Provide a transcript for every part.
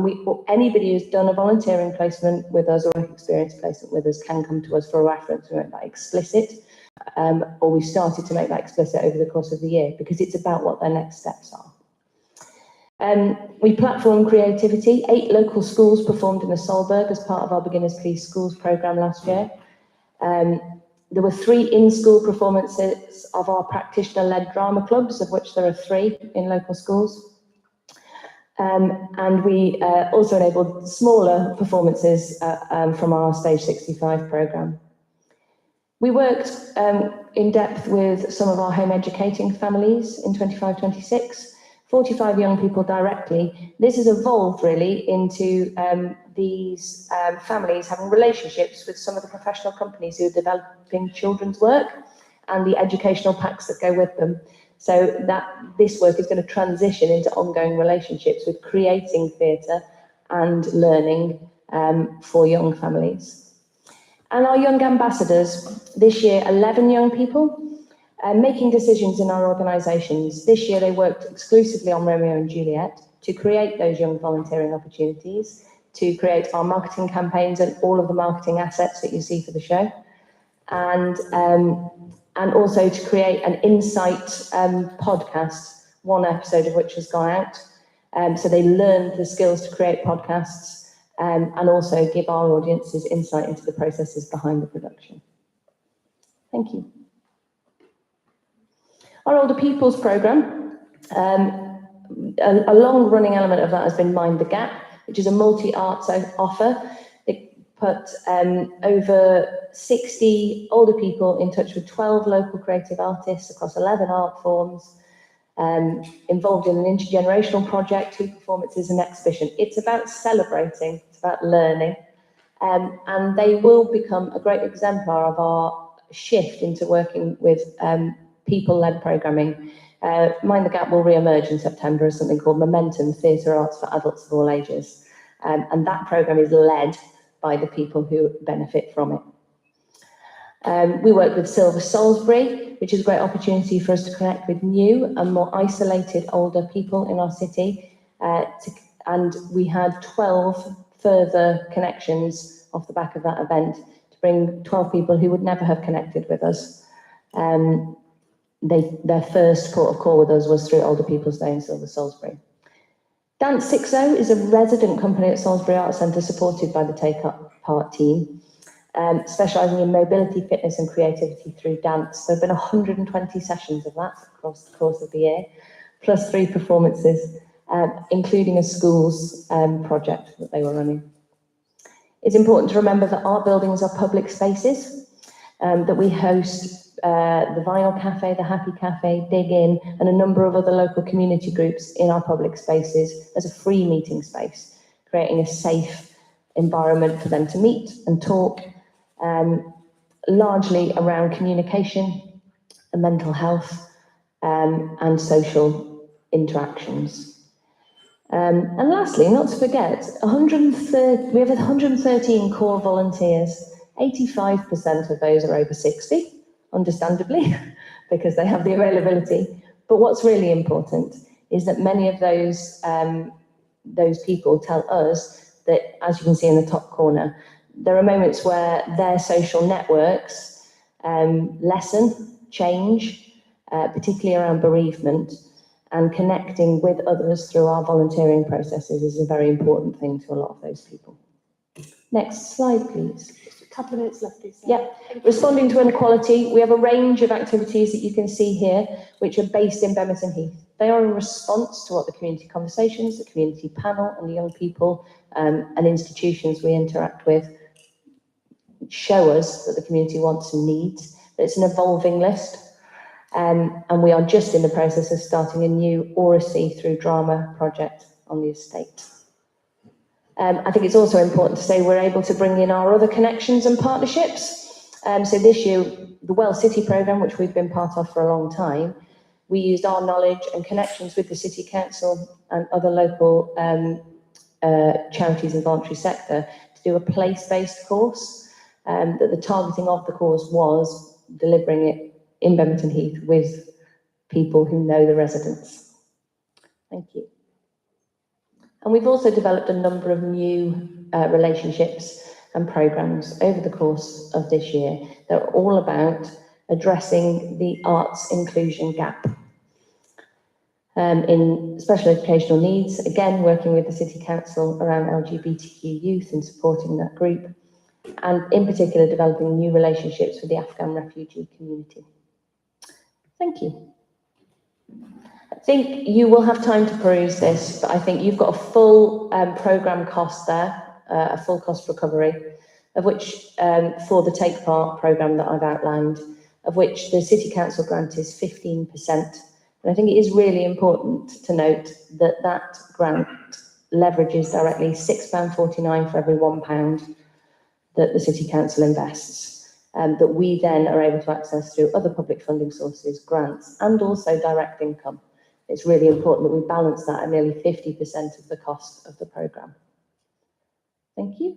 And anybody who's done a volunteering placement with us or an experience placement with us can come to us for a reference. We make that explicit, or we've started to make that explicit over the course of the year, because it's about what their next steps are. We platform creativity. 8 local schools performed in the Solberg as part of our Beginners Please Schools programme last year. There were 3 in-school performances of our practitioner-led drama clubs, of which there are 3 in local schools. And we also enabled smaller performances from our Stage 65 programme. We worked in depth with some of our home educating families in 25-26, 45 young people directly. This has evolved really into these families having relationships with some of the professional companies who are developing children's work and the educational packs that go with them. So that this work is going to transition into ongoing relationships with creating theatre and learning for young families. And our young ambassadors, this year 11 young people, making decisions in our organisations. This year they worked exclusively on Romeo and Juliet to create those young volunteering opportunities, to create our marketing campaigns and all of the marketing assets that you see for the show, and also to create an insight podcast, 1 episode of which has gone out. So they learned the skills to create podcasts and also give our audiences insight into the processes behind the production. Thank you. Our Older People's programme, a long-running element of that has been Mind the Gap, which is a multi-arts offer. It put over 60 older people in touch with 12 local creative artists across 11 art forms, involved in an intergenerational project, 2 performances and exhibition. It's about celebrating, it's about learning, and they will become a great exemplar of our shift into working with people-led programming. Mind the Gap will re-emerge in September as something called Momentum Theatre Arts for Adults of all ages. And that programme is led by the people who benefit from it. We work with Silver Salisbury, which is a great opportunity for us to connect with new and more isolated older people in our city. And we had 12 further connections off the back of that event to bring 12 people who would never have connected with us. Their first port of call with us was through Older People's Day in Silver Salisbury. Dance 60 is a resident company at Salisbury Arts Centre supported by the Take Up Part team, specialising in mobility, fitness and creativity through dance. There have been 120 sessions of that across the course of the year, plus 3 performances, including a schools project that they were running. It's important to remember that our buildings are public spaces, that we host the Vinyl Cafe, the Happy Cafe, Dig In, and a number of other local community groups in our public spaces as a free meeting space, creating a safe environment for them to meet and talk, largely around communication and mental health and social interactions. And lastly, not to forget, we have 113 core volunteers. 85% of those are over 60. Understandably, because they have the availability. But what's really important is that many of those people tell us that, as you can see in the top corner, there are moments where their social networks lessen, change, particularly around bereavement, and connecting with others through our volunteering processes is a very important thing to a lot of those people. Next slide, please. Couple of minutes left, please. Yeah, responding to inequality, we have a range of activities that you can see here, which are based in Bemerton Heath. They are a response to what the community conversations, the community panel, and the young people and institutions we interact with show us that the community wants and needs. It's an evolving list, and we are just in the process of starting a new Aura See-Through drama project on the estate. I think it's also important to say we're able to bring in our other connections and partnerships. So this year, the Well City programme, which we've been part of for a long time, we used our knowledge and connections with the City Council and other local charities and voluntary sector to do a place-based course. That the targeting of the course was delivering it in Bemerton Heath with people who know the residents. Thank you. And we've also developed a number of new relationships and programs over the course of this year that are all about addressing the arts inclusion gap. In special educational needs, again, working with the City Council around LGBTQ youth and supporting that group, and in particular, developing new relationships with the Afghan refugee community. Thank you. I think you will have time to peruse this, but I think you've got a full programme cost there, a full cost recovery, of which, for the Take Part programme that I've outlined, of which the City Council grant is 15%. And I think it is really important to note that that grant leverages directly £6.49 for every £1 that the City Council invests, that we then are able to access through other public funding sources, grants, and also direct income. It's really important that we balance that at nearly 50% of the cost of the programme. Thank you.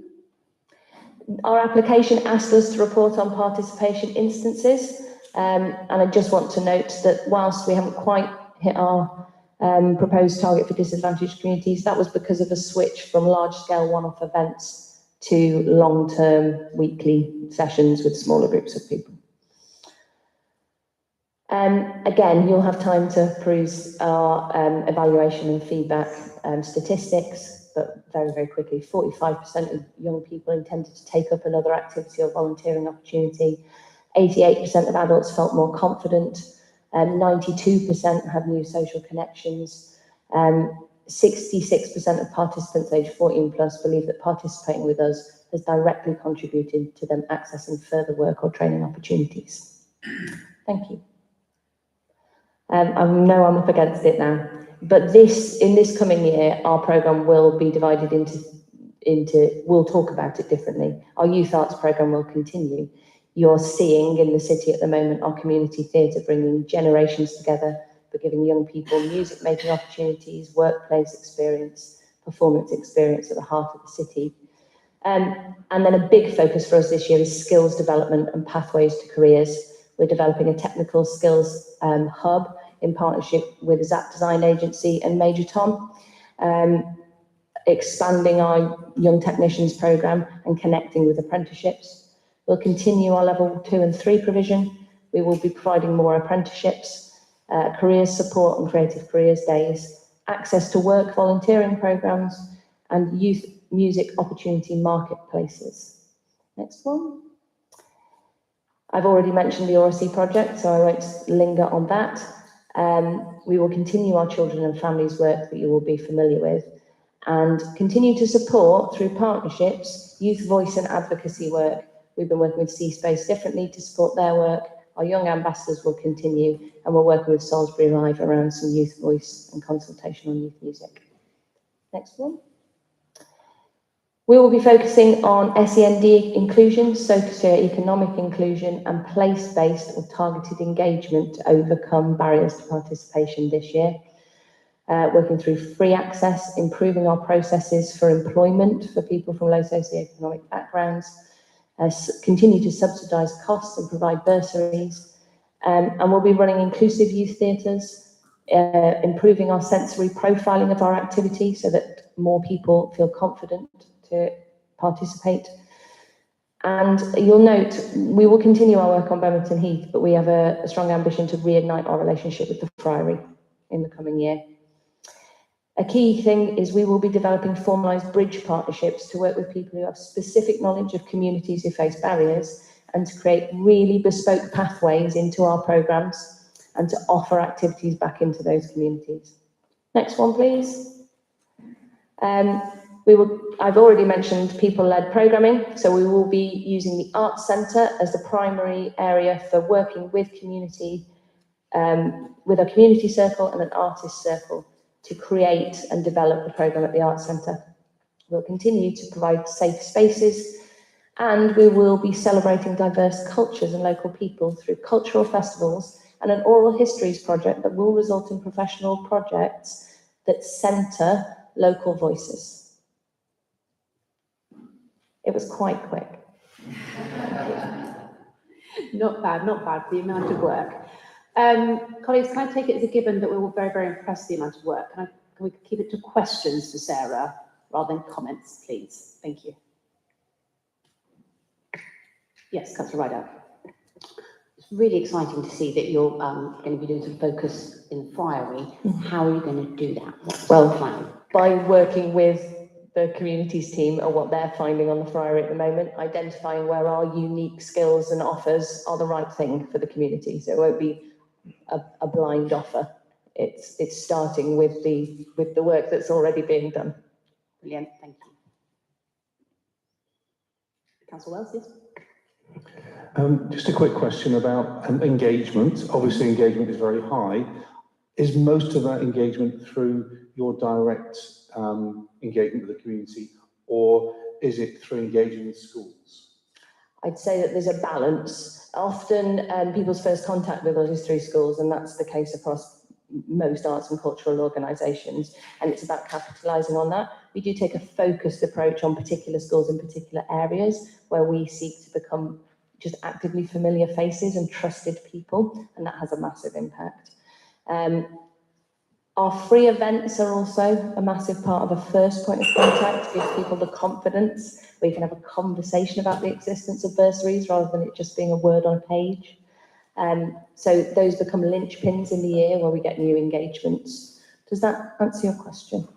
Our application asked us to report on participation instances. And I just want to note that whilst we haven't quite hit our proposed target for disadvantaged communities, that was because of a switch from large-scale one-off events to long-term weekly sessions with smaller groups of people. Again, you'll have time to peruse our evaluation and feedback statistics, but very, very quickly, 45% of young people intended to take up another activity or volunteering opportunity. 88% of adults felt more confident, 92% had new social connections, 66% of participants aged 14 plus believe that participating with us has directly contributed to them accessing further work or training opportunities. Thank you. I know I'm up against it now, but in this coming year, our programme will be divided into, we'll talk about it differently. Our youth arts programme will continue. You're seeing in the city at the moment our community theatre bringing generations together, but giving young people music making opportunities, workplace experience, performance experience at the heart of the city. And then a big focus for us this year is skills development and pathways to careers. We're developing a technical skills hub in partnership with a ZAP design agency and Major Tom, expanding our young technicians programme and connecting with apprenticeships. We'll continue our level 2 and 3 provision. We will be providing more apprenticeships, careers support and creative careers days, access to work volunteering programmes, and youth music opportunity marketplaces. Next one. I've already mentioned the ORC project, so I won't linger on that. We will continue our children and families work that you will be familiar with, and continue to support through partnerships, youth voice and advocacy work. We've been working with C-Space differently to support their work. Our young ambassadors will continue, and we're working with Salisbury Live around some youth voice and consultation on youth music. Next one. We will be focusing on SEND inclusion, socio-economic inclusion, and place-based or targeted engagement to overcome barriers to participation this year. Working through free access, improving our processes for employment for people from low socio-economic backgrounds, continue to subsidise costs and provide bursaries, and we'll be running inclusive youth theatres, improving our sensory profiling of our activity so that more people feel confident to participate. And you'll note, we will continue our work on Bemerton Heath, but we have a strong ambition to reignite our relationship with the Friary in the coming year. A key thing is we will be developing formalised bridge partnerships to work with people who have specific knowledge of communities who face barriers and to create really bespoke pathways into our programmes and to offer activities back into those communities. Next one, please. I've already mentioned people-led programming, so we will be using the Arts Centre as the primary area for working with community, with a community circle and an artist circle to create and develop the programme at the Arts Centre. We'll continue to provide safe spaces, and we will be celebrating diverse cultures and local people through cultural festivals and an oral histories project that will result in professional projects that centre local voices. It was quite quick. Not bad, the amount of work. Colleagues, can I take it as a given that we're all very, very impressed with the amount of work? Can Can we keep it to questions to Sarah rather than comments, please? Thank you. Yes, Councillor Rideout. It's really exciting to see that you're going to be doing some focus in the Friary. How are you going to do that? What's the plan? By working with the communities team and what they're finding on the Friary at the moment, identifying where our unique skills and offers are the right thing for the community. So it won't be a blind offer. It's starting with the work that's already being done. Brilliant, thank you. Councillor Wells, yes. Just a quick question about engagement. Obviously, engagement is very high. Is most of that engagement through your direct engagement with the community, or is it through engaging with schools? I'd say that there's a balance. Often people's first contact with us is through schools, and that's the case across most arts and cultural organisations, and it's about capitalising on that. We do take a focused approach on particular schools in particular areas where we seek to become just actively familiar faces and trusted people, and that has a massive impact. Our free events are also a massive part of a first point of contact, give people the confidence where you can have a conversation about the existence of bursaries rather than it just being a word on a page. So those become linchpins in the year where we get new engagements. Does that answer your question?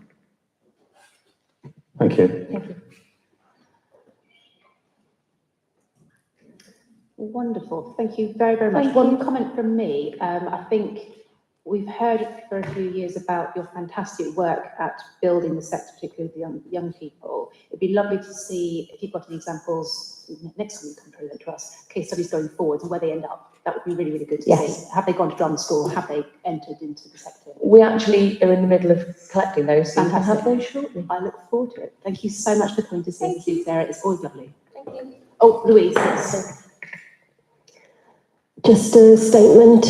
Thank you. Thank you. Wonderful. Thank you very, very much. One comment from me. I think we've heard for a few years about your fantastic work at building the sector, particularly with young people. It'd be lovely to see if you've got any examples next time you come present to us, case studies going forward and where they end up. That would be really, really good to see. Have they gone to drama school? Have they entered into the sector? We actually are in the middle of collecting those, so you can have those shortly. I look forward to it. Thank you so much for coming to see us, Sarah. It's always lovely. Thank you. Oh, Louise, yes. Just a statement.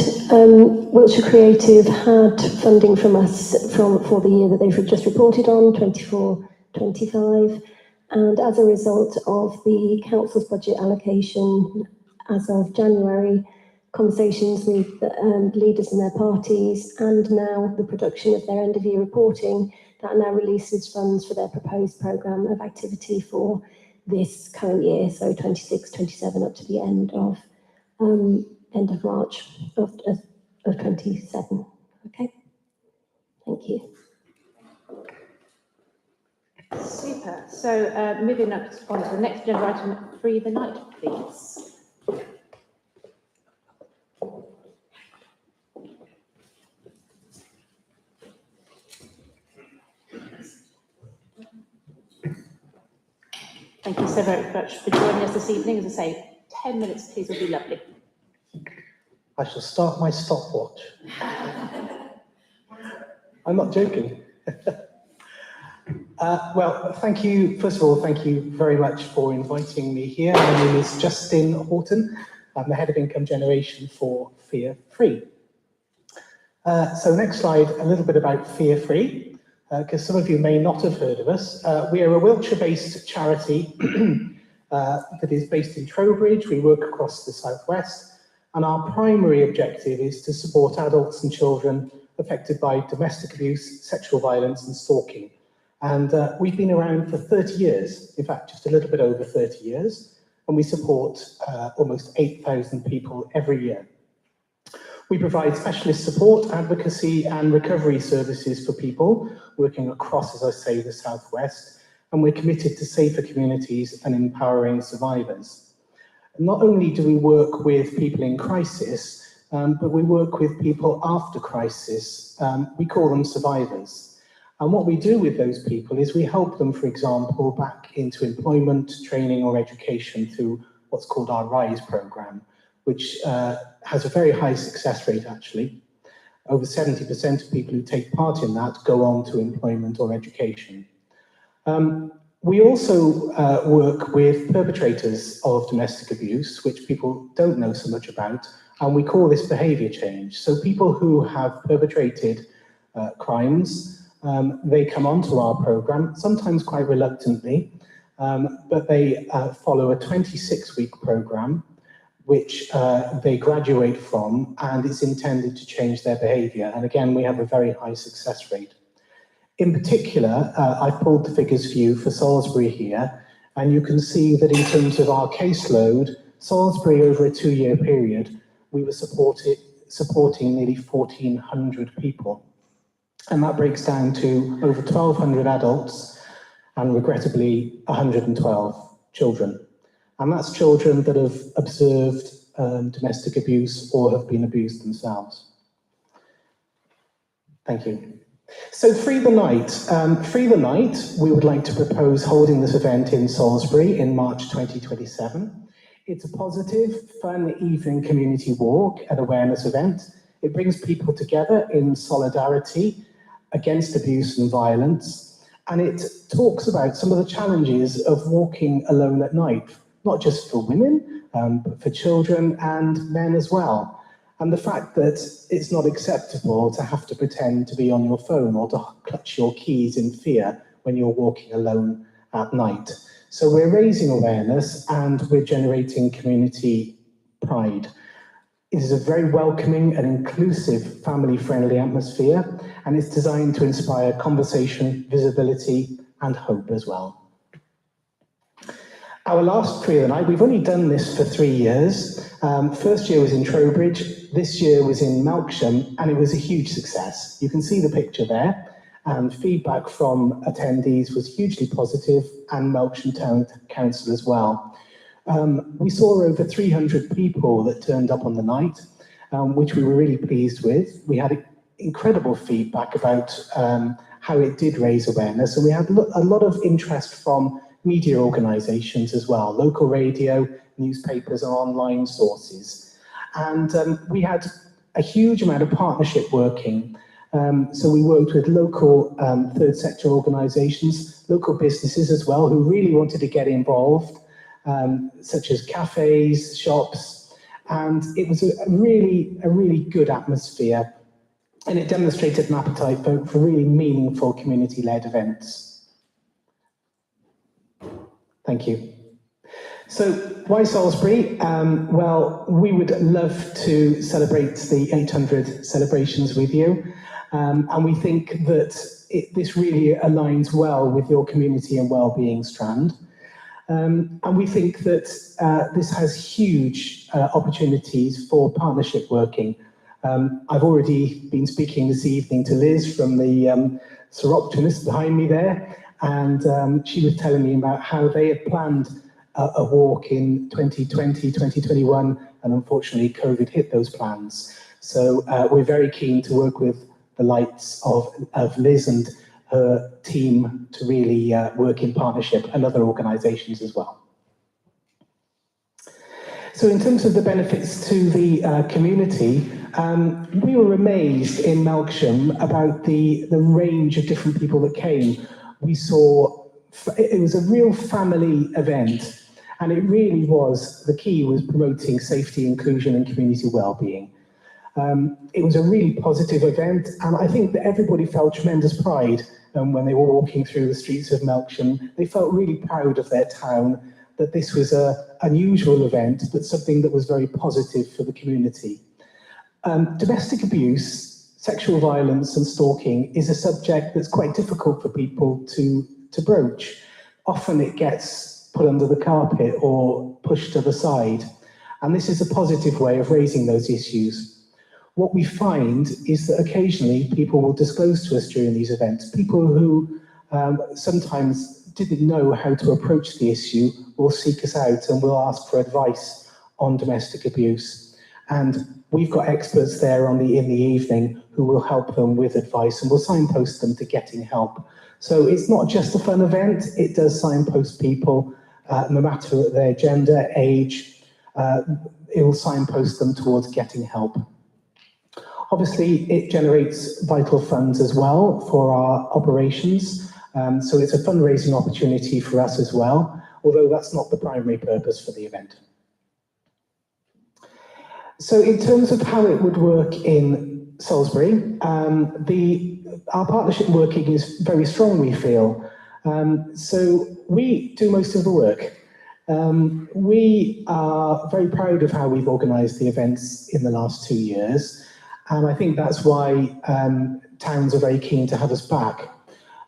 Wiltshire Creative had funding from us for the year that they've just reported on, 24-25, and as a result of the council's budget allocation as of January, conversations with leaders in their parties, and now the production of their end-of-year reporting, that now releases funds for their proposed programme of activity for this current year, so 26-27 up to the end of March of 27. Okay, thank you. Super. So moving on to the next agenda item, free the night, please. Thank you so very much for joining us this evening. As I say, 10 minutes, please, would be lovely. I shall start my stopwatch. I'm not joking. Well, thank you. First of all, thank you very much for inviting me here. My name is Justin Horton. I'm the Head of Income Generation for Fear Free. So next slide, a little bit about Fear Free, because some of you may not have heard of us. We are a Wiltshire-based charity that is based in Trowbridge. We work across the southwest. And our primary objective is to support adults and children affected by domestic abuse, sexual violence and stalking. And we've been around for 30 years, in fact, just a little bit over 30 years, and we support almost 8,000 people every year. We provide specialist support, advocacy and recovery services for people working across, as I say, the southwest, and we're committed to safer communities and empowering survivors. Not only do we work with people in crisis, but we work with people after crisis. We call them survivors. And what we do with those people is we help them, for example, back into employment, training or education through what's called our RISE programme, which has a very high success rate, actually. Over 70% of people who take part in that go on to employment or education. We also work with perpetrators of domestic abuse, which people don't know so much about, and we call this behaviour change. So people who have perpetrated crimes, they come onto our programme, sometimes quite reluctantly, but they follow a 26-week programme, which they graduate from, and it's intended to change their behaviour. And again, we have a very high success rate. In particular, I've pulled the figures for you for Salisbury here, and you can see that in terms of our caseload, Salisbury over a 2-year period, we were supporting nearly 1,400 people. And that breaks down to over 1,200 adults and regrettably 112 children. And that's children that have observed domestic abuse or have been abused themselves. Thank you. So Free the Night, we would like to propose holding this event in Salisbury in March 2027. It's a positive, fun evening community walk and awareness event. It brings people together in solidarity against abuse and violence, and it talks about some of the challenges of walking alone at night, not just for women, but for children and men as well. And the fact that it's not acceptable to have to pretend to be on your phone or to clutch your keys in fear when you're walking alone at night. So we're raising awareness and we're generating community pride. It is a very welcoming and inclusive family-friendly atmosphere, and it's designed to inspire conversation, visibility, and hope as well. Our last Free of the Night, we've only done this for 3 years. First year was in Trowbridge, this year was in Melksham, and it was a huge success. You can see the picture there, and feedback from attendees was hugely positive, and Melksham Town Council as well. We saw over 300 people that turned up on the night, which we were really pleased with. We had incredible feedback about how it did raise awareness, and we had a lot of interest from media organisations as well, local radio, newspapers and online sources. And we had a huge amount of partnership working. So we worked with local third sector organisations, local businesses as well, who really wanted to get involved, such as cafes, shops, and it was a really good atmosphere, and it demonstrated an appetite for really meaningful community-led events. Thank you. So why Salisbury? Well, we would love to celebrate the 800 celebrations with you, and we think that this really aligns well with your community and wellbeing strand. And we think that this has huge opportunities for partnership working. I've already been speaking this evening to Liz from the Soroptimist behind me there, and she was telling me about how they had planned a walk in 2020, 2021, and unfortunately COVID hit those plans. So we're very keen to work with the likes of Liz and her team to really work in partnership, and other organisations as well. So in terms of the benefits to the community, we were amazed in Melksham about the range of different people that came. We saw, it was a real family event, and it really was, the key was promoting safety, inclusion and community wellbeing. It was a really positive event, and I think that everybody felt tremendous pride when they were walking through the streets of Melksham. They felt really proud of their town, that this was an unusual event, but something that was very positive for the community. Domestic abuse, sexual violence and stalking is a subject that's quite difficult for people to broach. Often it gets put under the carpet or pushed to the side, and this is a positive way of raising those issues. What we find is that occasionally people will disclose to us during these events, people who sometimes didn't know how to approach the issue will seek us out and will ask for advice on domestic abuse. And we've got experts there in the evening who will help them with advice, and will signpost them to getting help. So it's not just a fun event, it does signpost people, no matter their gender, age, it will signpost them towards getting help. Obviously, it generates vital funds as well for our operations, so it's a fundraising opportunity for us as well, although that's not the primary purpose for the event. So in terms of how it would work in Salisbury, our partnership working is very strong, we feel. So we do most of the work. We are very proud of how we've organised the events in the last 2 years. And I think that's why towns are very keen to have us back.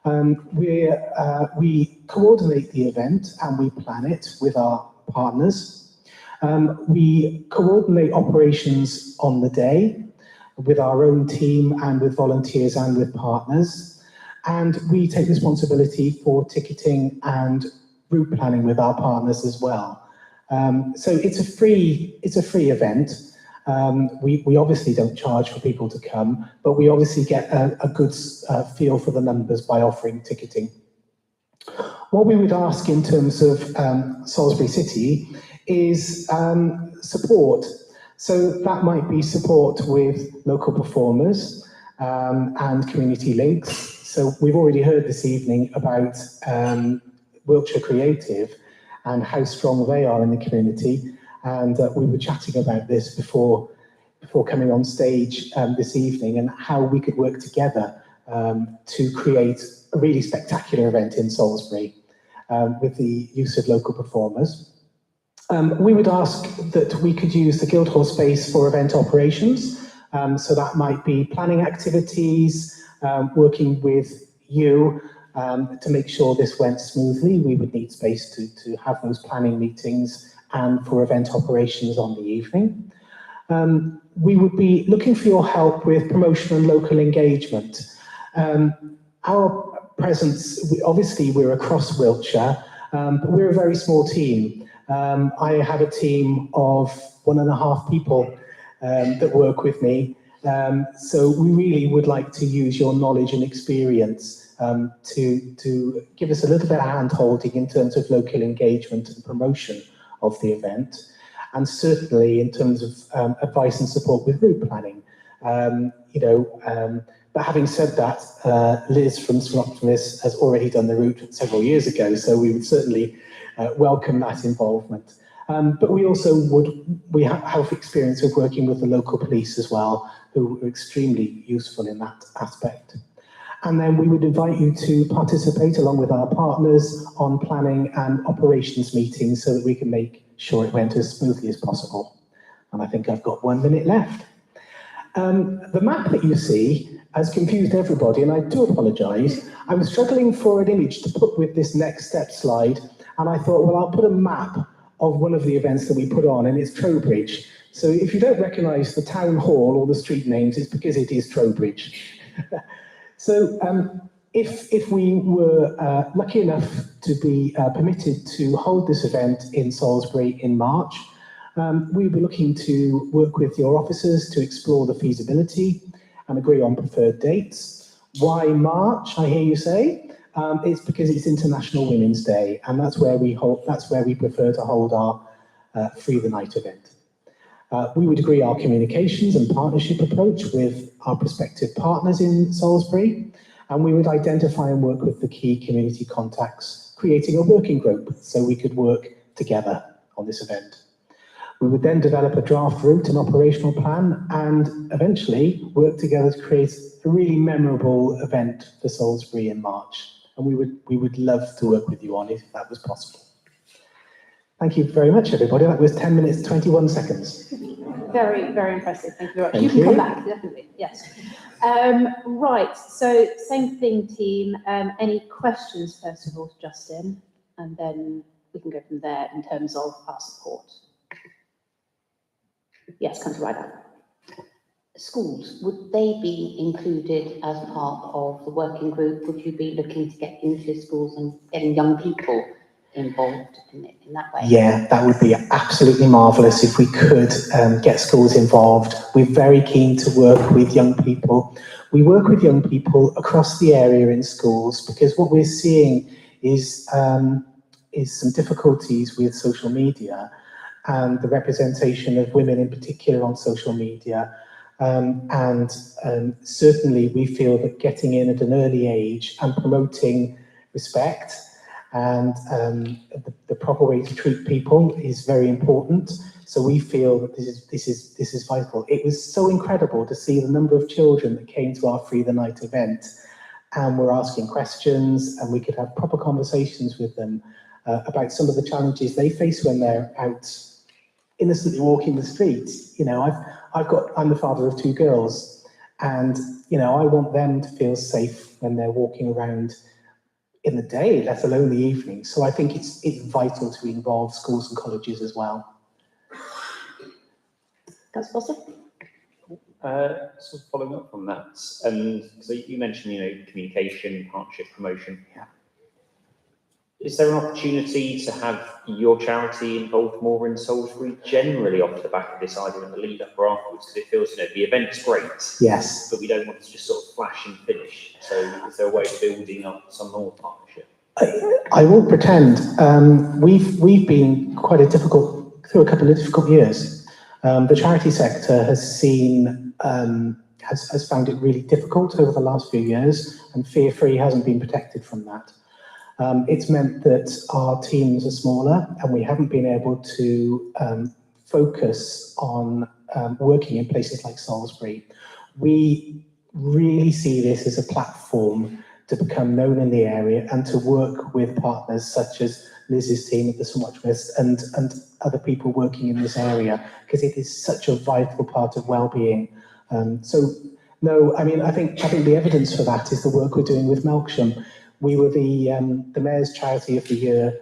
We coordinate the event and we plan it with our partners. We coordinate operations on the day with our own team and with volunteers and with partners. And we take responsibility for ticketing and route planning with our partners as well. So it's a free event. We obviously don't charge for people to come, but we obviously get a good feel for the numbers by offering ticketing. What we would ask in terms of Salisbury City is support. So that might be support with local performers and community links. So we've already heard this evening about Wiltshire Creative and how strong they are in the community. And we were chatting about this before coming on stage this evening, and how we could work together to create a really spectacular event in Salisbury with the use of local performers. We would ask that we could use the Guildhall space for event operations. So that might be planning activities, working with you to make sure this went smoothly. We would need space to have those planning meetings and for event operations on the evening. We would be looking for your help with promotion and local engagement. Our presence, obviously we're across Wiltshire, but we're a very small team. I have a team of 1.5 people that work with me. So we really would like to use your knowledge and experience to give us a little bit of hand-holding in terms of local engagement and promotion of the event, and certainly in terms of advice and support with route planning. But having said that, Liz from Optimus has already done the route several years ago, so we would certainly welcome that involvement. But we also have experience of working with the local police as well, who are extremely useful in that aspect. And then we would invite you to participate along with our partners on planning and operations meetings so that we can make sure it went as smoothly as possible. And I think I've got 1 minute left. The map that you see has confused everybody, and I do apologise. I was struggling for an image to put with this next step slide, and I thought, well, I'll put a map of one of the events that we put on, and it's Trowbridge. So if you don't recognise the town hall or the street names, it's because it is Trowbridge. So if we were lucky enough to be permitted to hold this event in Salisbury in March, we'd be looking to work with your officers to explore the feasibility and agree on preferred dates. Why March, I hear you say? It's because it's International Women's Day, and that's where we prefer to hold our Free the Night event. We would agree our communications and partnership approach with our prospective partners in Salisbury, and we would identify and work with the key community contacts, creating a working group so we could work together on this event. We would then develop a draft route and operational plan, and eventually work together to create a really memorable event for Salisbury in March. And we would love to work with you on it if that was possible. Thank you very much, everybody. That was 10 minutes, 21 seconds. Very, very impressive. Thank you very much. Thank You can you. come back, definitely. Yes. Right. So same thing, team. Any questions, first of all, to Justin? And then we can go from there in terms of our support. Yes, come to right up. Schools, would they be included as part of the working group? Would you be looking to get into schools and getting young people involved in that way? Yeah, that would be absolutely marvellous if we could get schools involved. We're very keen to work with young people. We work with young people across the area in schools because what we're seeing is some difficulties with social media and the representation of women in particular on social media. Certainly we feel that getting in at an early age and promoting respect and the proper way to treat people is very important. So we feel that this is vital. It was so incredible to see the number of children that came to our Free the Night event, and were asking questions, and we could have proper conversations with them about some of the challenges they face when they're out innocently walking the streets. You know, I'm the father of 2 girls, and you know, I want them to feel safe when they're walking around in the day, let alone the evening. So I think it's vital to involve schools and colleges as well. Councillor Foster? Sort of following up from that, and so you mentioned, communication, partnership, promotion. Yeah. Is there an opportunity to have your charity involved more in Salisbury generally off the back of this idea in the lead up or afterwards? Because it feels, the event's great. Yes. But we don't want it to just sort of flash and finish. So is there a way of building up some more partnership? I won't pretend. We've been through a couple of difficult years. The charity sector has seen, has found it really difficult over the last few years, and Fear Free hasn't been protected from that. It's meant that our teams are smaller and we haven't been able to focus on working in places like Salisbury. We really see this as a platform to become known in the area and to work with partners such as Liz's team at the St Watchmist and other people working in this area, because it is such a vital part of well-being. No, I think the evidence for that is the work we're doing with Melksham. We were the Mayor's Charity of the Year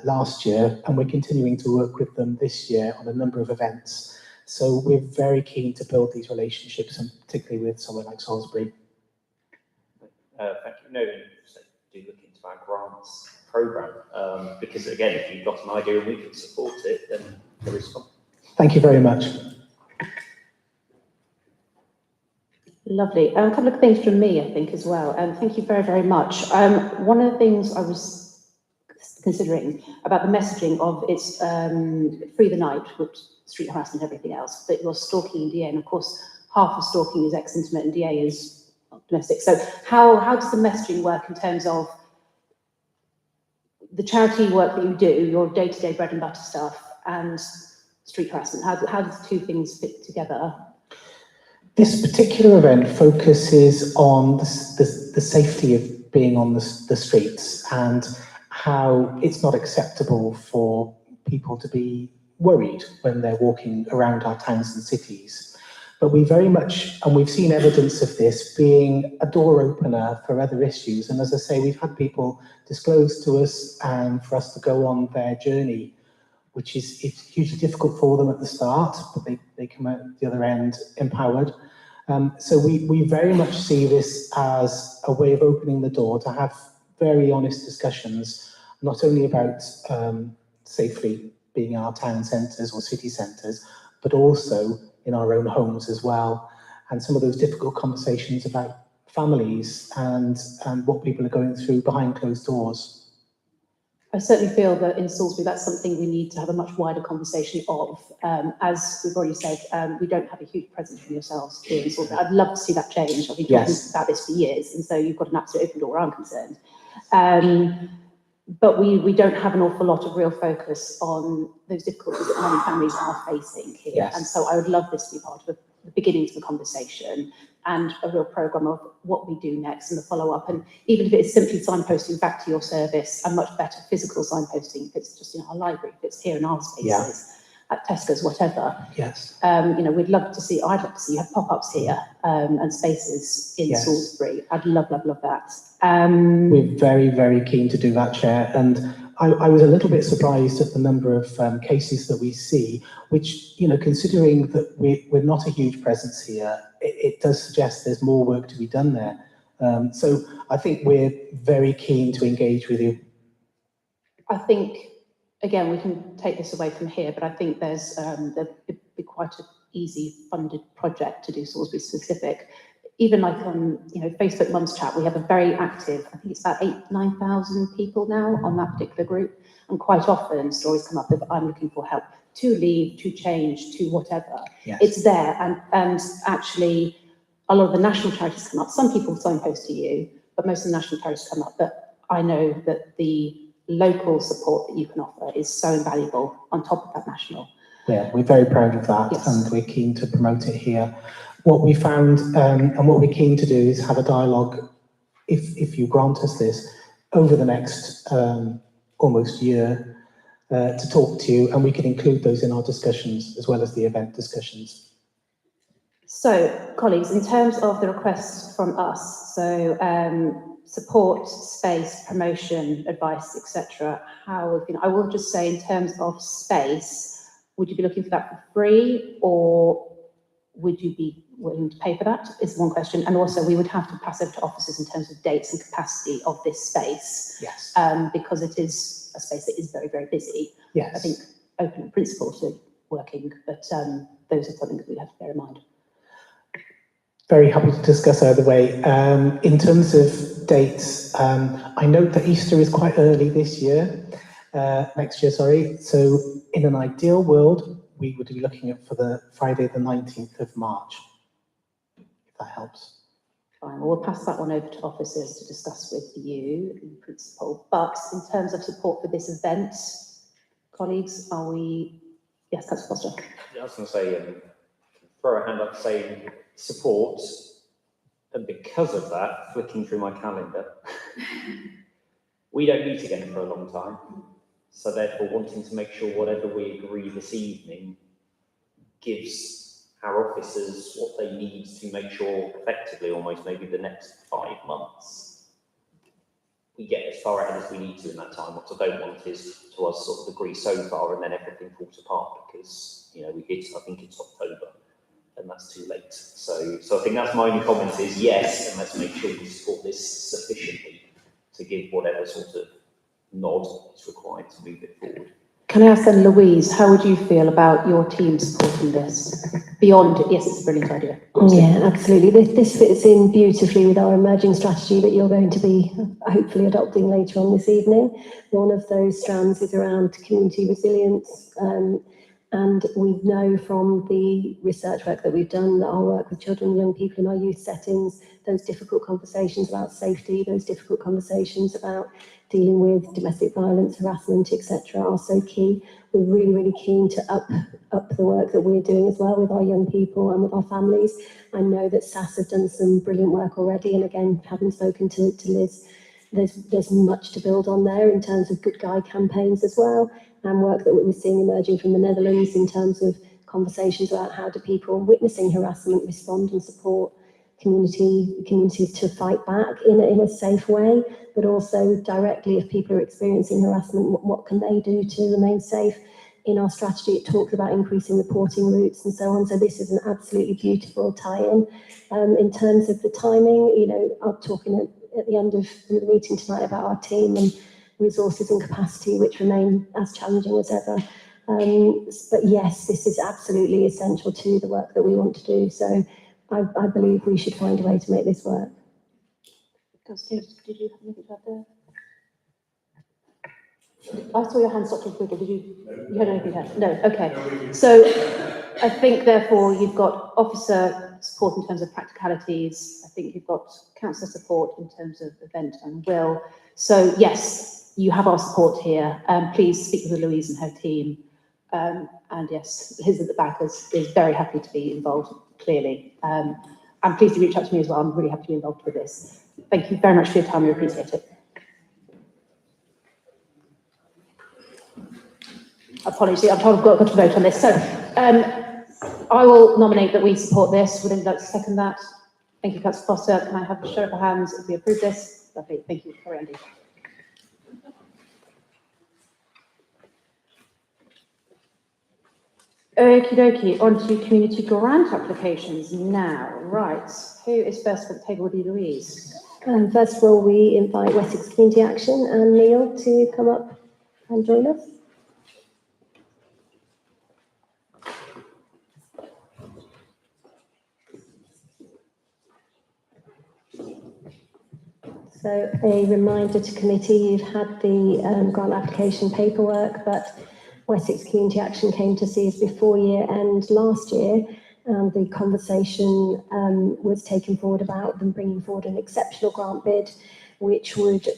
last year, and we're continuing to work with them this year on a number of events. So we're very keen to build these relationships, and particularly with somewhere like Salisbury. Thank you. No, do look into our grants programme, because again, if you've got an idea and we can support it, then there is some. Thank you very much. Lovely. A couple of things from me, I think, as well. Thank you very, very much. One of the things I was considering about the messaging of it's free the night, which street harassment and everything else, but you're stalking in DA, and of course, half of stalking is ex-intimate and DA is domestic. So how does the messaging work in terms of the charity work that you do, your day-to-day bread and butter stuff, and street harassment? How do the two things fit together? This particular event focuses on the safety of being on the streets and how it's not acceptable for people to be worried when they're walking around our towns and cities. But we very much, and we've seen evidence of this being a door opener for other issues. And as I say, we've had people disclose to us and for us to go on their journey, which is it's hugely difficult for them at the start, but they come out the other end empowered. So we very much see this as a way of opening the door to have very honest discussions, not only about safely being in our town centres or city centres, but also in our own homes as well. And some of those difficult conversations about families and what people are going through behind closed doors. I certainly feel that in Salisbury, that's something we need to have a much wider conversation of. As we've already said, we don't have a huge presence from yourselves here in Salisbury. I'd love to see that change. I've been talking about this for years, and so you've got an absolute open door where I'm concerned. But we don't have an awful lot of real focus on those difficulties that many families are facing here. Yes. And so I would love this to be part of the beginning to the conversation and a real programme of what we do next and the follow-up. And even if it's simply signposting back to your service, a much better physical signposting if it's just in our library, if it's here in our spaces, at Tesco's, whatever. Yes. We'd love to see, I'd love to see you have pop-ups here and spaces in Salisbury. I'd love that. We're very, very keen to do that, Chair. And I was a little bit surprised at the number of cases that we see, which, considering that we're not a huge presence here, it does suggest there's more work to be done there. So I think we're very keen to engage with you. I think, again, we can take this away from here, but I think there'd be quite an easy funded project to do Salisbury specific. Even like on, Facebook Mums Chat, we have a very active, I think it's about 9,000 people now on that particular group. And quite often stories come up of I'm looking for help to leave, to change, to whatever. Yes. It's there. And actually, a lot of the national charities come up. Some people signpost to you, but most of the national charities come up. But I know that the local support that you can offer is so invaluable on top of that national. Yeah, we're very proud of that, Yes. and we're keen to promote it here. What we found, and what we're keen to do, is have a dialogue, if you grant us this, over the next almost year, to talk to you, and we can include those in our discussions as well as the event discussions. So, colleagues, in terms of the requests from us, so support, space, promotion, advice, etc. I will just say, in terms of space, would you be looking for that for free, or would you be willing to pay for that? Is one question. And also, we would have to pass over to officers in terms of dates and capacity of this space. Yes. Because it is a space that is very, very busy. Yes. I think open in principle to working, but those are something that we have to bear in mind. Very happy to discuss either way. In terms of dates, I note that Easter is quite early this year, next year, sorry. So in an ideal world, we would be looking at for the Friday, the 19th of March, if that helps. Fine, we'll pass that one over to officers to discuss with you in principle. But in terms of support for this event, colleagues, are we? Yes, Councillor Foster. I was going to say, throw a hand up saying support, and because of that, flicking through my calendar, we don't meet again for a long time. So therefore, wanting to make sure whatever we agree this evening gives our officers what they need to make sure effectively, almost maybe the next 5 months, we get as far ahead as we need to in that time. What I don't want is to us sort of agree so far and then everything falls apart because, you know, we hit, I think it's October, and that's too late. So I think that's my only comment is yes, and let's make sure we support this sufficiently to give whatever sort of nod is required to move it forward. Can I ask then, Louise, how would you feel about your team supporting this? Beyond, yes, it's a brilliant idea. Yeah, absolutely. This fits in beautifully with our emerging strategy that you're going to be hopefully adopting later on this evening. One of those strands is around community resilience. And we know from the research work that we've done, that our work with children and young people in our youth settings, those difficult conversations about safety, those difficult conversations about dealing with domestic violence, harassment, etc., are so key. We're really, really keen to up the work that we're doing as well with our young people and with our families. I know that SAS have done some brilliant work already, and again, having spoken to Liz, there's much to build on there in terms of good guy campaigns as well, and work that we're seeing emerging from the Netherlands in terms of conversations about how do people witnessing harassment respond and support communities to fight back in a safe way, but also directly if people are experiencing harassment, what can they do to remain safe? In our strategy, it talks about increasing reporting routes and so on. So this is an absolutely beautiful tie-in. In terms of the timing, you know, I'm talking at the end of the meeting tonight about our team and resources and capacity, which remain as challenging as ever. But yes, this is absolutely essential to the work that we want to do. So I believe we should find a way to make this work. Did you have anything to add there? I saw your hand start to wiggle. Did you? You had anything to add? No. Okay. So I think therefore you've got officer support in terms of practicalities. I think you've got councillor support in terms of event and will. So yes, you have our support here. Please speak with Louise and her team. And yes, Liz at the back is very happy to be involved, clearly. And please do reach out to me as well. I'm really happy to be involved with this. Thank you very much for your time. We appreciate it. Apologies, I'm told I've got to vote on this. So I will nominate that we support this. Would anyone like to second that? Thank you, Councillor Foster. Can I have a show of hands if we approve this? Lovely. Thank you. Sorry, Andy. Okie dokie, on to community grant applications now. Right, who is first for the table with you, Louise? First of all, we invite Wessex Community Action and Neil to come up and join us. So a reminder to committee, you've had the grant application paperwork, but Wessex Community Action came to see us before year end last year, and the conversation was taken forward about them bringing forward an exceptional grant bid, which would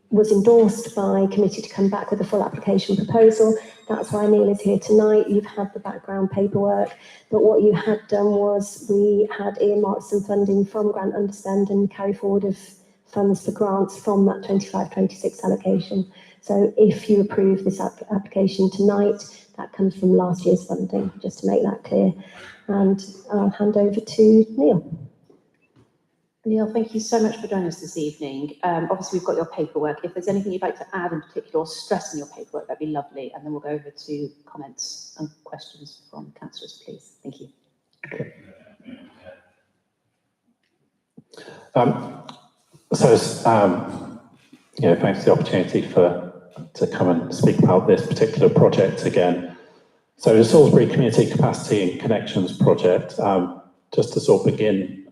was endorsed by committee to come back with a full application proposal. That's why Neil is here tonight. You've had the background paperwork, but what you had done was we had earmarked some funding from Grant Understand and carry forward of funds for grants from that 25-26 allocation. So if you approve this application tonight, that comes from last year's funding, just to make that clear. And I'll hand over to Neil. Neil, thank you so much for joining us this evening. Obviously, we've got your paperwork. If there's anything you'd like to add in particular or stress in your paperwork, that'd be lovely. And then we'll go over to comments and questions from councillors, please. Thank you. Okay. Thanks for the opportunity to come and speak about this particular project again. So the Salisbury Community Capacity and Connections Project, just to sort of begin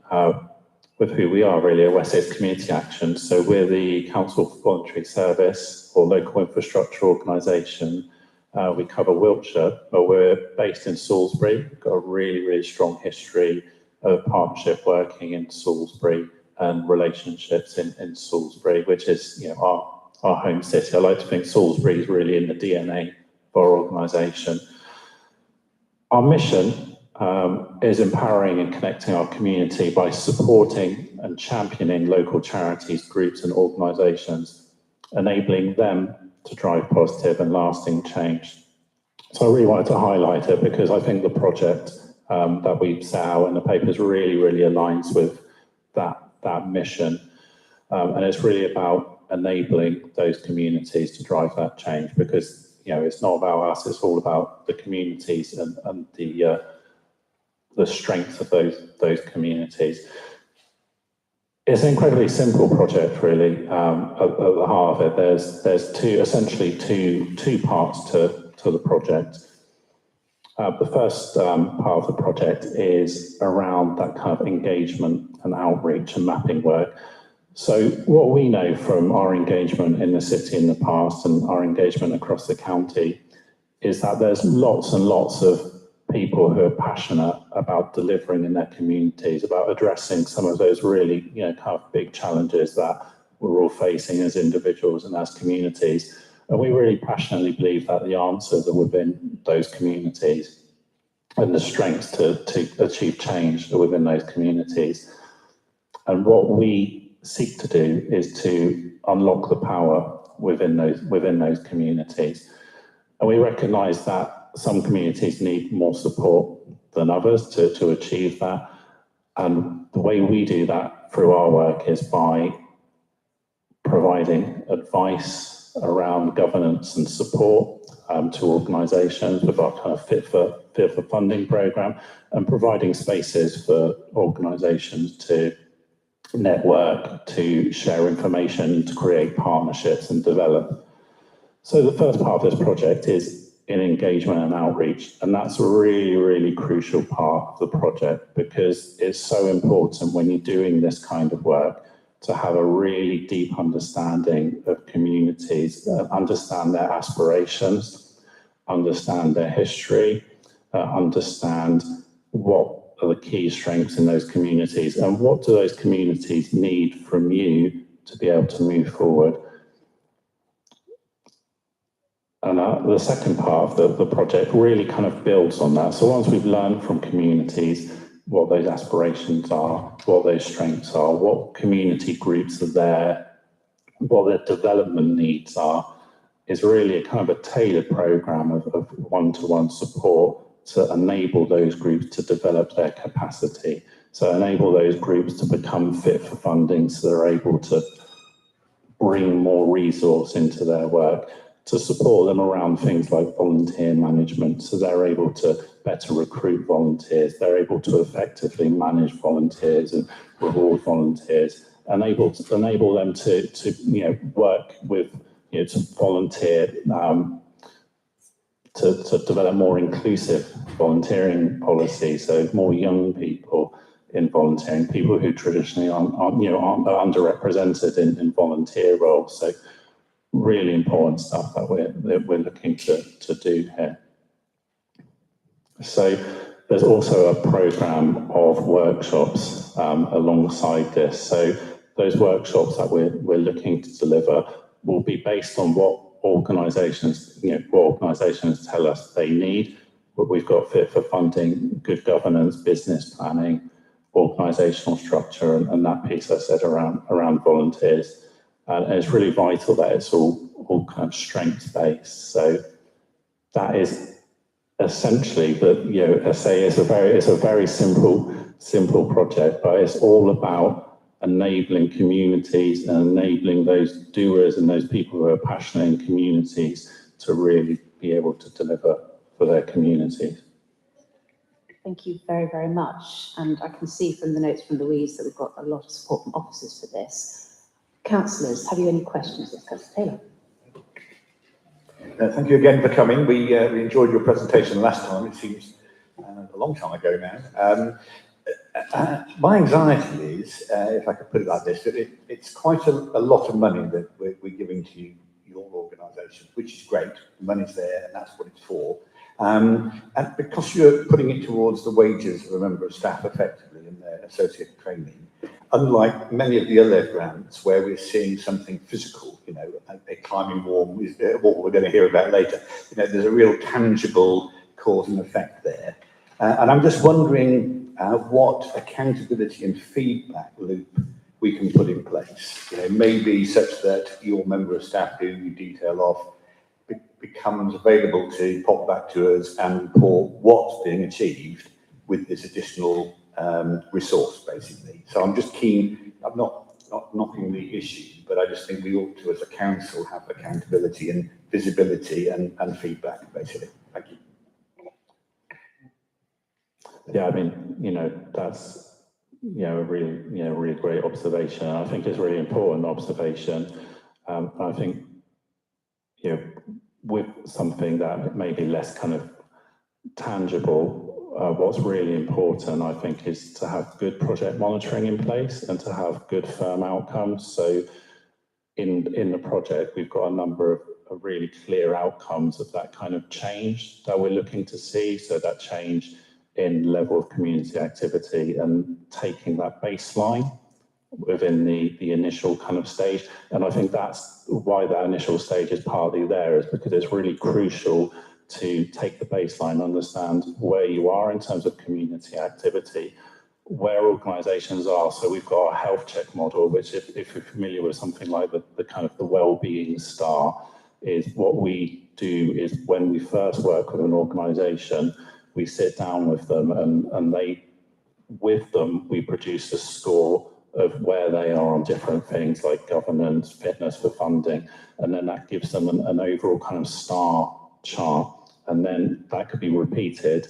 with who we are really at Wessex Community Action. So we're the Council for Voluntary Service or local infrastructure organisation. We cover Wiltshire, but we're based in Salisbury. We've got a really, really strong history of partnership working in Salisbury and relationships in Salisbury, which is our home city. I like to think Salisbury is really in the DNA of our organisation. Our mission is empowering and connecting our community by supporting and championing local charities, groups and organisations, enabling them to drive positive and lasting change. So I really wanted to highlight it because I think the project that we've set out in the papers really, really aligns with that mission. And it's really about enabling those communities to drive that change because, it's not about us, it's all about the communities and the strength of those communities. It's an incredibly simple project, really. At the heart of it, there's essentially two parts to the project. The first part of the project is around that kind of engagement and outreach and mapping work. So what we know from our engagement in the city in the past and our engagement across the county is that there's lots and lots of people who are passionate about delivering in their communities, about addressing some of those really, kind of big challenges that we're all facing as individuals and as communities. And we really passionately believe that the answers are within those communities and the strengths to achieve change are within those communities. And what we seek to do is to unlock the power within those communities. And we recognise that some communities need more support than others to achieve that. And the way we do that through our work is by providing advice around governance and support to organisations with our kind of fit for funding programme and providing spaces for organisations to network, to share information, to create partnerships and develop. So the first part of this project is in engagement and outreach, and that's a really, really crucial part of the project because it's so important when you're doing this kind of work to have a really deep understanding of communities, understand their aspirations, understand their history, understand what are the key strengths in those communities and what do those communities need from you to be able to move forward. And the second part of the project really kind of builds on that. So once we've learned from communities what those aspirations are, what those strengths are, what community groups are there, what their development needs are, is really a kind of a tailored programme of one-to-one support to enable those groups to develop their capacity. So enable those groups to become fit for funding so they're able to bring more resource into their work, to support them around things like volunteer management so they're able to better recruit volunteers, they're able to effectively manage volunteers and reward volunteers, and enable them to work with, to volunteer, to develop more inclusive volunteering policies, so more young people in volunteering, people who traditionally aren't underrepresented in volunteer roles. So really important stuff that we're looking to do here. So there's also a programme of workshops alongside this. So those workshops that we're looking to deliver will be based on what organisations tell us they need. But we've got fit for funding, good governance, business planning, organisational structure and that piece I said around volunteers. And it's really vital that it's all kind of strengths-based. So that is essentially, but I say it's a very simple project, but it's all about enabling communities and enabling those doers and those people who are passionate in communities to really be able to deliver for their communities. Thank you very, very much. And I can see from the notes from Louise that we've got a lot of support from officers for this. Councillors, have you any questions? Yes, Councillor Taylor. Thank you again for coming. We enjoyed your presentation last time. It seems a long time ago now. My anxiety is, if I could put it like this, that it's quite a lot of money that we're giving to your organisation, which is great. The money's there, and that's what it's for. And because you're putting it towards the wages of a member of staff effectively in their associate training, unlike many of the other grants where we're seeing something physical, a climbing wall is what we're going to hear about later. There's a real tangible cause and effect there. And I'm just wondering what accountability and feedback loop we can put in place. Maybe such that your member of staff who you detail off becomes available to pop back to us and report what's being achieved with this additional resource, basically. So I'm just keen, I'm not knocking the issue, but I just think we ought to, as a council, have accountability and visibility and feedback, basically. Thank you. Yeah, I mean, that's, a really great observation. I think it's a really important observation. I think, with something that may be less kind of tangible, what's really important, I think, is to have good project monitoring in place and to have good firm outcomes. So in the project, we've got a number of really clear outcomes of that kind of change that we're looking to see. So that change in level of community activity and taking that baseline within the initial kind of stage. And I think that's why that initial stage is partly there, is because it's really crucial to take the baseline, understand where you are in terms of community activity, where organisations are. So we've got a health check model, which if you're familiar with something like the kind of the well-being star, is what we do is when we first work with an organisation, we sit down with them and we produce a score of where they are on different things like governance, fitness for funding, and then that gives them an overall kind of star chart. And then that could be repeated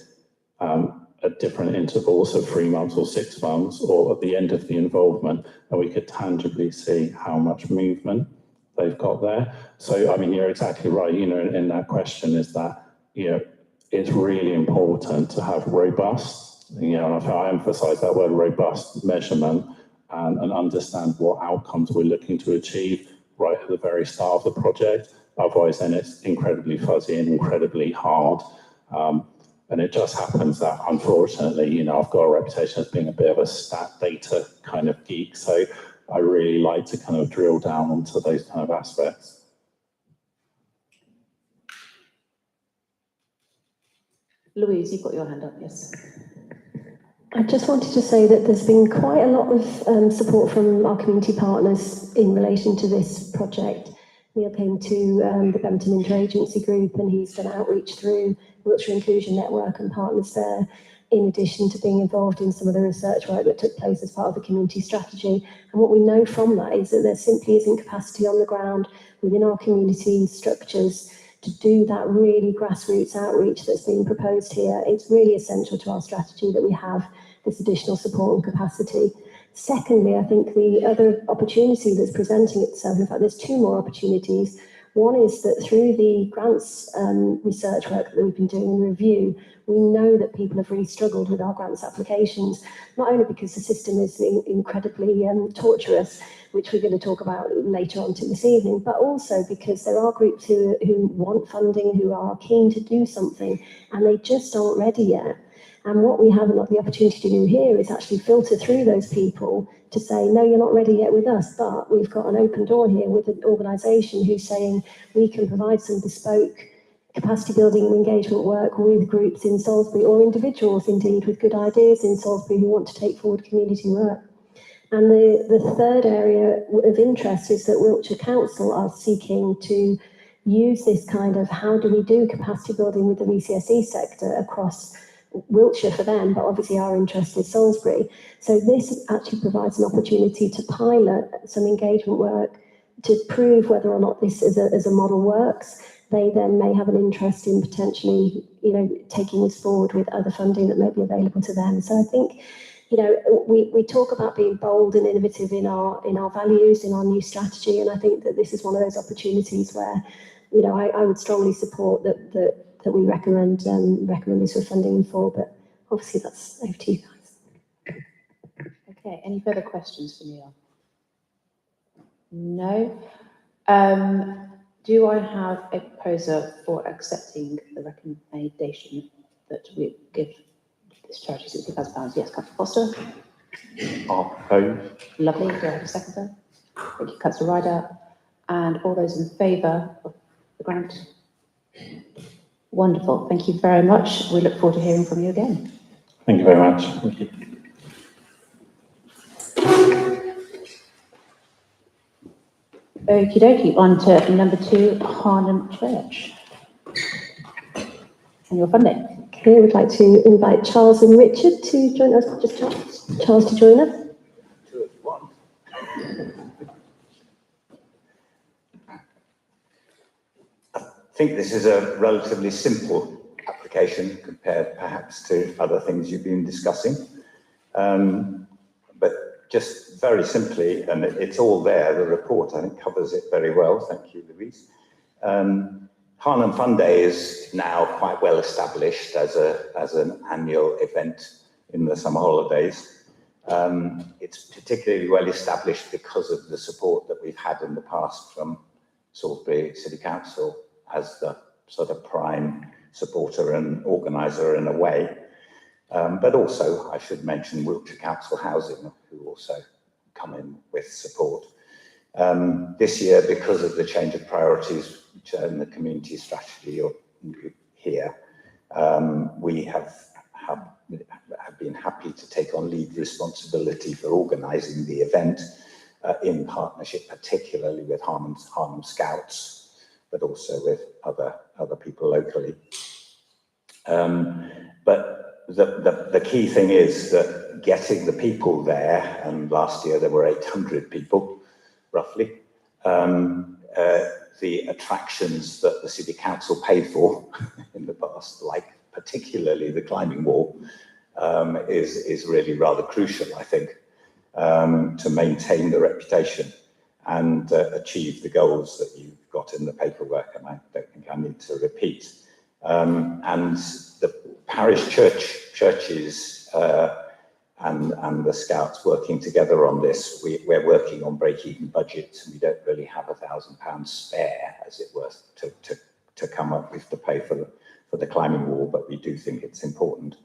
at different intervals of 3 months or 6 months or at the end of the involvement, and we could tangibly see how much movement they've got there. So, I mean, you're exactly right, in that question is that, it's really important to have robust, and I emphasize that word robust measurement and understand what outcomes we're looking to achieve right at the very start of the project. Otherwise, then it's incredibly fuzzy and incredibly hard. And it just happens that, unfortunately, I've got a reputation as being a bit of a stat data kind of geek. So I really like to kind of drill down onto those kind of aspects. Louise, you've got your hand up, yes. I just wanted to say that there's been quite a lot of support from our community partners in relation to this project. Neil came to the Bempton Interagency Group and he's done outreach through Wiltshire Inclusion Network and partners there, in addition to being involved in some of the research work that took place as part of the community strategy. And what we know from that is that there simply isn't capacity on the ground within our community structures to do that really grassroots outreach that's being proposed here. It's really essential to our strategy that we have this additional support and capacity. Secondly, I think the other opportunity that's presenting itself, in fact, there's 2 more opportunities. One is that through the grants research work that we've been doing in review, we know that people have really struggled with our grants applications, not only because the system is incredibly torturous, which we're going to talk about later on this evening, but also because there are groups who want funding, who are keen to do something, and they just aren't ready yet. And what we have the opportunity to do here is actually filter through those people to say, no, you're not ready yet with us, but we've got an open door here with an organisation who's saying we can provide some bespoke capacity building and engagement work with groups in Salisbury, or individuals indeed with good ideas in Salisbury who want to take forward community work. And the third area of interest is that Wiltshire Council are seeking to use this kind of how do we do capacity building with the VCSE sector across Wiltshire for them, but obviously our interest is Salisbury. So this actually provides an opportunity to pilot some engagement work to prove whether or not this as a model works. They then may have an interest in potentially, taking this forward with other funding that may be available to them. So I think, we talk about being bold and innovative in our values, in our new strategy, and I think that this is one of those opportunities where, I would strongly support that we recommend this for funding for, but obviously that's over to you guys. Okay, any further questions for Neil? No. Do I have a proposer for accepting the recommendation that we give this charity £60,000? Yes, Councillor Foster. I'll propose. Lovely. Do I have a seconder? Thank you, Councillor Ryder. And all those in favour of the grant? Wonderful. Thank you very much. We look forward to hearing from you again. Thank you very much. Thank you. Okie dokie, on to number 2, Harnham Church. And your funding. Okay, we'd like to invite Charles and Richard to join us. Just Charles to join us. 2 at 1. I think this is a relatively simple application compared perhaps to other things you've been discussing. But just very simply, and it's all there, the report I think covers it very well. Thank you, Louise. Harnham Fun Day is now quite well established as an annual event in the summer holidays. It's particularly well established because of the support that we've had in the past from Salisbury City Council as the sort of prime supporter and organiser in a way. But also, I should mention Wiltshire Council Housing, who also come in with support. This year, because of the change of priorities which are in the community strategy here, we have been happy to take on lead responsibility for organising the event in partnership, particularly with Harnham Scouts, but also with other people locally. But the key thing is that getting the people there, and last year there were 800 people, roughly. The attractions that the City Council paid for in the past, like particularly the climbing wall, is really rather crucial, I think, to maintain the reputation and achieve the goals that you've got in the paperwork, and I don't think I need to repeat. And the parish churches and the Scouts working together on this, we're working on break-even budgets, and we don't really have £1,000 spare, as it were, to come up with to pay for the climbing wall, but we do think it's important.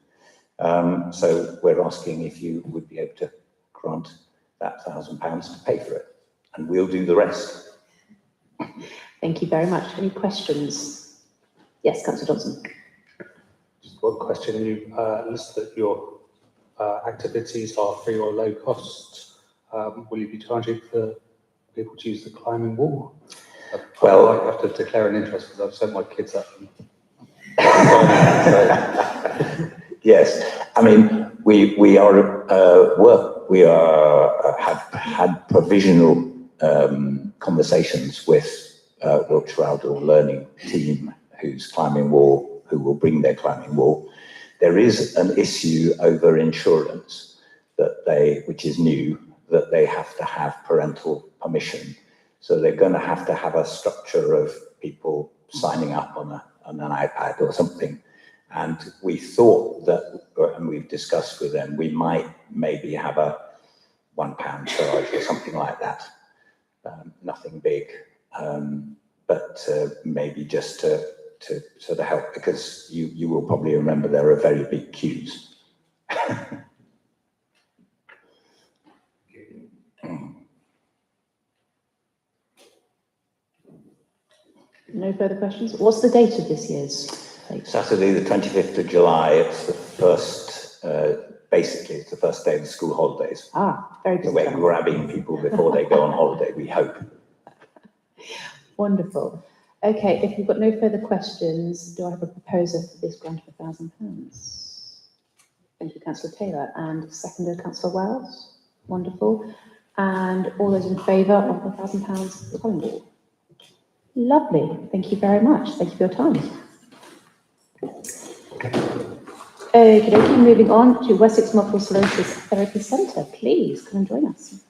So we're asking if you would be able to grant that £1,000 to pay for it, and we'll do the rest. Thank you very much. Any questions? Yes, Councillor Johnson. Just one question. You listed that your activities are free or low cost. Will you be charging for people to use the climbing wall? Well, I have to declare an interest because I've sent my kids up. Yes, I mean we have had provisional conversations with Wiltshire Outdoor Learning team who will bring their climbing wall. There is an issue over insurance which is new, that they have to have parental permission. So they're going to have a structure of people signing up on an iPad or something. And we thought that, and we've discussed with them, we might maybe have a £1 charge or something like that. Nothing big, but maybe just to sort of help, because you will probably remember there are very big queues. No further questions? What's the date of this year's fete? Saturday, the 25th of July. It's the first, basically, it's the first day of the school holidays. Ah, very good. So we're grabbing people before they go on holiday, we hope. Wonderful. Okay, if you've got no further questions, do I have a proposer for this grant of £1,000? Thank you, Councillor Taylor, and seconded Councillor Wells. Wonderful. And all those in favour of the £1,000 for Collingwood? Lovely. Thank you very much. Thank you for your time. Okay, moving on to Wessex Multiple Sclerosis Therapy Centre. Please come and join us.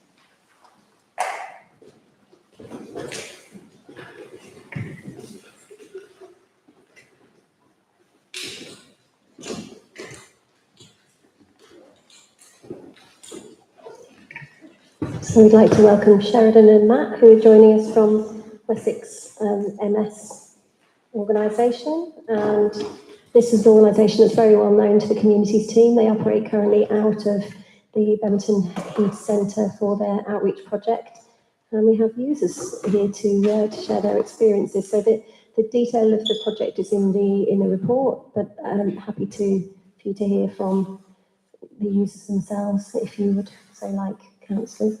So we'd like to welcome Sheridan and Matt, who are joining us from Wessex MS organisation. And this is an organisation that's very well known to the communities team. They operate currently out of the Bemerton Heath Centre for their outreach project. And we have users here to share their experiences. So the detail of the project is in the report, but I'm happy for you to hear from the users themselves, if you would so like, councillors.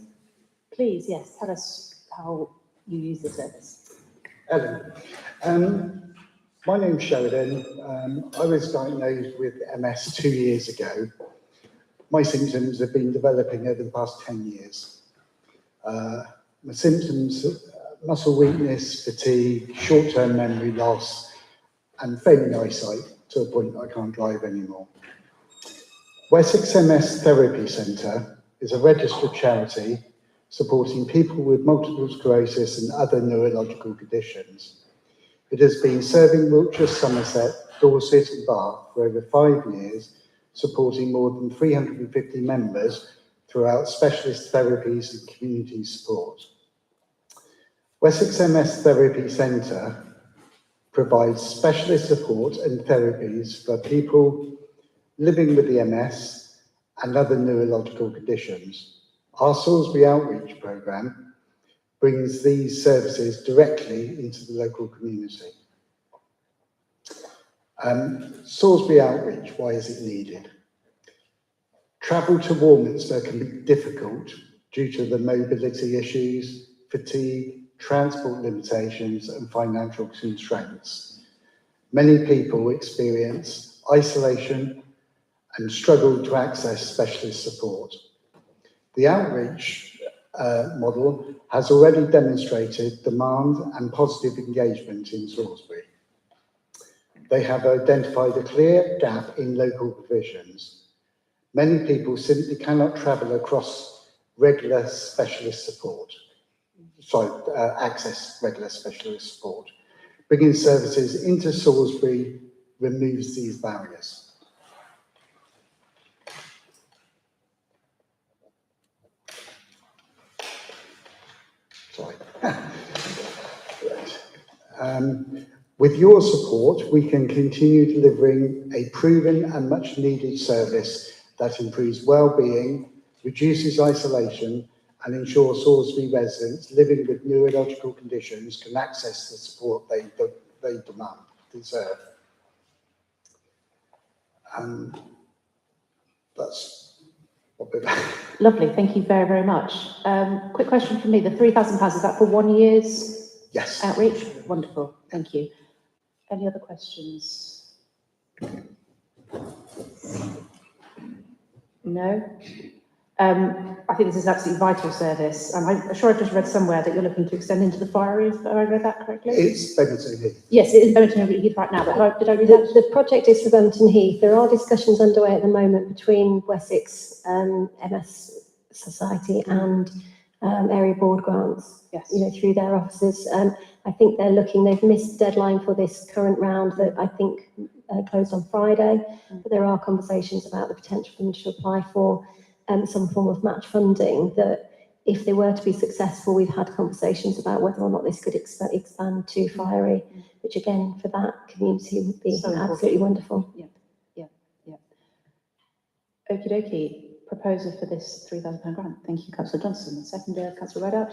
Please, yes, tell us how you use the service. Hello. My name's Sheridan. I was diagnosed with MS 2 years ago. My symptoms have been developing over the past 10 years. My symptoms, muscle weakness, fatigue, short-term memory loss, and failing eyesight to a point that I can't drive anymore. Wessex MS Therapy Centre is a registered charity supporting people with multiple sclerosis and other neurological conditions. It has been serving Wiltshire, Somerset, Dorset and Bath for over 5 years, supporting more than 350 members throughout specialist therapies and community support. Wessex MS Therapy Centre provides specialist support and therapies for people living with the MS and other neurological conditions. Our Salisbury outreach programme brings these services directly into the local community. Salisbury outreach, why is it needed? Travel to Warminster can be difficult due to the mobility issues, fatigue, transport limitations and financial constraints. Many people experience isolation and struggle to access specialist support. The outreach model has already demonstrated demand and positive engagement in Salisbury. They have identified a clear gap in local provisions. Many people simply cannot travel across regular specialist support. Access regular specialist support. Bringing services into Salisbury removes these barriers. Sorry. Right. With your support, we can continue delivering a proven and much needed service that improves well-being, reduces isolation, and ensures Salisbury residents living with neurological conditions can access the support they deserve. That's Lovely, thank you very, very much. Quick question from me, the £3,000, is that for 1 year's yes. outreach? Wonderful, thank you. Any other questions? No? I think this is absolutely vital service. I'm sure I've just read somewhere that you're looking to extend into the Fire area, have I read that correctly? It's Bemerton Heath. Yes, it is Bemerton Heath right now, but did I read that? The project is for Bemerton Heath. There are discussions underway at the moment between Wessex MS Society and area board grants, yes. Through their offices. I think they've missed the deadline for this current round that I think closed on Friday, but there are conversations about the potential for them to apply for some form of match funding that, if they were to be successful, we've had conversations about whether or not this could expand to Fiery, which again, for that community would be So absolutely wonderful. Yeah. Okie dokie. Proposer for this £3,000 grant. Thank you, Councillor Johnson. Seconder, Councillor Redout.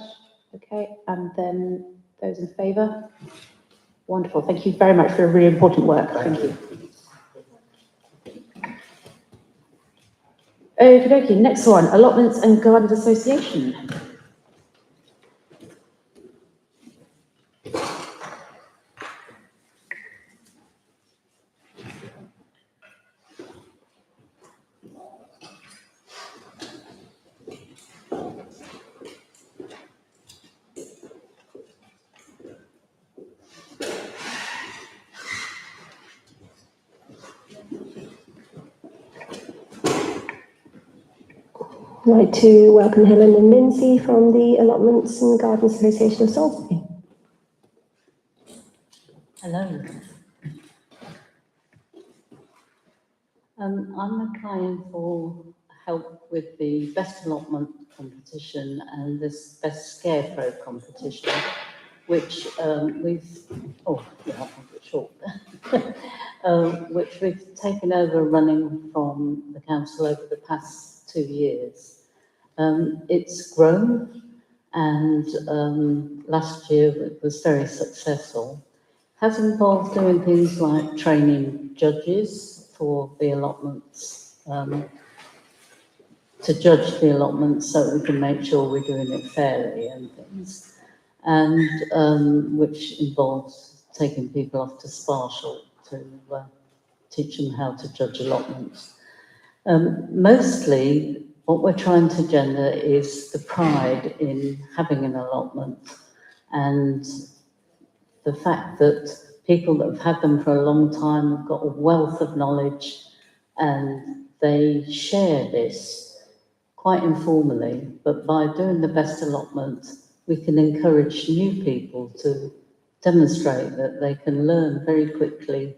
Okay, and then those in favour? Wonderful. Thank you very much for your really important work. Thank you. Okay, next one, allotments and gardens association. I'd like to welcome Helen and Lindsay from the Allotments and Gardens Association of Salisbury. Hello. I'm applying for help with the best allotment competition and this best scarecrow competition, which which we've taken over running from the council over the past 2 years. It's grown, and last year it was very successful. Has involved doing things like training judges for the allotments, to judge the allotments so we can make sure we're doing it fairly and things, and which involves taking people off to Sparshall to teach them how to judge allotments. Mostly what we're trying to gender is the pride in having an allotment and the fact that people that have had them for a long time have got a wealth of knowledge and they share this quite informally, but by doing the best allotment, we can encourage new people to demonstrate that they can learn very quickly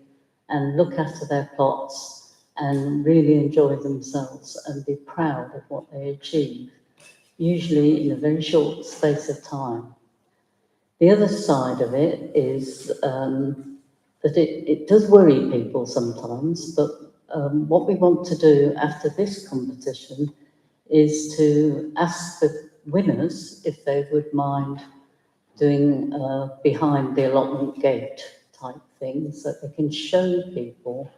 and look after their plots and really enjoy themselves and be proud of what they achieve, usually in a very short space of time. The other side of it is that it does worry people sometimes, but what we want to do after this competition is to ask the winners if they would mind doing behind the allotment gate type thing, so they can show people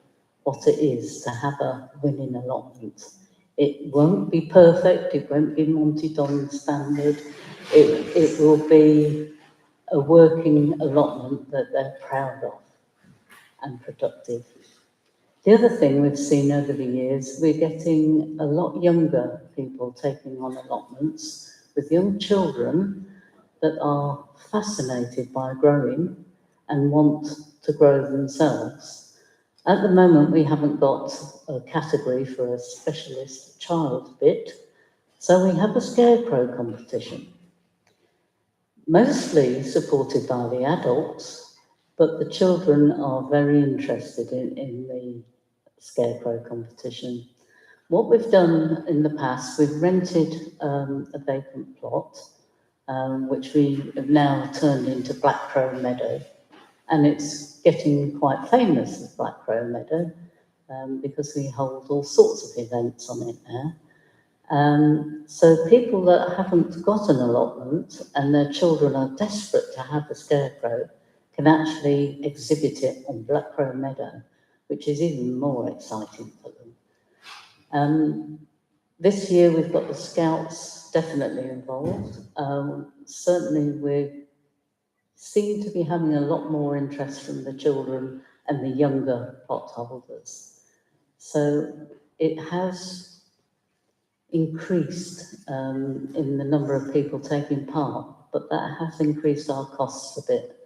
what it is to have a winning allotment. It won't be perfect, it won't be Monty Don standard, it will be a working allotment that they're proud of and productive. The other thing we've seen over the years, we're getting a lot younger people taking on allotments with young children that are fascinated by growing and want to grow themselves. At the moment, we haven't got a category for a specialist child bit, so we have a scarecrow competition, mostly supported by the adults, but the children are very interested in the scarecrow competition. What we've done in the past, we've rented a vacant plot, which we have now turned into Black Crow Meadow, and it's getting quite famous as Black Crow Meadow because we hold all sorts of events on it now. So people that haven't got an allotment and their children are desperate to have a scarecrow can actually exhibit it on Black Crow Meadow, which is even more exciting for them. This year we've got the Scouts definitely involved. Certainly we seem to be having a lot more interest from the children and the younger plot holders. So it has increased in the number of people taking part, but that has increased our costs a bit.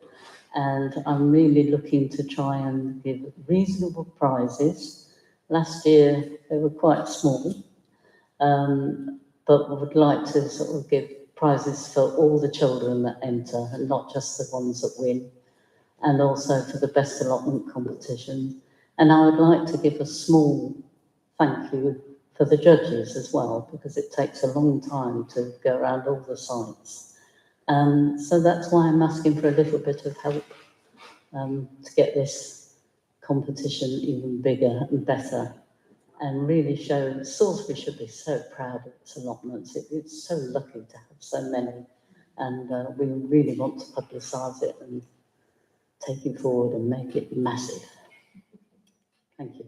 And I'm really looking to try and give reasonable prizes. Last year they were quite small, but we would like to sort of give prizes for all the children that enter and not just the ones that win, and also for the best allotment competition. And I would like to give a small thank you for the judges as well, because it takes a long time to go around all the sites. So that's why I'm asking for a little bit of help to get this competition even bigger and better, and really show that Salisbury should be so proud of its allotments. It's so lucky to have so many, and we really want to publicise it and take it forward and make it massive. Thank you.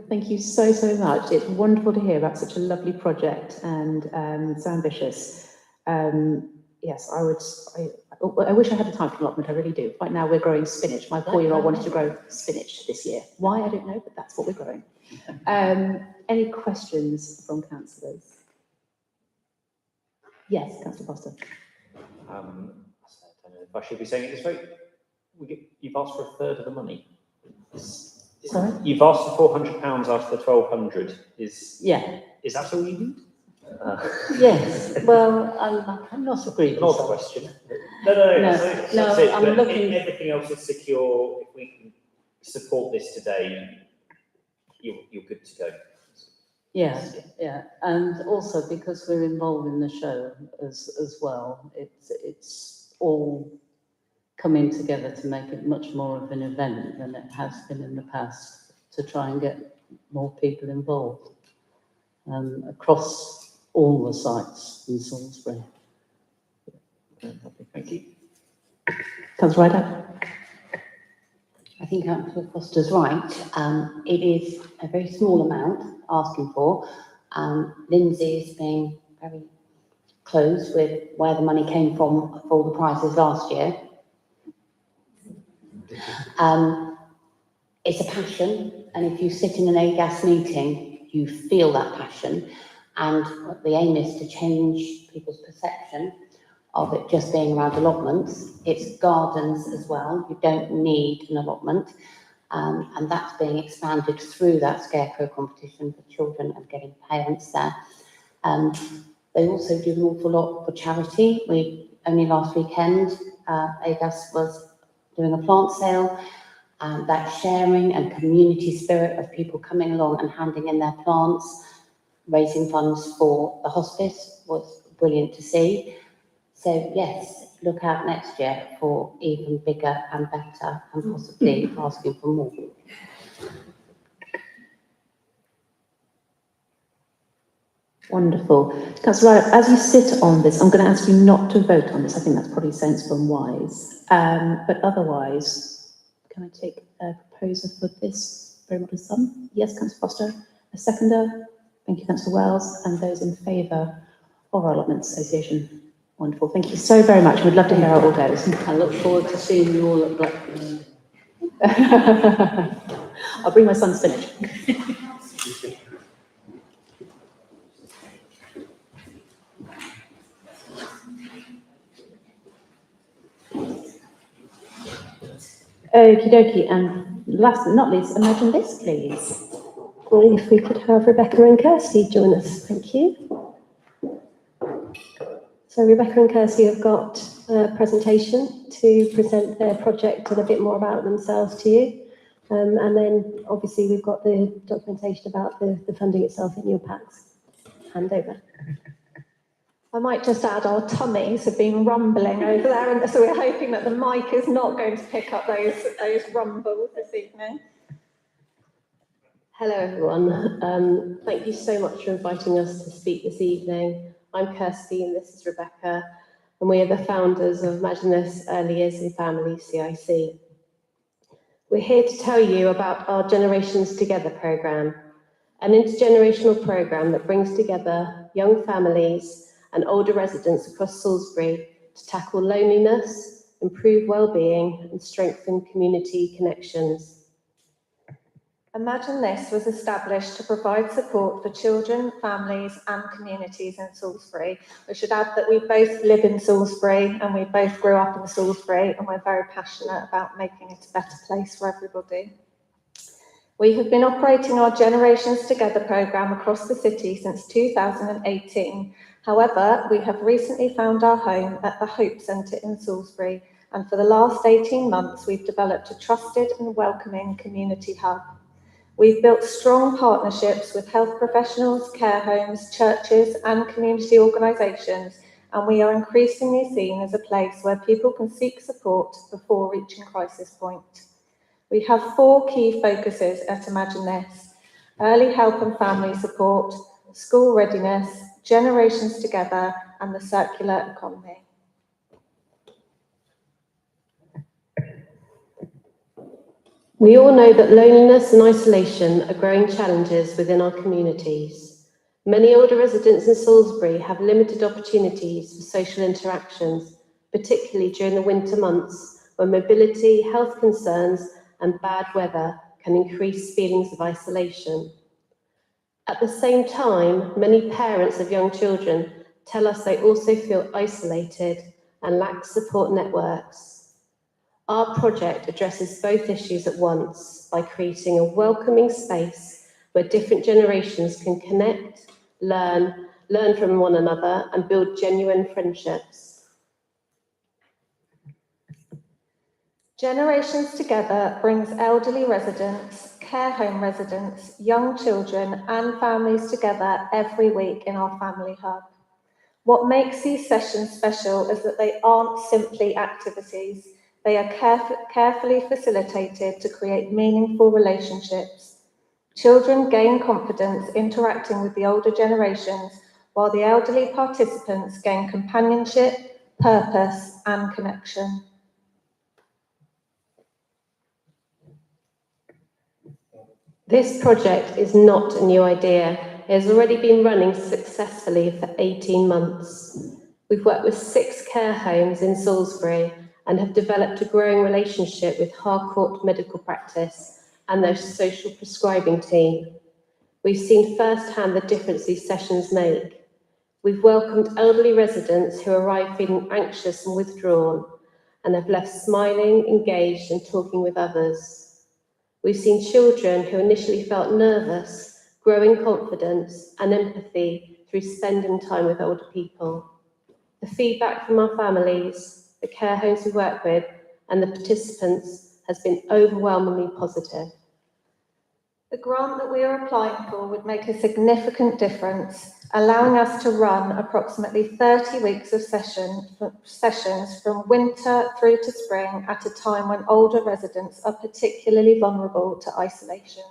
Thank you so, so much. It's wonderful to hear about such a lovely project and so ambitious. Yes, I wish I had a time allotment, I really do. Right now we're growing spinach. My 4-year-old wanted to grow spinach this year. Why, I don't know, but that's what we're growing. Any questions from councillors? Yes, Councillor Foster. I don't know if I should be saying it this way. You've asked for a third of the money. Sorry? You've asked for £400 out of the 1,200. Is that all you need? Yes, well, I'm not agreeing. An odd question. No, that's it. I'm looking. If everything else is secure, if we can support this today, you're good to go. Yeah, and also because we're involved in the show as well, it's all coming together to make it much more of an event than it has been in the past, to try and get more people involved across all the sites in Salisbury. Thank you. Councillor Ryder. I think Councillor Foster's right. It is a very small amount asking for. Lindsay is being very close with where the money came from for all the prizes last year. It's a passion, and if you sit in an AGAS meeting, you feel that passion. And the aim is to change people's perception of it just being around allotments. It's gardens as well. You don't need an allotment. And that's being expanded through that scarecrow competition for children and getting parents there. They also do an awful lot for charity. Only last weekend, AGAS was doing a plant sale. That sharing and community spirit of people coming along and handing in their plants, raising funds for the hospice, was brilliant to see. So yes, look out next year for even bigger and better, and possibly asking for more. Wonderful. Councillor Ryder, as you sit on this, I'm going to ask you not to vote on this. I think that's probably sensible and wise. But otherwise, can I take a proposer for this very modest sum? Yes, Councillor Foster. A seconder? Thank you, Councillor Wells. And those in favour of our Allotments Association? Wonderful. Thank you so very much. We'd love to hear how it all goes. I look forward to seeing you all at Blackburn. I'll bring my son spinach. Okie dokie, and last but not least, imagine this, please. Well, if we could have Rebecca and Kirsty join us, thank you. So Rebecca and Kirsty have got a presentation to present their project and a bit more about themselves to you. And then obviously we've got the documentation about the funding itself in your packs. Hand over. I might just add our tummies have been rumbling over there, and so we're hoping that the mic is not going to pick up those rumbles this evening. Hello everyone. Thank you so much for inviting us to speak this evening. I'm Kirsty and this is Rebecca, and we are the founders of Imagine This Early Years and Family CIC. We're here to tell you about our Generations Together programme, an intergenerational programme that brings together young families and older residents across Salisbury to tackle loneliness, improve well-being and strengthen community connections. Imagine This was established to provide support for children, families and communities in Salisbury. I should add that we both live in Salisbury and we both grew up in Salisbury, and we're very passionate about making it a better place for everybody. We have been operating our Generations Together programme across the city since 2018. However, we have recently found our home at the Hope Centre in Salisbury, and for the last 18 months we've developed a trusted and welcoming community hub. We've built strong partnerships with health professionals, care homes, churches and community organisations, and we are increasingly seen as a place where people can seek support before reaching crisis point. We have 4 key focuses at Imagine This: early help and family support, school readiness, Generations Together and the circular economy. We all know that loneliness and isolation are growing challenges within our communities. Many older residents in Salisbury have limited opportunities for social interactions, particularly during the winter months when mobility, health concerns and bad weather can increase feelings of isolation. At the same time, many parents of young children tell us they also feel isolated and lack support networks. Our project addresses both issues at once by creating a welcoming space where different generations can connect, learn from one another and build genuine friendships. Generations Together brings elderly residents, care home residents, young children and families together every week in our family hub. What makes these sessions special is that they aren't simply activities. They are carefully facilitated to create meaningful relationships. Children gain confidence interacting with the older generations, while the elderly participants gain companionship, purpose, and connection. This project is not a new idea. It has already been running successfully for 18 months. We've worked with 6 care homes in Salisbury and have developed a growing relationship with Harcourt Medical Practice and their social prescribing team. We've seen firsthand the difference these sessions make. We've welcomed elderly residents who arrive feeling anxious and withdrawn and have left smiling, engaged and talking with others. We've seen children who initially felt nervous, growing confidence and empathy through spending time with older people. The feedback from our families, the care homes we work with, and the participants has been overwhelmingly positive. The grant that we are applying for would make a significant difference, allowing us to run approximately 30 weeks of sessions from winter through to spring at a time when older residents are particularly vulnerable to isolation.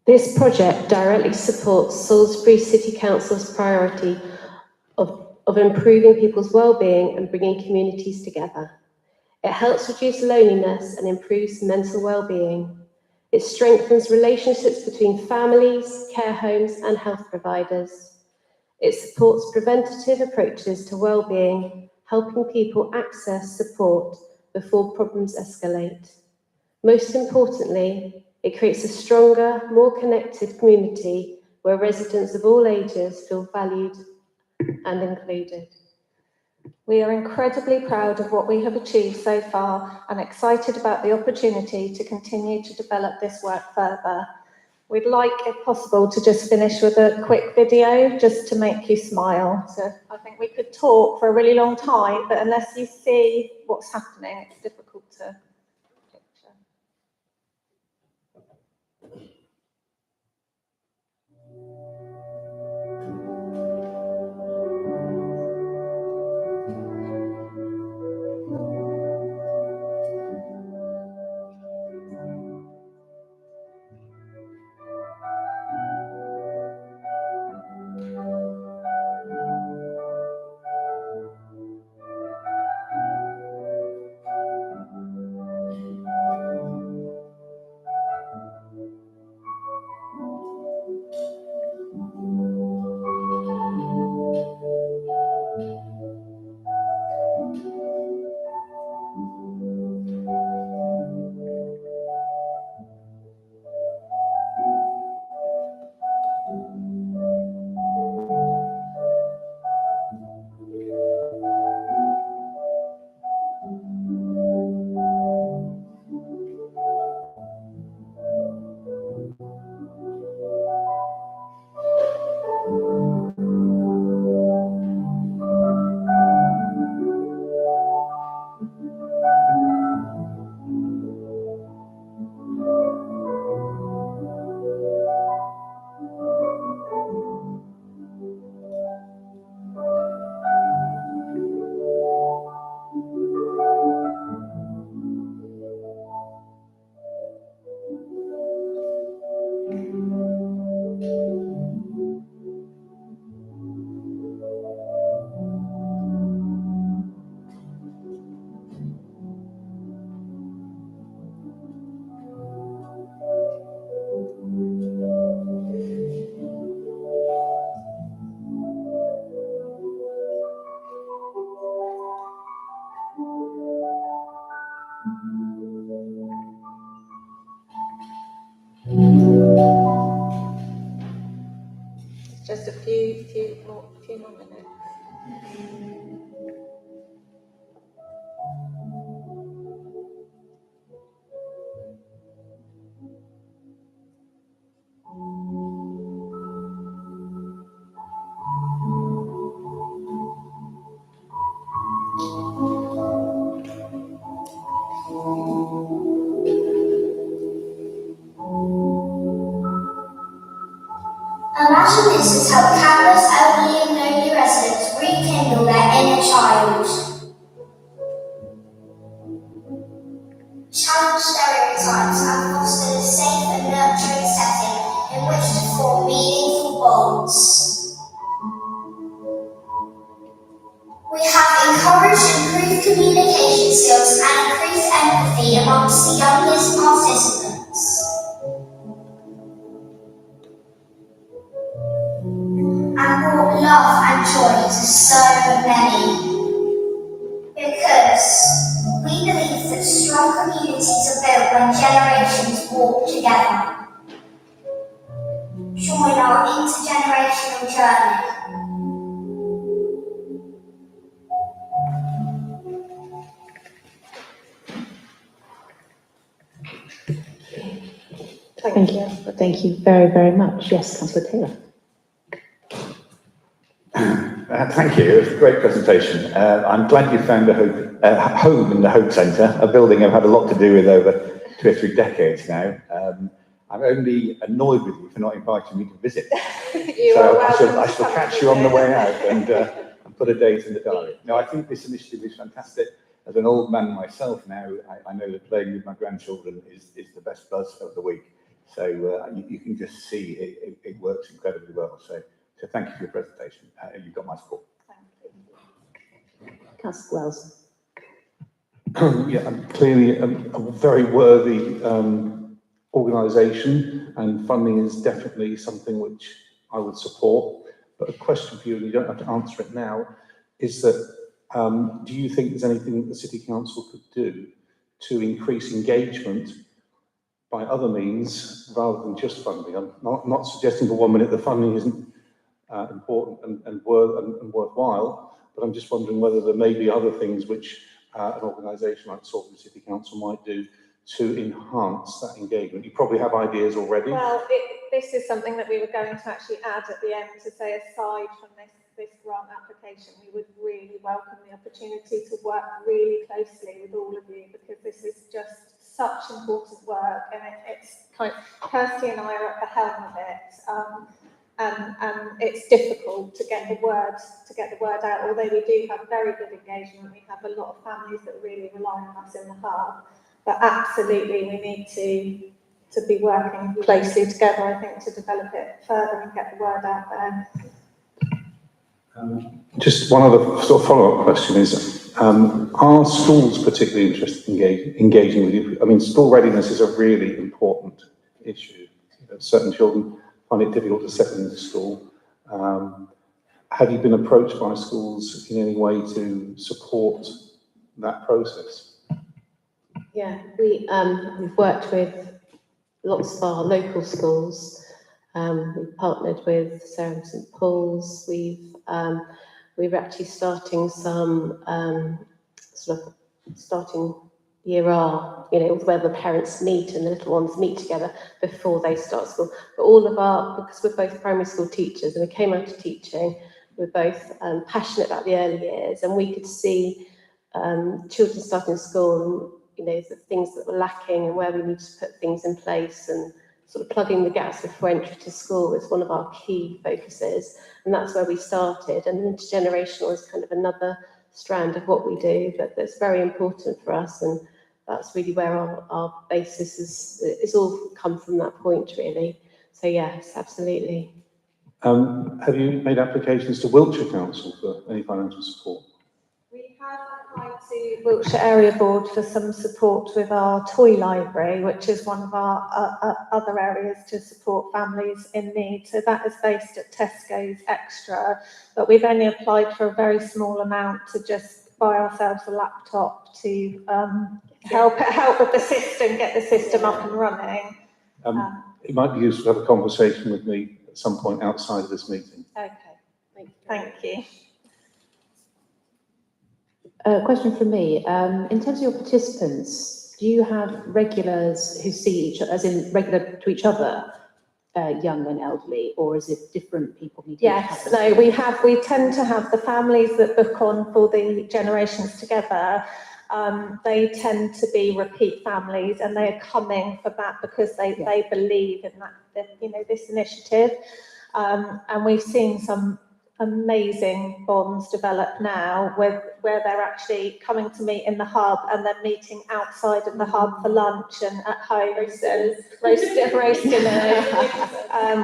This project directly supports Salisbury City Council's priority of improving people's well-being and bringing communities together. It helps reduce loneliness and improves mental well-being. It strengthens relationships between families, care homes and health providers. It supports preventative approaches to well-being, helping people access support before problems escalate. Most importantly, it creates a stronger, more connected community where residents of all ages feel valued and included. We are incredibly proud of what we have achieved so far and excited about the opportunity to continue to develop this work further. We'd like, if possible, to just finish with a quick video just to make you smile. So I think we could talk for a really long time, but unless you see what's happening, it's difficult to picture. challenge stereotypes and foster a safe and nurturing setting in which to form meaningful bonds. We have encouraged improved communication skills and increased empathy amongst the youngest participants. And brought love and joy to so many. Because we believe that strong communities are built when generations walk together. Join our intergenerational journey. Thank you very, very much. Yes, Councillor Taylor. Thank you. It was a great presentation. I'm glad you found a home in the Hope Centre, a building I've had a lot to do with over 2 or 3 decades now. I'm only annoyed with you for not inviting me to visit. I shall catch you on the way out and put a date in the diary. No, I think this initiative is fantastic. As an old man myself now, I know that playing with my grandchildren is the best buzz of the week. So you can just see it works incredibly well. So thank you for your presentation. You've got my support. Councillor Wells. Yeah, clearly a very worthy organisation, and funding is definitely something which I would support. But a question for you, and you don't have to answer it now, is that do you think there's anything that the City Council could do to increase engagement by other means rather than just funding? I'm not suggesting for 1 minute the funding isn't important and worthwhile, but I'm just wondering whether there may be other things which an organisation like Salisbury City Council might do to enhance that engagement. You probably have ideas already. Well, this is something that we were going to actually add at the end to say, aside from this grant application, we would really welcome the opportunity to work really closely with all of you, because this is just such important work, and it's kind of, Kirsty and I are at the helm of it. And it's difficult to get the word out. Although we do have very good engagement, we have a lot of families that really rely on us in the hub. But absolutely, we need to be working closely together, I think, to develop it further and get the word out there. Just one other sort of follow-up question is, are schools particularly interested in engaging with you? I mean, school readiness is a really important issue. Certain children find it difficult to settle into school. Have you been approached by schools in any way to support that process? Yeah, we've worked with lots of our local schools. We've partnered with Sarah and St Paul's. We're actually starting some sort of starting year R, where the parents meet and the little ones meet together before they start school. But because we're both primary school teachers and we came out of teaching, we're both passionate about the early years, and we could see children starting school and the things that were lacking and where we need to put things in place, and sort of plugging the gaps before entry to school is one of our key focuses, and that's where we started. And intergenerational is kind of another strand of what we do, but that's very important for us, and that's really where our basis is all come from that point, really. So yes, absolutely. Have you made applications to Wiltshire Council for any financial support? We have applied to Wiltshire Area Board for some support with our toy library, which is one of our other areas to support families in need. So that is based at Tesco's Extra, but we've only applied for a very small amount to just buy ourselves a laptop to help with the system, get the system up and running. It might be useful to have a conversation with me at some point outside of this meeting. Okay, thank you. Question from me. In terms of your participants, do you have regulars who see each other, as in regular to each other, young and elderly, or is it different people? Yes, no, we tend to have the families that book on for the generations together. They tend to be repeat families, and they are coming for that because they believe in that, this initiative. And we've seen some amazing bonds develop now where they're actually coming to meet in the hub and then meeting outside of the hub for lunch and at home roast dinners.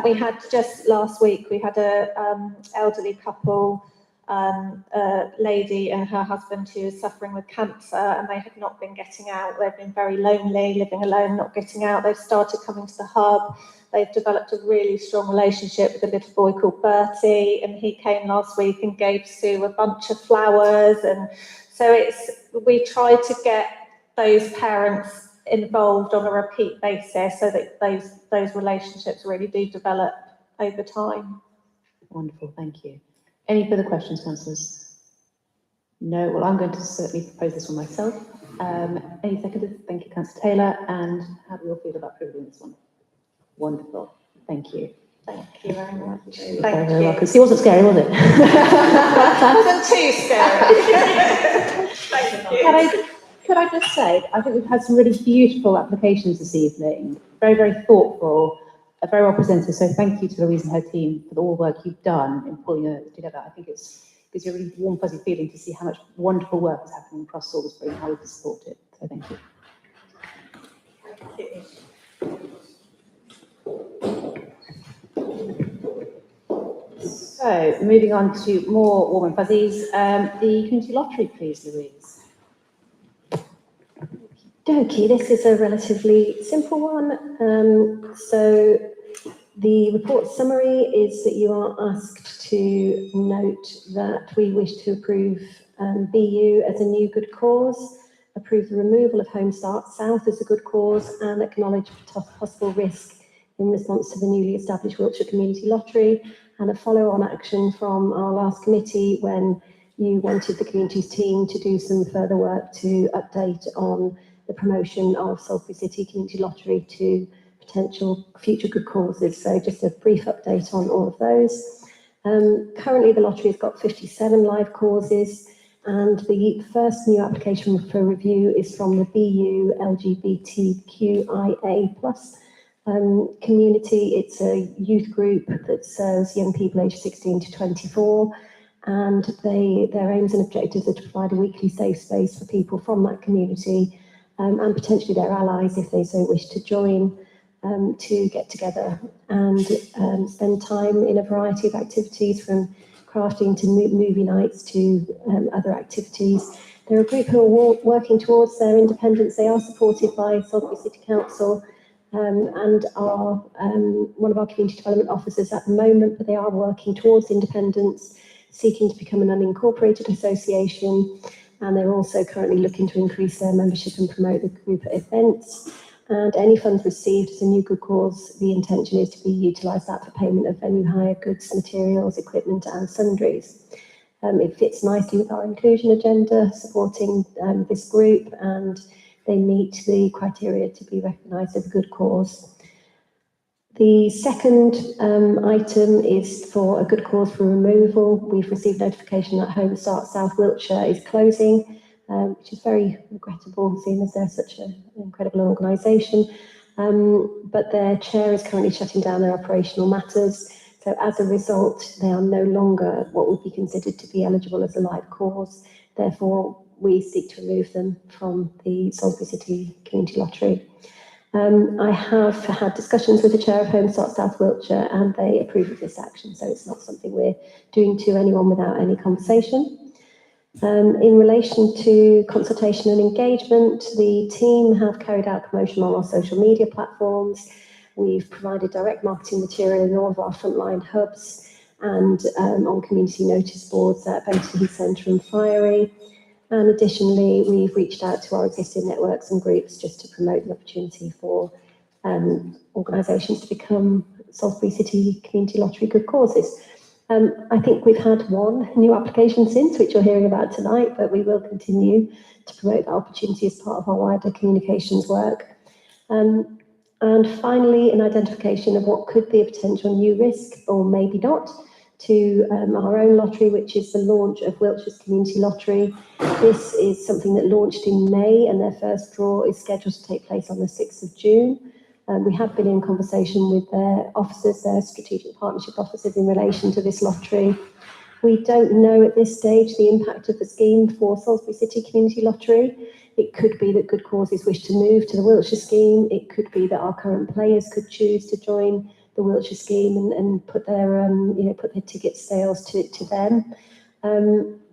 We had just last week, we had a elderly couple, a lady and her husband who is suffering with cancer, and they have not been getting out. They've been very lonely, living alone, not getting out. They've started coming to the hub. They've developed a really strong relationship with a little boy called Bertie, and he came last week and gave Sue a bunch of flowers. And so we try to get those parents involved on a repeat basis so that those relationships really do develop over time. Wonderful, thank you. Any further questions, councillors? No, well, I'm going to certainly propose this one myself. Any seconders? Thank you, Councillor Taylor. And how do you all feel about approving this one? Wonderful, thank you. Thank you very much. You're very welcome. See, it wasn't scary, was it? It wasn't too scary. Thank you. Could I just say, I think we've had some really beautiful applications this evening, very, very thoughtful, very well presented. So thank you to Louise and her team for all the work you've done in pulling it together. I think it gives you a really warm, fuzzy feeling to see how much wonderful work is happening across Salisbury and how we can support it. So thank you. Thank you. So, moving on to more warm and fuzzies, the community lottery, please, Louise. Okay, this is a relatively simple one. So the report summary is that you are asked to note that we wish to approve BU as a new good cause, approve the removal of Home Start South as a good cause, and acknowledge possible risk in response to the newly established Wiltshire Community Lottery, and a follow-on action from our last committee when you wanted the communities team to do some further work to update on the promotion of Salisbury City Community Lottery to potential future good causes. So just a brief update on all of those. Currently the lottery has got 57 live causes, and the first new application for review is from the BU LGBTQIA+ community. It's a youth group that serves young people aged 16 to 24, and their aims and objectives are to provide a weekly safe space for people from that community and potentially their allies, if they so wish to join, to get together and spend time in a variety of activities, from crafting to movie nights to other activities. They're a group who are working towards their independence. They are supported by Salisbury City Council and are one of our community development officers at the moment, but they are working towards independence, seeking to become an unincorporated association, and they're also currently looking to increase their membership and promote the group at events. And any funds received as a new good cause, the intention is to be utilised that for payment of venue hire, goods, materials, equipment and sundries. It fits nicely with our inclusion agenda, supporting this group, and they meet the criteria to be recognised as a good cause. The second item is for a good cause for removal. We've received notification that Home Start South Wiltshire is closing, which is very regrettable, seeing as they're such an incredible organisation. But their chair is currently shutting down their operational matters. So as a result, they are no longer what would be considered to be eligible as a live cause. Therefore, we seek to remove them from the Salisbury City Community Lottery. I have had discussions with the chair of Home Start South Wiltshire, and they approve of this action, so it's not something we're doing to anyone without any conversation. In relation to consultation and engagement, the team have carried out promotion on our social media platforms. We've provided direct marketing material in all of our frontline hubs and on community notice boards at Benton Heath Centre and Friary. And additionally, we've reached out to our existing networks and groups just to promote the opportunity for organisations to become Salisbury City Community Lottery good causes. I think we've had one new application since, which you're hearing about tonight, but we will continue to promote that opportunity as part of our wider communications work. And finally, an identification of what could be a potential new risk, or maybe not, to our own lottery, which is the launch of Wiltshire's Community Lottery. This is something that launched in May, and their first draw is scheduled to take place on the 6th of June. We have been in conversation with their officers, their strategic partnership officers, in relation to this lottery. We don't know at this stage the impact of the scheme for Salisbury City Community Lottery. It could be that good causes wish to move to the Wiltshire scheme. It could be that our current players could choose to join the Wiltshire scheme and put their put their ticket sales to them.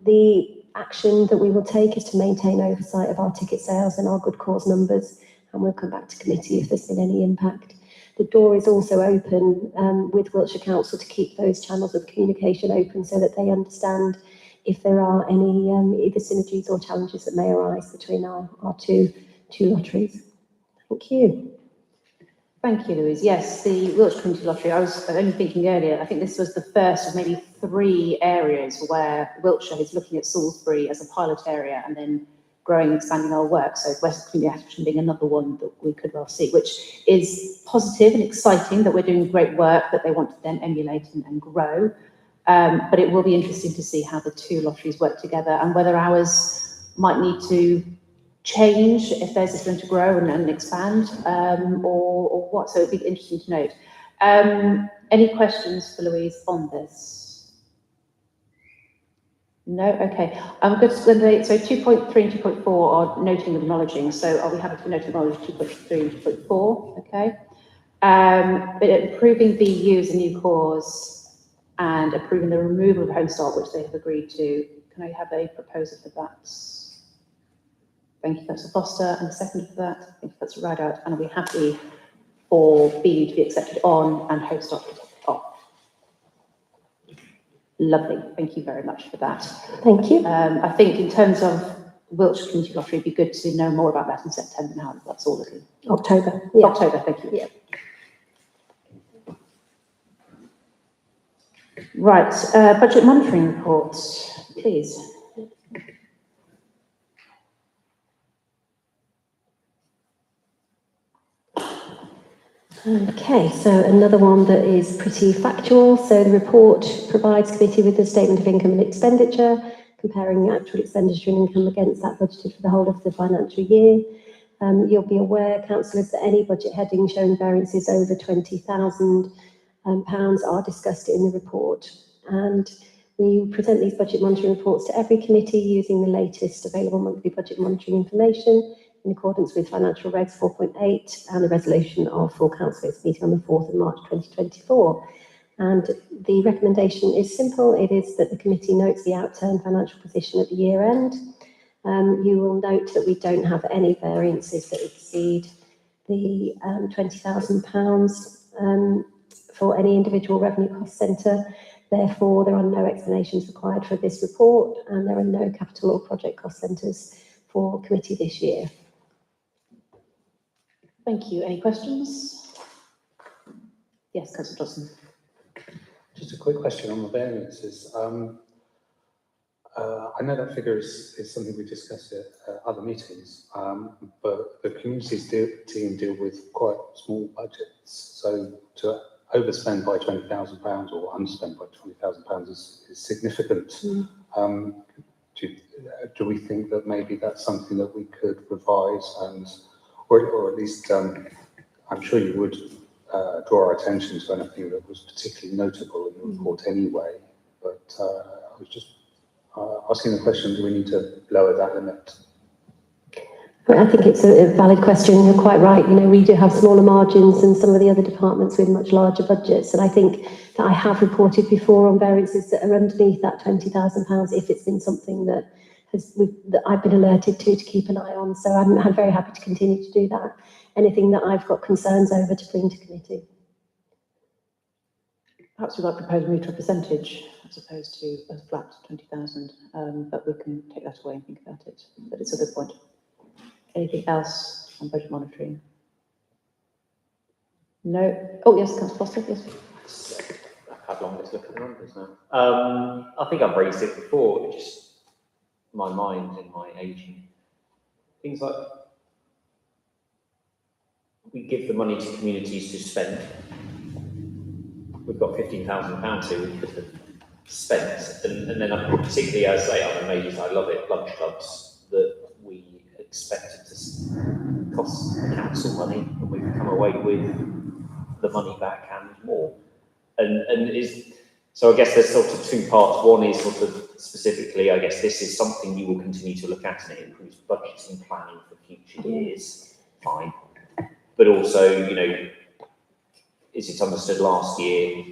The action that we will take is to maintain oversight of our ticket sales and our good cause numbers, and we'll come back to committee if there's been any impact. The door is also open with Wiltshire Council to keep those channels of communication open so that they understand if there are any either synergies or challenges that may arise between our two lotteries. Thank you. Thank you, Louise. Yes, the Wiltshire Community Lottery, I was only thinking earlier, I think this was the first of maybe 3 areas where Wiltshire is looking at Salisbury as a pilot area and then growing and expanding our work. So West Community Action being another one that we could well see, which is positive and exciting that we're doing great work that they want to then emulate and grow. But it will be interesting to see how the 2 lotteries work together and whether ours might need to change if theirs is going to grow and expand or what. So it'd be interesting to note. Any questions for Louise on this? No? Okay. I'm just going to, so 2.3 and 2.4 are noting and acknowledging. So are we happy to note and acknowledge 2.3 and 2.4? Okay. But approving the use a new cause and approving the removal of home start, which they have agreed to. Can I have a proposal for that? Thank you, Councillor Foster, and a second for that. Thank you, Councillor Rideout. And are we happy for B to be accepted on and home start off? Lovely. Thank you very much for that. Thank you. I think in terms of Wiltshire Community Lottery, it'd be good to know more about that in September now. That's all looking. October. Yeah. October, thank you. Yeah. Right, budget monitoring reports, please. Okay, so another one that is pretty factual. So the report provides committee with a statement of income and expenditure, comparing the actual expenditure and income against that budgeted for the whole of the financial year. You'll be aware, councillors, that any budget heading showing variances over £20,000 are discussed in the report. And we present these budget monitoring reports to every committee using the latest available monthly budget monitoring information in accordance with Financial Regs 4.8 and the resolution of full councillors meeting on the 4th of March 2024. And the recommendation is simple. It is that the committee notes the outturned financial position at the year end. You will note that we don't have any variances that exceed the £20,000 for any individual revenue cost centre. Therefore, there are no explanations required for this report, and there are no capital or project cost centres for committee this year. Thank you. Any questions? Yes, Councillor Dawson. Just a quick question on the variances. I know that figure is something we discussed at other meetings, but the communities team deal with quite small budgets. So to overspend by £20,000 or underspend by £20,000 is significant. Do we think that maybe that's something that we could revise or at least I'm sure you would draw our attention to anything that was particularly notable in the report anyway, but I was just asking the question, do we need to lower that limit? I think it's a valid question. You're quite right. You know, we do have smaller margins than some of the other departments with much larger budgets. And I think that I have reported before on variances that are underneath that £20,000 if it's been something that I've been alerted to keep an eye on. So I'm very happy to continue to do that. Anything that I've got concerns over to bring to committee. Perhaps we'd like to propose move to a percentage as opposed to a flat 20,000, but we can take that away and think about it. But it's a good point. Anything else on budget monitoring? No. Oh yes, Councillor Foster. Yes. I've had long to look at the numbers now. I think I've raised it before. It's just my mind and my aging. Things like we give the money to communities to spend. We've got £15,000 here we could have spent, and then particularly as they are amazing, I love it, lunch clubs that we expected to cost council money, and we've come away with the money back and more. And So I guess there's sort of two parts. One is sort of specifically, I guess this is something you will continue to look at and it improves budgeting planning for future years. Fine. But also, you know, as it's understood last year,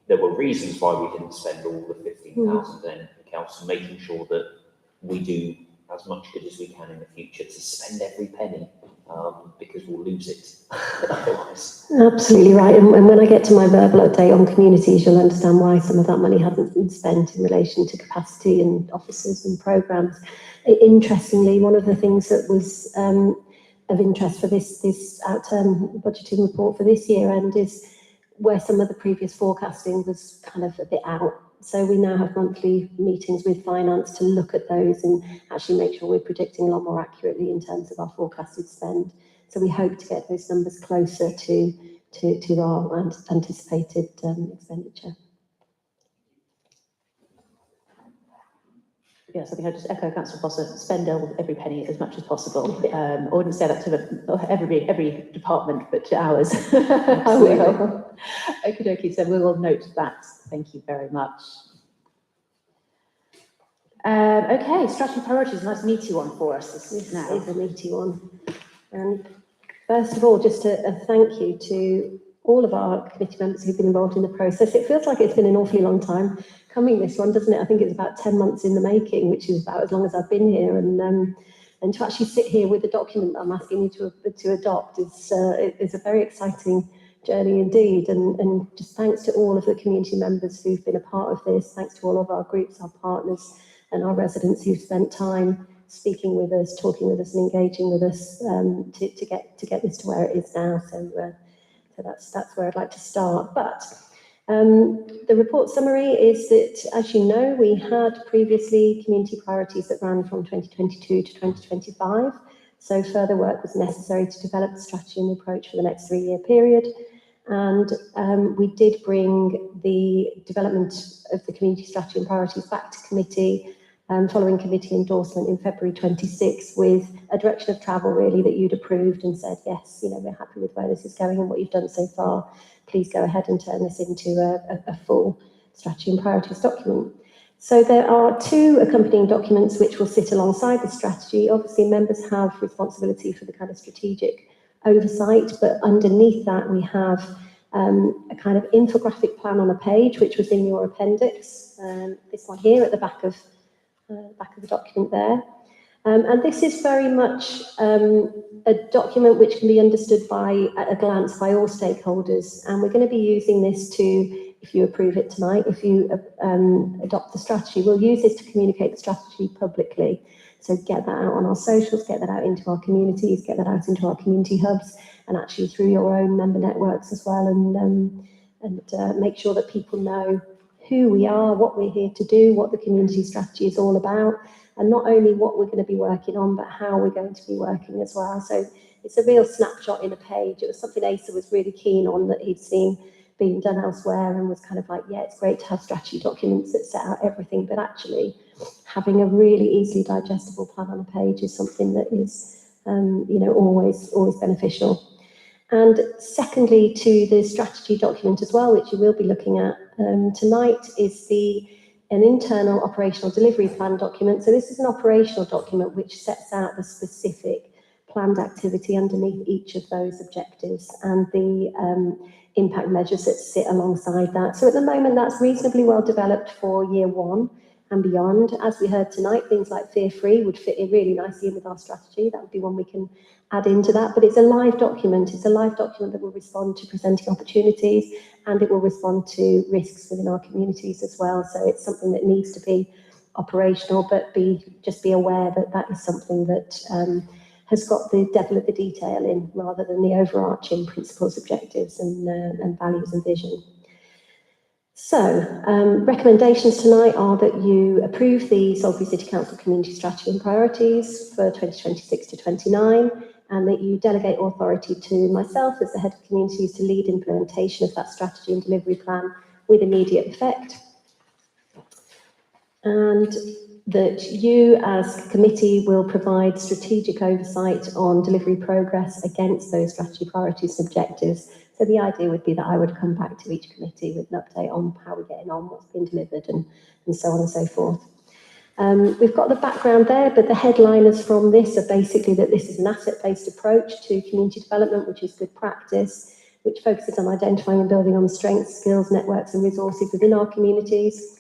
there were reasons why we didn't spend all the 15,000 then the council, making sure that we do as much good as we can in the future to spend every penny, because we'll lose it otherwise. Absolutely right. And when I get to my verbal update on communities, you'll understand why some of that money hadn't been spent in relation to capacity and officers and programmes. Interestingly, one of the things that was of interest for this outturn budgeting report for this year end is where some of the previous forecasting was kind of a bit out. So we now have monthly meetings with finance to look at those and actually make sure we're predicting a lot more accurately in terms of our forecasted spend. So we hope to get those numbers closer to our anticipated expenditure. Yes, I think I just echo Councillor Foster, spend every penny as much as possible. I wouldn't say that to every department, but to ours. I will. Okie dokie, so we will note that. Thank you very much. Okay, strategy priorities, a nice meaty one for us. This is a meaty one. And first of all, just a thank you to all of our committee members who've been involved in the process. It feels like it's been an awfully long time coming, this one, doesn't it? I think it's about 10 months in the making, which is about as long as I've been here. And to actually sit here with the document that I'm asking you to adopt is a very exciting journey indeed. And just thanks to all of the community members who've been a part of this. Thanks to all of our groups, our partners, and our residents who've spent time speaking with us, talking with us, and engaging with us to get this to where it is now. So that's where I'd like to start. But the report summary is that, as you know, we had previously community priorities that ran from 2022 to 2025. So further work was necessary to develop the strategy and approach for the next 3-year period. And we did bring the development of the community strategy and priorities back to committee following committee endorsement in February 26, with a direction of travel really that you'd approved and said, yes, you know, we're happy with where this is going and what you've done so far. Please go ahead and turn this into a full strategy and priorities document. So there are 2 accompanying documents which will sit alongside the strategy. Obviously, members have responsibility for the kind of strategic oversight, but underneath that we have a kind of infographic plan on a page, which was in your appendix. This one here at the back of the document there. And this is very much a document which can be understood at a glance by all stakeholders. And we're going to be using this to, if you approve it tonight, if you adopt the strategy, we'll use this to communicate the strategy publicly. So get that out on our socials, get that out into our communities, get that out into our community hubs, and actually through your own member networks as well, and make sure that people know who we are, what we're here to do, what the community strategy is all about, and not only what we're going to be working on, but how we're going to be working as well. So it's a real snapshot in a page. It was something Asa was really keen on, that he'd seen being done elsewhere, and was kind of like, yeah, it's great to have strategy documents that set out everything, but actually having a really easily digestible plan on a page is something that is, you know, always beneficial. And secondly, to the strategy document as well, which you will be looking at tonight, is an internal operational delivery plan document. So this is an operational document which sets out the specific planned activity underneath each of those objectives and the impact measures that sit alongside that. So at the moment, that's reasonably well developed for year 1 and beyond. As we heard tonight, things like fear-free would fit in really nicely in with our strategy. That would be one we can add into that, but it's a live document. It's a live document that will respond to presenting opportunities, and it will respond to risks within our communities as well. So it's something that needs to be operational, but just be aware that that is something that has got the devil of the detail in, rather than the overarching principles, objectives, and values and vision. So, recommendations tonight are that you approve the Salisbury City Council Community Strategy and Priorities for 2026 to 29, and that you delegate authority to myself as the Head of Communities to lead implementation of that strategy and delivery plan with immediate effect. And that you as committee will provide strategic oversight on delivery progress against those strategy priorities and objectives. So So the idea would be that I would come back to each committee with an update on how we're getting on, what's been delivered, and so on and so forth. We've got the background there, but the headliners from this are basically that this is an asset-based approach to community development, which is good practice, which focuses on identifying and building on strengths, skills, networks and resources within our communities.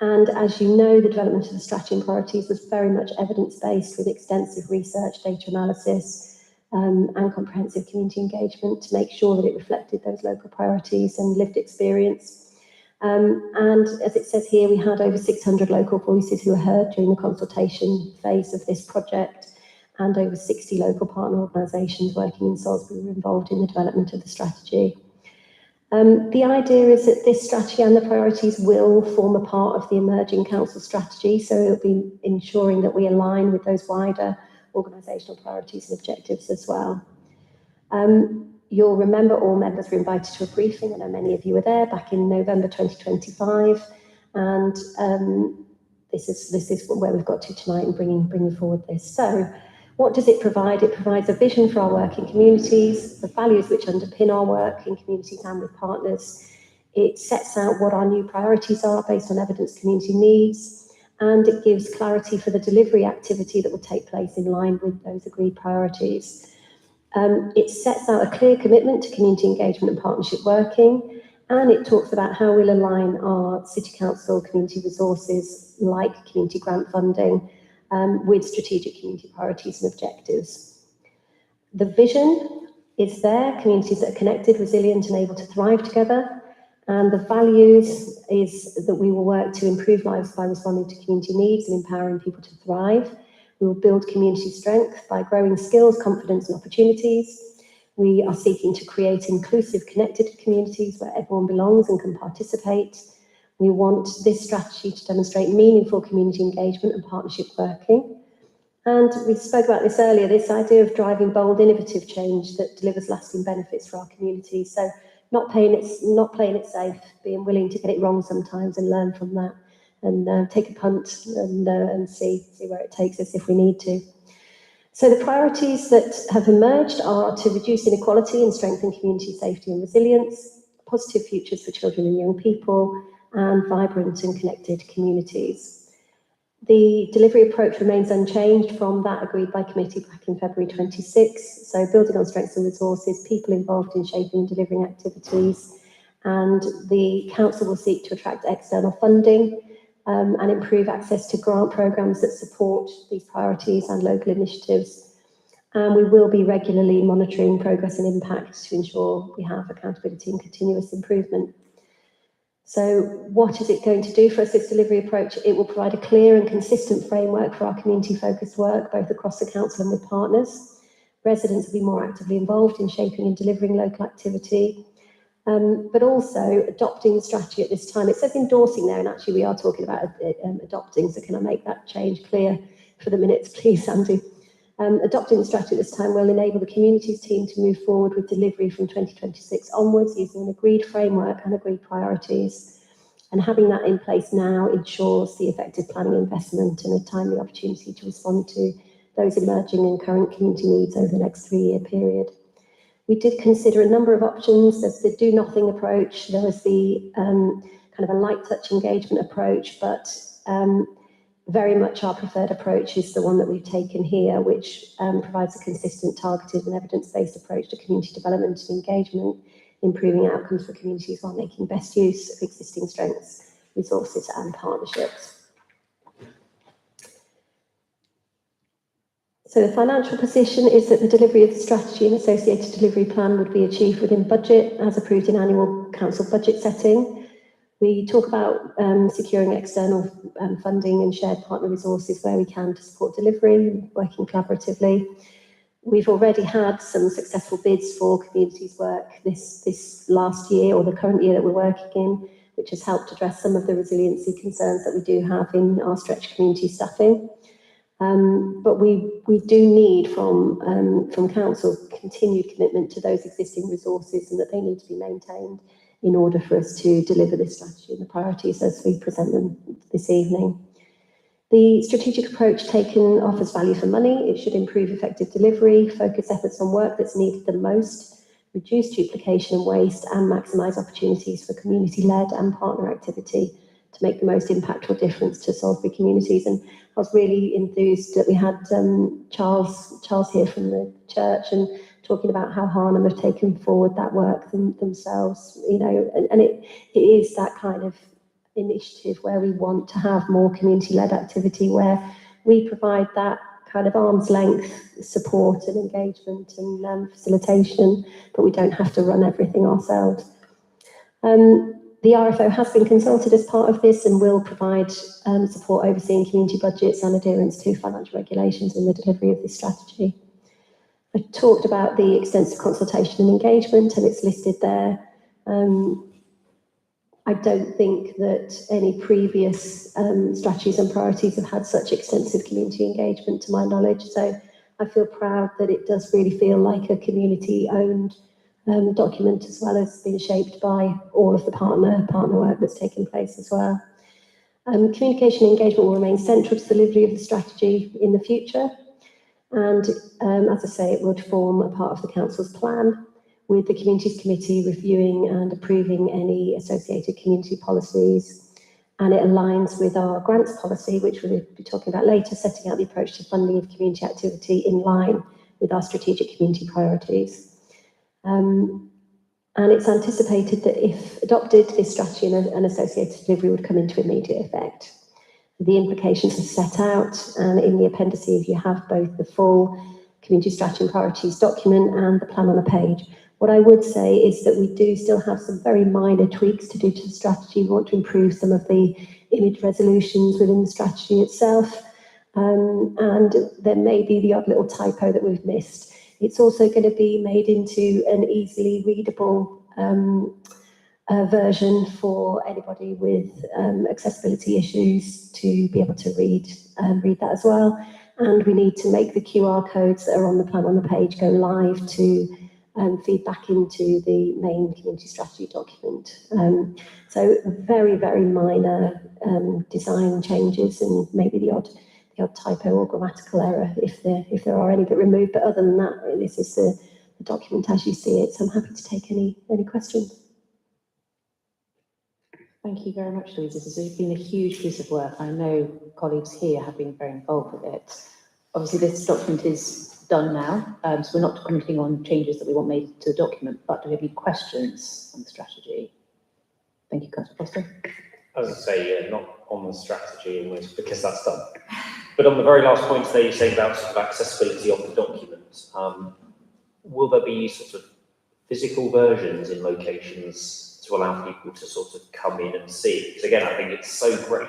And as you know, the development of the strategy and priorities was very much evidence-based with extensive research, data analysis, and comprehensive community engagement to make sure that it reflected those local priorities and lived experience. And as it says here, we had over 600 local voices who were heard during the consultation phase of this project, and over 60 local partner organisations working in Salisbury were involved in the development of the strategy. The idea is that this strategy and the priorities will form a part of the emerging council strategy, so it'll be ensuring that we align with those wider organisational priorities and objectives as well. You'll remember all members were invited to a briefing. I know many of you were there back in November 2025, and this is where we've got to tonight in bringing forward this. So, what does it provide? It provides a vision for our work in communities, the values which underpin our work in communities and with partners. It sets out what our new priorities are based on evidence community needs, and it gives clarity for the delivery activity that will take place in line with those agreed priorities. It sets out a clear commitment to community engagement and partnership working, and it talks about how we'll align our City Council community resources, like community grant funding, with strategic community priorities and objectives. The vision is there, communities that are connected, resilient and able to thrive together, and the values is that we will work to improve lives by responding to community needs and empowering people to thrive. We will build community strength by growing skills, confidence and opportunities. We are seeking to create inclusive, connected communities where everyone belongs and can participate. We want this strategy to demonstrate meaningful community engagement and partnership working. And we spoke about this earlier, this idea of driving bold, innovative change that delivers lasting benefits for our community. So not playing it safe, being willing to get it wrong sometimes and learn from that, and take a punt and see where it takes us if we need to. So the priorities that have emerged are to reduce inequality and strengthen community safety and resilience, positive futures for children and young people, and vibrant and connected communities. The delivery approach remains unchanged from that agreed by committee back in February 26. So building on strengths and resources, people involved in shaping and delivering activities, and the council will seek to attract external funding and improve access to grant programmes that support these priorities and local initiatives. And we will be regularly monitoring progress and impact to ensure we have accountability and continuous improvement. So what is it going to do for us, this delivery approach? It will provide a clear and consistent framework for our community-focused work, both across the council and with partners. Residents will be more actively involved in shaping and delivering local activity. But also adopting the strategy at this time. It says endorsing there, and actually we are talking about adopting, so can I make that change clear for the minutes, please, Andy? Adopting the strategy at this time will enable the communities team to move forward with delivery from 2026 onwards using an agreed framework and agreed priorities. And having that in place now ensures the effective planning investment and a timely opportunity to respond to those emerging and current community needs over the next 3-year period. We did consider a number of options. There's the do-nothing approach, there was the kind of a light touch engagement approach, but very much our preferred approach is the one that we've taken here, which provides a consistent, targeted and evidence-based approach to community development and engagement, improving outcomes for communities while making best use of existing strengths, resources and partnerships. So the financial position is that the delivery of the strategy and associated delivery plan would be achieved within budget as approved in annual council budget setting. We talk about securing external funding and shared partner resources where we can to support delivery, working collaboratively. We've already had some successful bids for communities work this last year or the current year that we're working in, which has helped address some of the resiliency concerns that we do have in our stretched community staffing. But we do need from council continued commitment to those existing resources and that they need to be maintained in order for us to deliver this strategy and the priorities as we present them this evening. The strategic approach taken offers value for money. It should improve effective delivery, focus efforts on work that's needed the most, reduce duplication and waste, and maximise opportunities for community-led and partner activity to make the most impactful difference to Salisbury communities. And I was really enthused that we had Charles here from the church and talking about how Harnham have taken forward that work themselves, you know, and it is that kind of initiative where we want to have more community-led activity, where we provide that kind of arm's length support and engagement and facilitation, but we don't have to run everything ourselves. The RFO has been consulted as part of this and will provide support overseeing community budgets and adherence to financial regulations in the delivery of this strategy. I talked about the extensive consultation and engagement, and it's listed there. I don't think that any previous strategies and priorities have had such extensive community engagement to my knowledge, so I feel proud that it does really feel like a community-owned document, as well as being shaped by all of the partner work that's taking place as well. Communication and engagement will remain central to the delivery of the strategy in the future, and as I say, it would form a part of the Council's plan, with the Communities Committee reviewing and approving any associated community policies, and it aligns with our grants policy, which we'll be talking about later, setting out the approach to funding of community activity in line with our strategic community priorities. And it's anticipated that if adopted, this strategy and associated delivery would come into immediate effect. The implications are set out, and in the appendices you have both the full community strategy and priorities document and the plan on a page. What I would say is that we do still have some very minor tweaks to do to the strategy. We want to improve some of the image resolutions within the strategy itself, and there may be the odd little typo that we've missed. It's also going to be made into an easily readable version for anybody with accessibility issues to be able to read that as well. And we need to make the QR codes that are on the plan on the page go live to feed back into the main community strategy document. So very, very minor design changes, and maybe the odd typo or grammatical error if there are any that removed. But other than that, this is the document as you see it. So I'm happy to take any questions. Thank you very much, Louise. This has been a huge piece of work. I know colleagues here have been very involved with it. Obviously, this document is done now, so we're not commenting on changes that we want made to the document, but do we have any questions on the strategy? Thank you, Councillor Foster. As I say, yeah, not on the strategy almost, because that's done. But on the very last point there, you're saying about sort of accessibility of the document, will there be sort of physical versions in locations to allow people to sort of come in and see it? Because again, I think it's so great.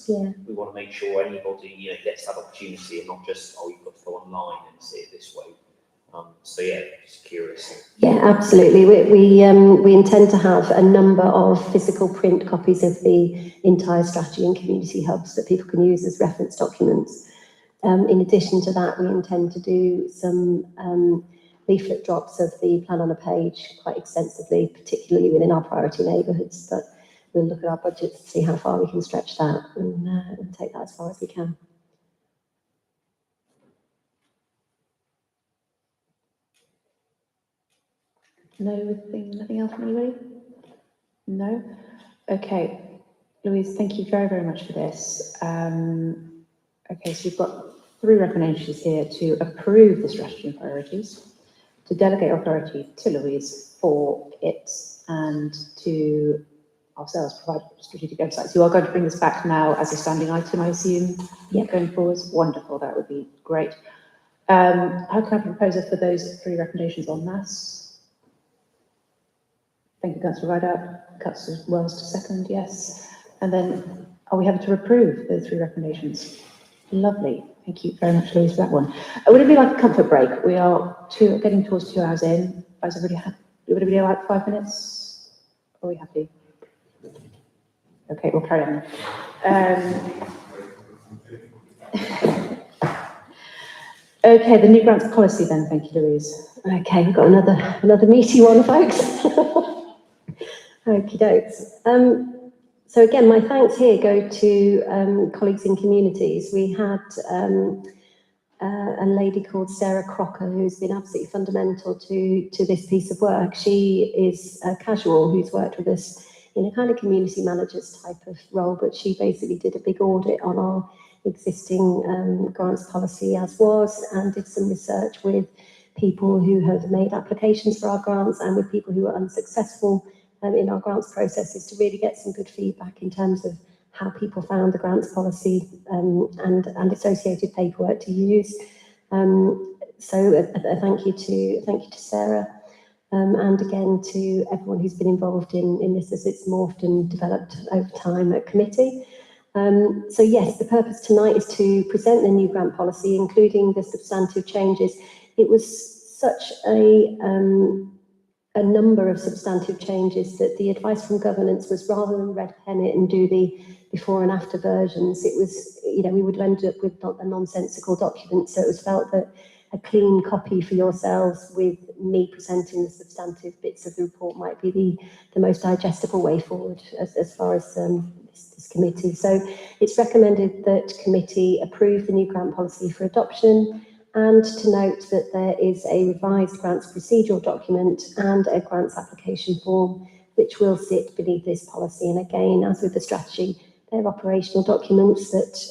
Yeah. We want to make sure anybody gets that opportunity and not just, oh, you've got to go online and see it this way. So yeah, just curious. Yeah, absolutely. We intend to have a number of physical print copies of the entire strategy and community hubs that people can use as reference documents. In addition to that, we intend to do some leaflet drops of the plan on a page quite extensively, particularly within our priority neighbourhoods. But we'll look at our budget to see how far we can stretch that and take that as far as we can. Nothing else from anybody? No? Okay. Louise, thank you very, very much for this. Okay, so we've got 3 recommendations here: to approve the strategy and priorities, to delegate authority to Louise for it, and to ourselves provide strategic oversight. So you are going to bring this back now as a standing item, I assume, going forwards? Wonderful, that would be great. How can I propose it for those 3 recommendations en masse? Thank you, Councillor Rideout. Councillor Wells to second, yes. And then, are we happy to approve those 3 recommendations? Lovely. Thank you very much, Louise, for that one. Would it be like a comfort break? We are getting towards 2 hours in. Is everybody happy? Would it be like 5 minutes? Are we happy? Okay, we'll carry on. Okay, the new grants policy then. Thank you, Louise. Okay, we've got another meaty one, folks. Okie dokes. So again, my thanks here go to colleagues in communities. We had a lady called Sarah Crocker, who's been absolutely fundamental to this piece of work. She is a casual who's worked with us in a kind of community manager's type of role, but she basically did a big audit on our existing grants policy as was, and did some research with people who have made applications for our grants and with people who are unsuccessful in our grants processes, to really get some good feedback in terms of how people found the grants policy and associated paperwork to use. So a thank you to Sarah, and again to everyone who's been involved in this as it's morphed and developed over time at committee. So yes, the purpose tonight is to present the new grant policy, including the substantive changes. It was such a number of substantive changes that the advice from governance was, rather than red pen it and do the before and after versions, it was, we would end up with a nonsensical document. So it was felt that a clean copy for yourselves with me presenting the substantive bits of the report might be the most digestible way forward as far as this committee. So it's recommended that committee approve the new grant policy for adoption, and to note that there is a revised grants procedural document and a grants application form which will sit beneath this policy. And again, as with the strategy, they're operational documents that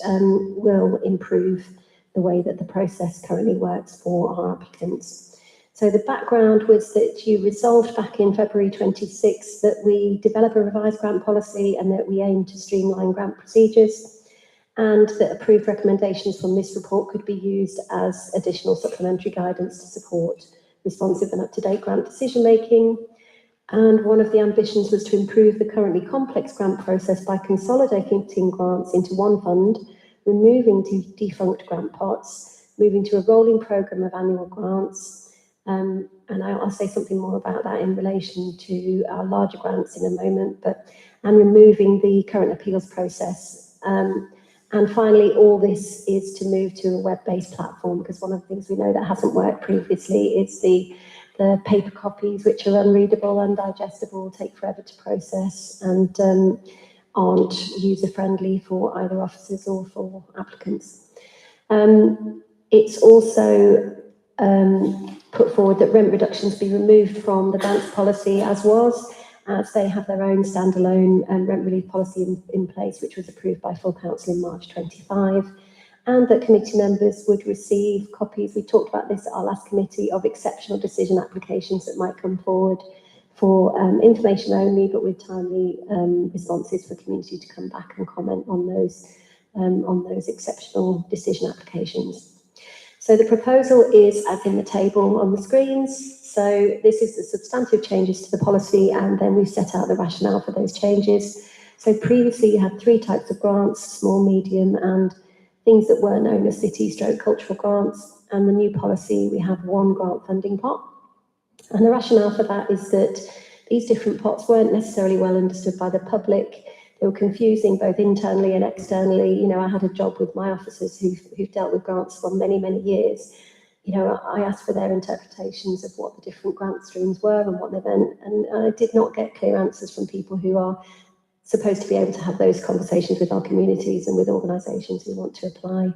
will improve the way that the process currently works for our applicants. So the background was that you resolved back in February 26 that we develop a revised grant policy and that we aim to streamline grant procedures, and that approved recommendations from this report could be used as additional supplementary guidance to support responsive and up-to-date grant decision-making. And one of the ambitions was to improve the currently complex grant process by consolidating grants into one fund, removing defunct grant pots, moving to a rolling programme of annual grants. And I'll say something more about that in relation to our larger grants in a moment, and removing the current appeals process. And finally, all this is to move to a web-based platform, because one of the things we know that hasn't worked previously is the paper copies, which are unreadable, undigestible, take forever to process, and aren't user-friendly for either officers or for applicants. It's also put forward that rent reductions be removed from the grants policy as was, as they have their own standalone rent relief policy in place, which was approved by full council in March 25, and that committee members would receive copies, we talked about this at our last committee, of exceptional decision applications that might come forward for information only, but with timely responses for community to come back and comment on those exceptional decision applications. So the proposal is as in the table on the screens. So this is the substantive changes to the policy, and then we've set out the rationale for those changes. So previously you had 3 types of grants: small, medium, and things that were known as city/cultural grants. And the new policy, we have 1 grant funding pot. And the rationale for that is that these different pots weren't necessarily well understood by the public. They were confusing both internally and externally. I had a job with my officers who've dealt with grants for many, many years. I asked for their interpretations of what the different grant streams were and what they meant, and I did not get clear answers from people who are supposed to be able to have those conversations with our communities and with organisations who want to apply.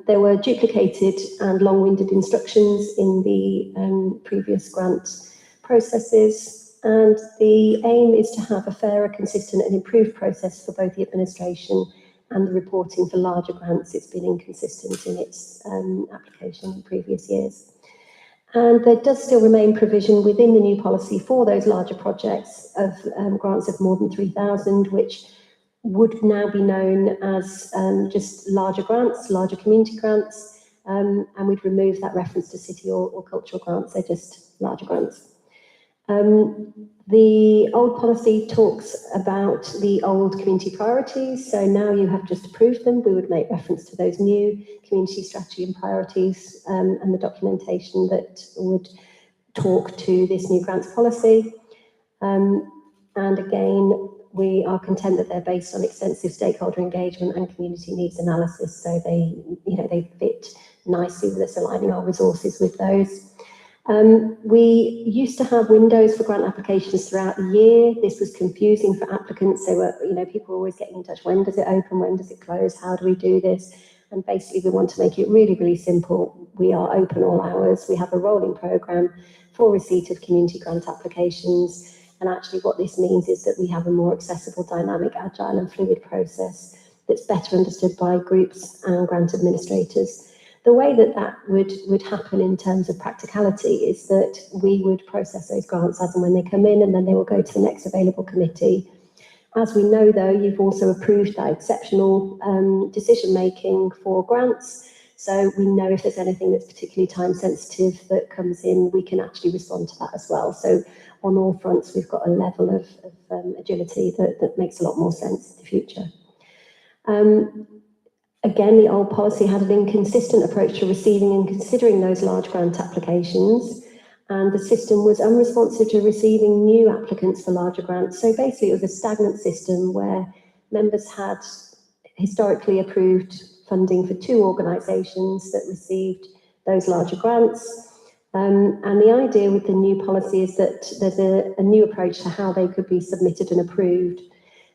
There were duplicated and long-winded instructions in the previous grant processes, and the aim is to have a fairer, consistent and improved process for both the administration and the reporting for larger grants. It's been inconsistent in its application in previous years. And there does still remain provision within the new policy for those larger projects of grants of more than 3,000, which would now be known as just larger grants, larger community grants, and we'd remove that reference to city or cultural grants. They're just larger grants. The old policy talks about the old community priorities, so now you have just approved them. We would make reference to those new community strategy and priorities and the documentation that would talk to this new grants policy. And again, we are content that they're based on extensive stakeholder engagement and community needs analysis, so they fit nicely with us aligning our resources with those. We used to have windows for grant applications throughout the year. This was confusing for applicants. They were, people were always getting in touch. When does it open? When does it close? How do we do this? And basically, we want to make it really, really simple. We are open all hours. We have a rolling programme for receipt of community grant applications. And actually what this means is that we have a more accessible, dynamic, agile and fluid process that's better understood by groups and grant administrators. The way that that would happen in terms of practicality is that we would process those grants as and when they come in, and then they will go to the next available committee. As we know, though, you've also approved that exceptional decision-making for grants. So we know if there's anything that's particularly time-sensitive that comes in, we can actually respond to that as well. So on all fronts, we've got a level of agility that makes a lot more sense in the future. Again, the old policy had an inconsistent approach to receiving and considering those large grant applications, and the system was unresponsive to receiving new applicants for larger grants. So basically, it was a stagnant system where members had historically approved funding for 2 organisations that received those larger grants. And the idea with the new policy is that there's a new approach to how they could be submitted and approved.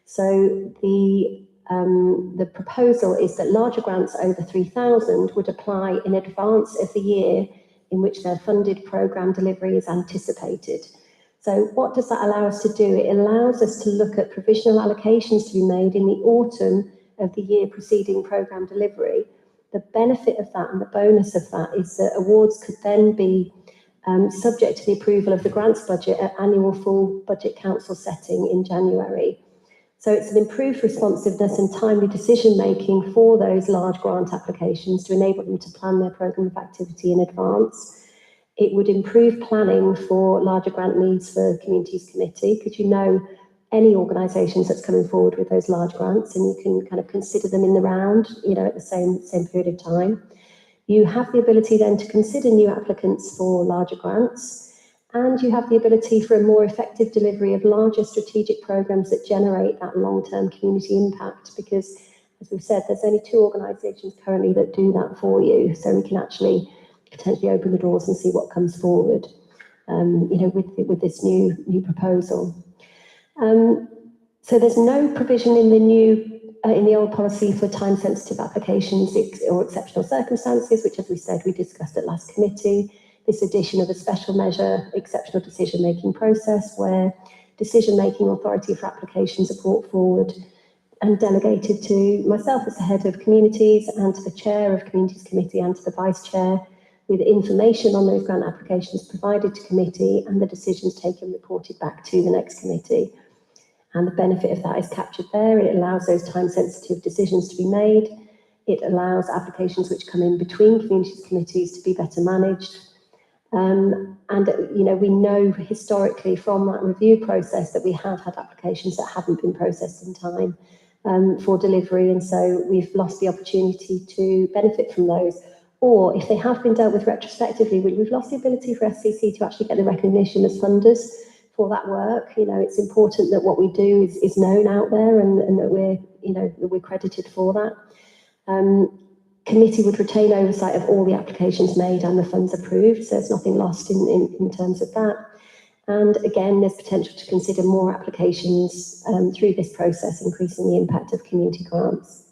So the proposal is that larger grants over 3,000 would apply in advance of the year in which their funded programme delivery is anticipated. So what does that allow us to do? It allows us to look at provisional allocations to be made in the autumn of the year preceding programme delivery. The benefit of that and the bonus of that is that awards could then be subject to the approval of the grants budget at annual full budget council setting in January. So it's an improved responsiveness and timely decision-making for those large grant applications to enable them to plan their programme of activity in advance. It would improve planning for larger grant needs for Communities Committee, because you know any organisations that's coming forward with those large grants, and you can kind of consider them in the round, you know, at the same period of time. You have the ability then to consider new applicants for larger grants, and you have the ability for a more effective delivery of larger strategic programmes that generate that long-term community impact, because, as we've said, there's only 2 organisations currently that do that for you, so we can actually potentially open the doors and see what comes forward, you know, with this new proposal. So there's no provision in the old policy for time-sensitive applications or exceptional circumstances, which, as we said, we discussed at last committee. This addition of a special measure, exceptional decision-making process, where decision-making authority for applications are brought forward and delegated to myself as the head of communities, and to the chair of Communities Committee, and to the vice chair, with information on those grant applications provided to committee and the decisions taken reported back to the next committee. And the benefit of that is captured there. It allows those time-sensitive decisions to be made. It allows applications which come in between communities committees to be better managed. And, you know, we know historically from that review process that we have had applications that haven't been processed in time for delivery, and so we've lost the opportunity to benefit from those. Or if they have been dealt with retrospectively, we've lost the ability for SCC to actually get the recognition as funders for that work. You know, it's important that what we do is known out there, and that we're, you know, that we're credited for that. Committee would retain oversight of all the applications made and the funds approved, so there's nothing lost in terms of that. And again, there's potential to consider more applications through this process, increasing the impact of community grants.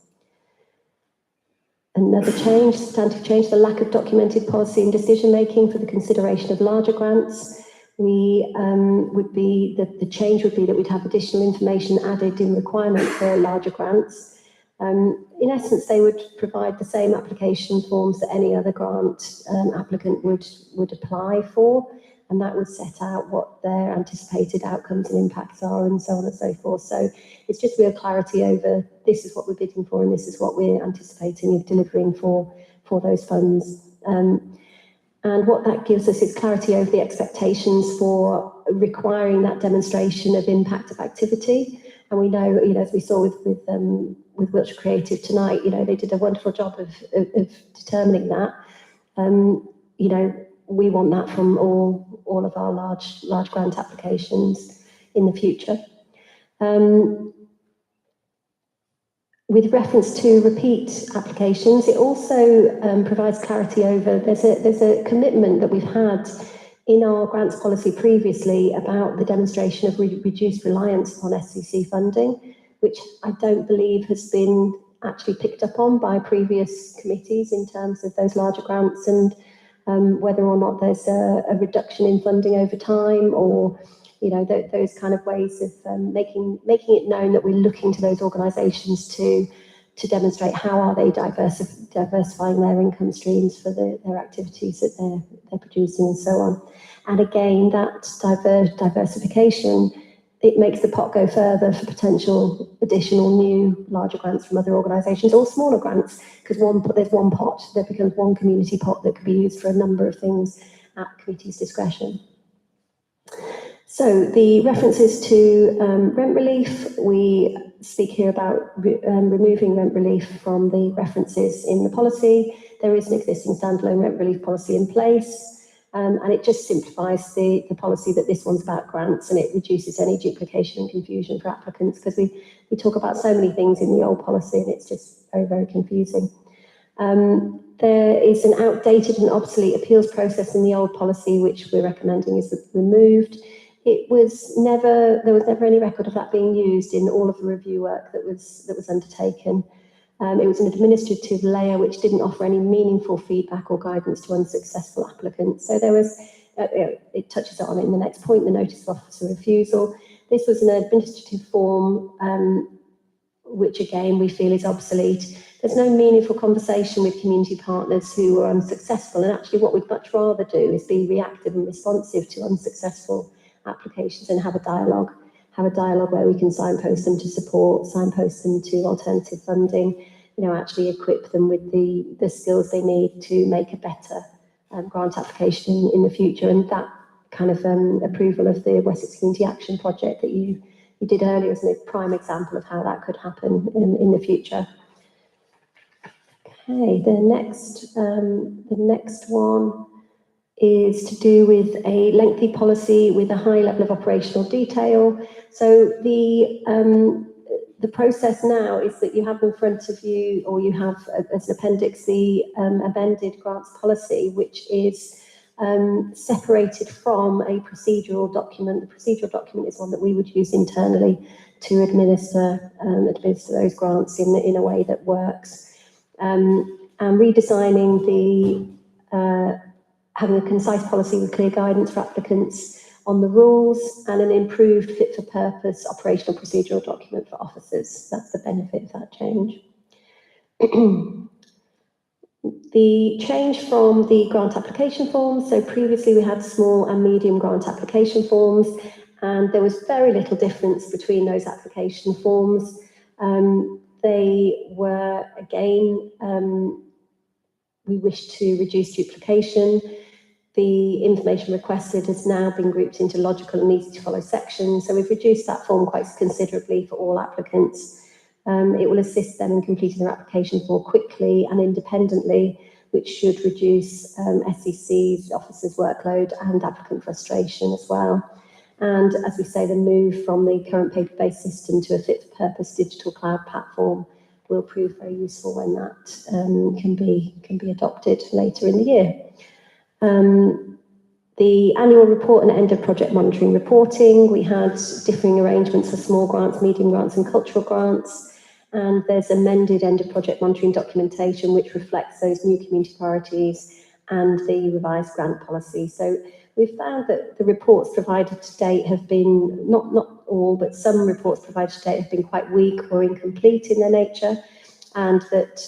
Another change, substantive change, the lack of documented policy and decision-making for the consideration of larger grants. The change would be that we'd have additional information added in requirement for larger grants. In essence, they would provide the same application forms that any other grant applicant would apply for, and that would set out what their anticipated outcomes and impacts are, and so on and so forth. So it's just real clarity over this is what we're bidding for and this is what we're anticipating of delivering for those funds. And what that gives us is clarity over the expectations for requiring that demonstration of impact of activity. And we know, you know, as we saw with Wiltshire Creative tonight, you know, they did a wonderful job of determining that. You know, we want that from all of our large grant applications in the future. With reference to repeat applications, it also provides clarity over, there's a commitment that we've had in our grants policy previously about the demonstration of reduced reliance on SCC funding, which I don't believe has been actually picked up on by previous committees in terms of those larger grants, and whether or not there's a reduction in funding over time, or those kind of ways of making it known that we're looking to those organisations to demonstrate how are they diversifying their income streams for their activities that they're producing and so on. And again, that diversification, it makes the pot go further for potential additional new larger grants from other organisations, or smaller grants, because there's one pot, there becomes one community pot that could be used for a number of things at committee's discretion. So the references to rent relief, we speak here about removing rent relief from the references in the policy. There is an existing standalone rent relief policy in place. And it just simplifies the policy that this one's about grants, and it reduces any duplication and confusion for applicants, because we talk about so many things in the old policy and it's just very, very confusing. There is an outdated and obsolete appeals process in the old policy, which we're recommending is removed. There was never any record of that being used in all of the review work that was undertaken. It was an administrative layer which didn't offer any meaningful feedback or guidance to unsuccessful applicants. So there was, it touches on it in the next point, the notice of officer refusal. This was an administrative form, which again we feel is obsolete. There's no meaningful conversation with community partners who were unsuccessful, and actually what we'd much rather do is be reactive and responsive to unsuccessful applications and have a dialogue where we can signpost them to support, signpost them to alternative funding, actually equip them with the skills they need to make a better grant application in the future. And that kind of approval of the Wessex Community Action Project that you did earlier is a prime example of how that could happen in the future. Okay, the next one is to do with a lengthy policy with a high level of operational detail. So the process now is that you have in front of you, or you have as an appendix, the amended grants policy, which is separated from a procedural document. The procedural document is one that we would use internally to administer those grants in a way that works. And redesigning having a concise policy with clear guidance for applicants on the rules, and an improved fit-for-purpose operational procedural document for officers. That's the benefit of that change. The change from the grant application forms, so previously we had small and medium grant application forms, and there was very little difference between those application forms. They were, again, we wish to reduce duplication. The information requested has now been grouped into logical and easy to follow sections. So we've reduced that form quite considerably for all applicants. It will assist them in completing their applications more quickly and independently, which should reduce SEC's officers' workload and applicant frustration as well. And as we say, the move from the current paper-based system to a fit-for-purpose digital cloud platform will prove very useful when that can be adopted later in the year. The annual report and end of project monitoring reporting, we had differing arrangements for small grants, medium grants and cultural grants, and there's amended end of project monitoring documentation which reflects those new community priorities and the revised grant policy. So we've found that the reports provided to date have been, not all, but some reports provided to date have been quite weak or incomplete in their nature, and that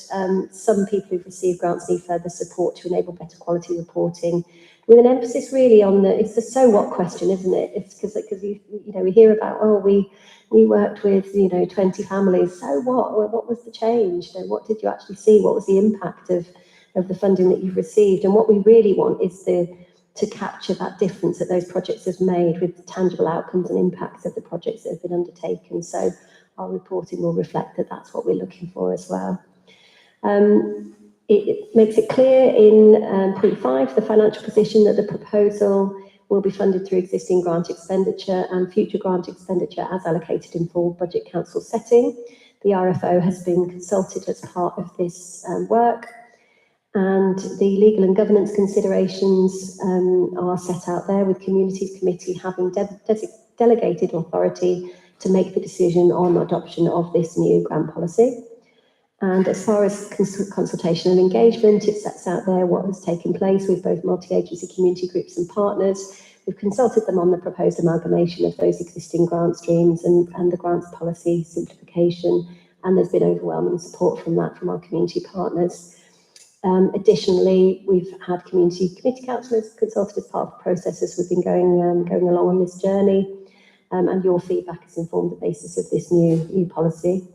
some people who've received grants need further support to enable better quality reporting, with an emphasis really on it's the so what question, isn't it? It's because we hear about, oh, we worked with 20 families. So what? What was the change? So what did you actually see? What was the impact of the funding that you've received? And what we really want is to capture that difference that those projects have made with the tangible outcomes and impacts of the projects that have been undertaken. So our reporting will reflect that that's what we're looking for as well. It makes it clear in point 5, the financial position, that the proposal will be funded through existing grant expenditure and future grant expenditure as allocated in full budget council setting. The RFO has been consulted as part of this work, and the legal and governance considerations are set out there, with Communities Committee having delegated authority to make the decision on adoption of this new grant policy. And as far as consultation and engagement, it sets out there what has taken place with both multi-agency community groups and partners. We've consulted them on the proposed amalgamation of those existing grant streams and the grants policy simplification, and there's been overwhelming support from that from our community partners. Additionally, we've had community councillors consulted as part of the process as we've been going along on this journey, and your feedback has informed the basis of this new policy.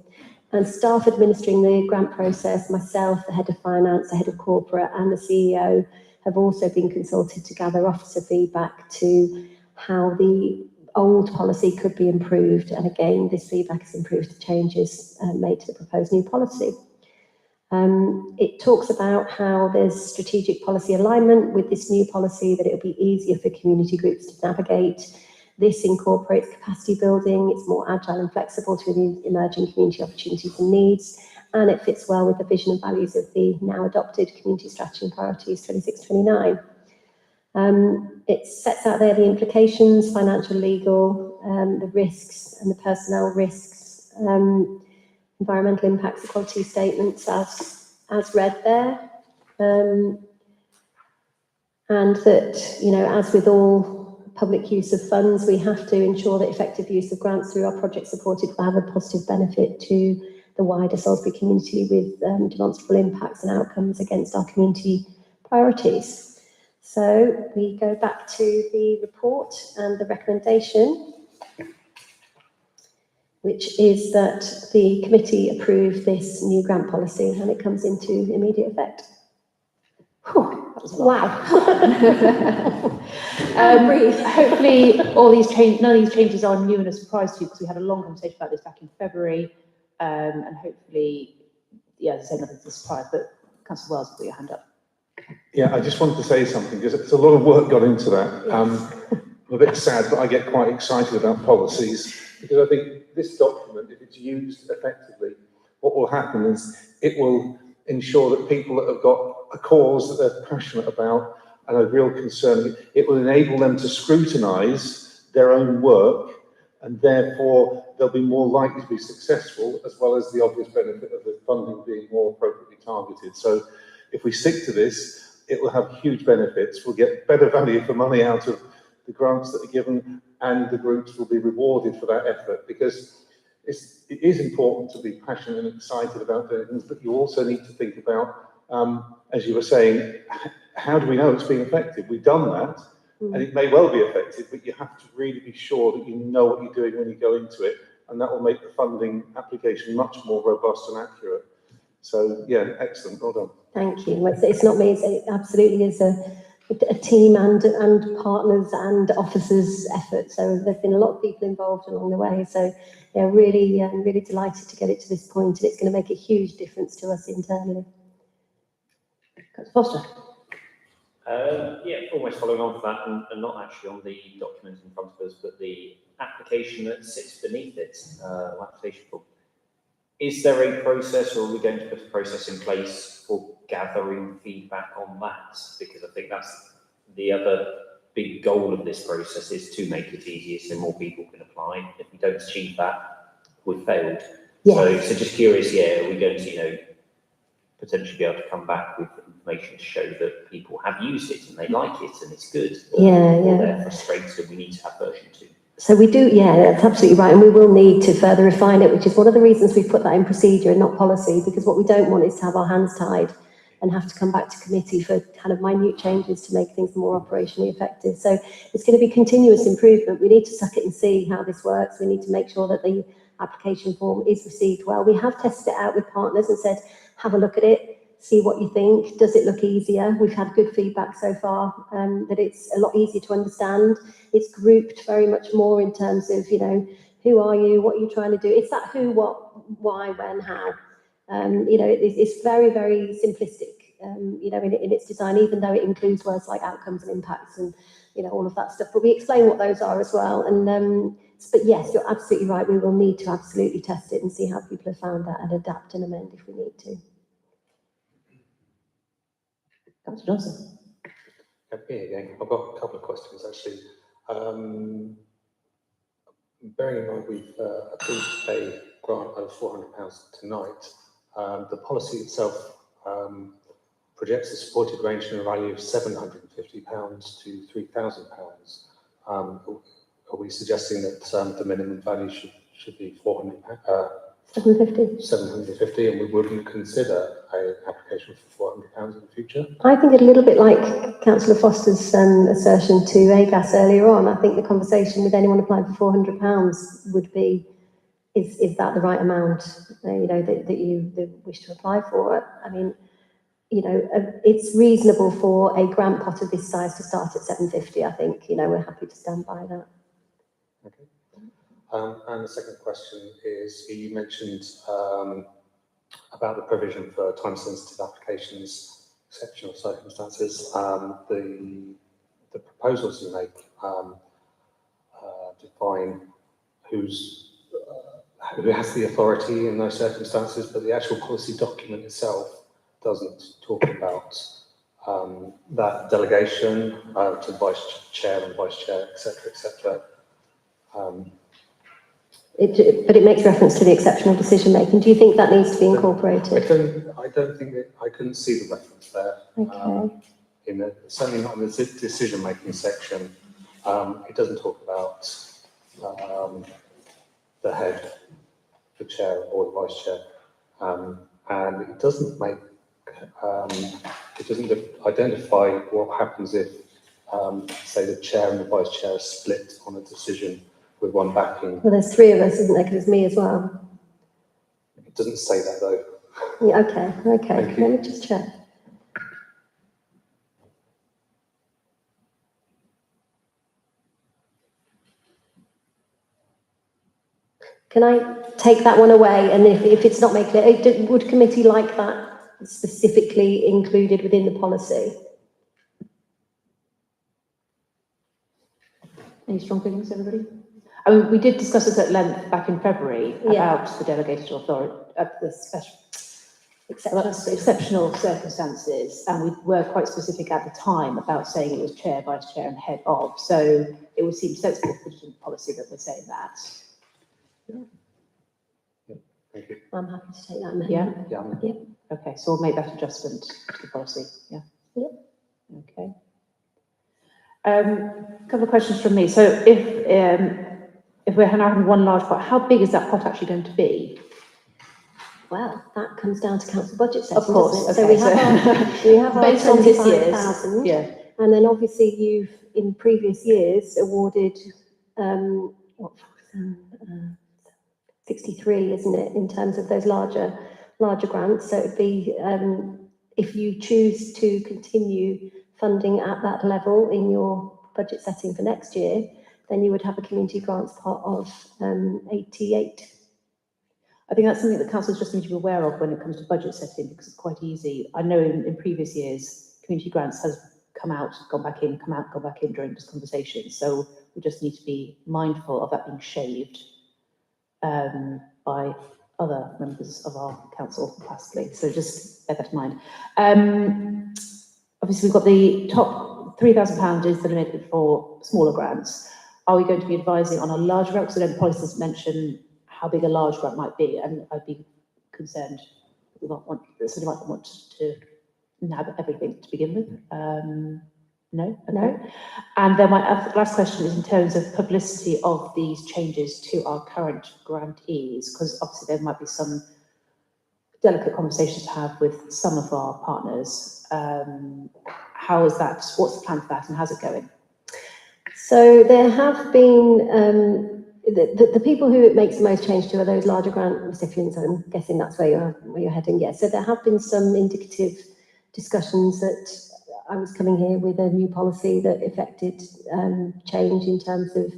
And staff administering the grant process, myself, the head of finance, the head of corporate, and the CEO have also been consulted to gather officer feedback to how the old policy could be improved. And again, this feedback has improved the changes made to the proposed new policy. It talks about how there's strategic policy alignment with this new policy, that it'll be easier for community groups to navigate. This incorporates capacity building, it's more agile and flexible to the emerging community opportunities and needs, and it fits well with the vision and values of the now adopted community strategy and priorities 26-29. It sets out there the implications, financial, legal, the risks and the personnel risks, environmental impacts, equality statements as read there. And that, you know, as with all public use of funds, we have to ensure that effective use of grants through our project supported will have a positive benefit to the wider Salisbury community with demonstrable impacts and outcomes against our community priorities. So we go back to the report and the recommendation, which is that the committee approve this new grant policy and it comes into immediate effect. Whew, that was wow. Hopefully none of these changes are new and a surprise to you, because we had a long conversation about this back in February, and hopefully, yeah, as I say, nothing's a surprise, but Councillor Wells, put your hand up. Yeah, I just wanted to say something, because it's a lot of work got into that. I'm a bit sad, but I get quite excited about policies, because I think this document, if it's used effectively, what will happen is it will ensure that people that have got a cause that they're passionate about and a real concern, it will enable them to scrutinise their own work, and therefore they'll be more likely to be successful, as well as the obvious benefit of the funding being more appropriately targeted. So if we stick to this, it will have huge benefits. We'll get better value for money out of the grants that are given, and the groups will be rewarded for that effort, because it is important to be passionate and excited about doing things, but you also need to think about, as you were saying, how do we know it's being effective? We've done that, and it may well be effective, but you have to really be sure that you know what you're doing when you go into it, and that will make the funding application much more robust and accurate. So, yeah, excellent, well done. Thank you. It's not me, it absolutely is a team and partners and officers' effort. So there's been a lot of people involved along the way. So yeah, really delighted to get it to this point, and it's going to make a huge difference to us internally. Foster. Yeah, almost following on from that, and not actually on the document in front of us, but the application that sits beneath it, application form. Is there a process, or are we going to put a process in place for gathering feedback on that? Because I think that's the other big goal of this process, is to make it easier so more people can apply. If we don't achieve that, we've failed. Yes. So just curious, yeah, are we going to, potentially be able to come back with information to show that people have used it and they like it and it's good? Or they're frustrated and we need to have version 2. So we do, yeah, that's absolutely right. And we will need to further refine it, which is one of the reasons we've put that in procedure and not policy, because what we don't want is to have our hands tied and have to come back to committee for kind of minute changes to make things more operationally effective. So it's going to be continuous improvement. We need to suck it and see how this works. We need to make sure that the application form is received well. We have tested it out with partners and said, have a look at it, see what you think. Does it look easier? We've had good feedback so far, that it's a lot easier to understand. It's grouped very much more in terms of, who are you? What are you trying to do? It's that who, what, why, when, how. It's very, very simplistic, in its design, even though it includes words like outcomes and impacts and, all of that stuff. But we explain what those are as well. And but yes, you're absolutely right. We will need to absolutely test it and see how people have found that and adapt and amend if we need to. Councillor Johnson. Again, I've got a couple of questions actually. Bearing in mind we've approved a grant of £400 tonight, The policy itself projects a supported range in a value of £750 to £3,000. Are we suggesting that the minimum value should be 750, and we wouldn't consider an application for £400 in the future? I think a little bit like Councillor Foster's assertion to AGAS earlier on. I think the conversation with anyone applying for £400 would be, is that the right amount, that you wish to apply for? I mean, it's reasonable for a grant pot of this size to start at 750. I think, we're happy to stand by that. Okay. And the second question is, you mentioned about the provision for time-sensitive applications, exceptional circumstances. The proposals you make define who has the authority in those circumstances, but the actual policy document itself doesn't talk about that delegation to vice chair and vice chair, etc., etc. But it makes reference to the exceptional decision making. Do you think that needs to be incorporated? I don't think I couldn't see the reference there. Okay. Certainly not in the decision making section. It doesn't talk about the head, the chair, or the vice chair, and it doesn't make. It doesn't identify what happens if, say, the chair and the vice chair are split on a decision with one backing. Well, there's three of us, isn't there? Because there's me as well. It doesn't say that, though. Yeah, okay. Let me just check. Can I take that one away? And if it's not made clear, would committee like that specifically included within the policy? Any strong feelings, everybody? I mean, we did discuss this at length back in February about the delegated authority, the exceptional circumstances, and we were quite specific at the time about saying it was chair, vice chair, and head of. So it would seem sensible for the policy that we're saying that. Thank you. I'm happy to take that amendment. Yeah. Okay, so we'll make that adjustment to the policy. Yeah. Okay. A couple of questions from me. So if we're having one large pot, how big is that pot actually going to be? Well, that comes down to council budget settings. Of course. Okay, so we have our based on this year's, 25,000, and then obviously you've in previous years awarded 63, isn't it, in terms of those larger grants. So it'd be if you choose to continue funding at that level in your budget setting for next year, then you would have a community grants pot of 88. I think that's something that councils just need to be aware of when it comes to budget setting, because it's quite easy. I know in previous years, community grants has come out, gone back in, come out, gone back in during this conversation. So we just need to be mindful of that being shaved by other members of our council, possibly. So just bear that in mind. Obviously, we've got the top £3,000 is the limit for smaller grants. Are we going to be advising on a larger grant? Because I know the policy doesn't mention how big a large grant might be, and I'd be concerned we might want to nab everything to begin with. No? Okay. No. And then my last question is in terms of publicity of these changes to our current grantees, because obviously there might be some delicate conversations to have with some of our partners. How is that? What's the plan for that, and how's it going? So there have been the people who it makes the most change to are those larger grant recipients. I'm guessing that's where you're heading. Yes. So there have been some indicative discussions that I was coming here with a new policy that affected change in terms of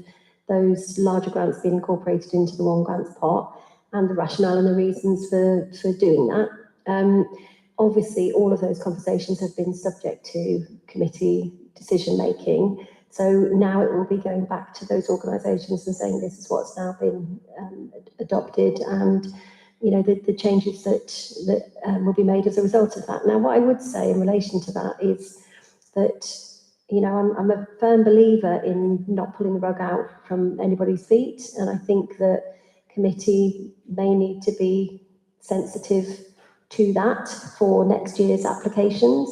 those larger grants being incorporated into the one grants pot, and the rationale and the reasons for doing that. Obviously, all of those conversations have been subject to committee decision making. So now it will be going back to those organisations and saying this is what's now been adopted, and the changes that will be made as a result of that. Now, what I would say in relation to that is that I'm a firm believer in not pulling the rug out from anybody's feet, and I think that committee may need to be sensitive to that for next year's applications.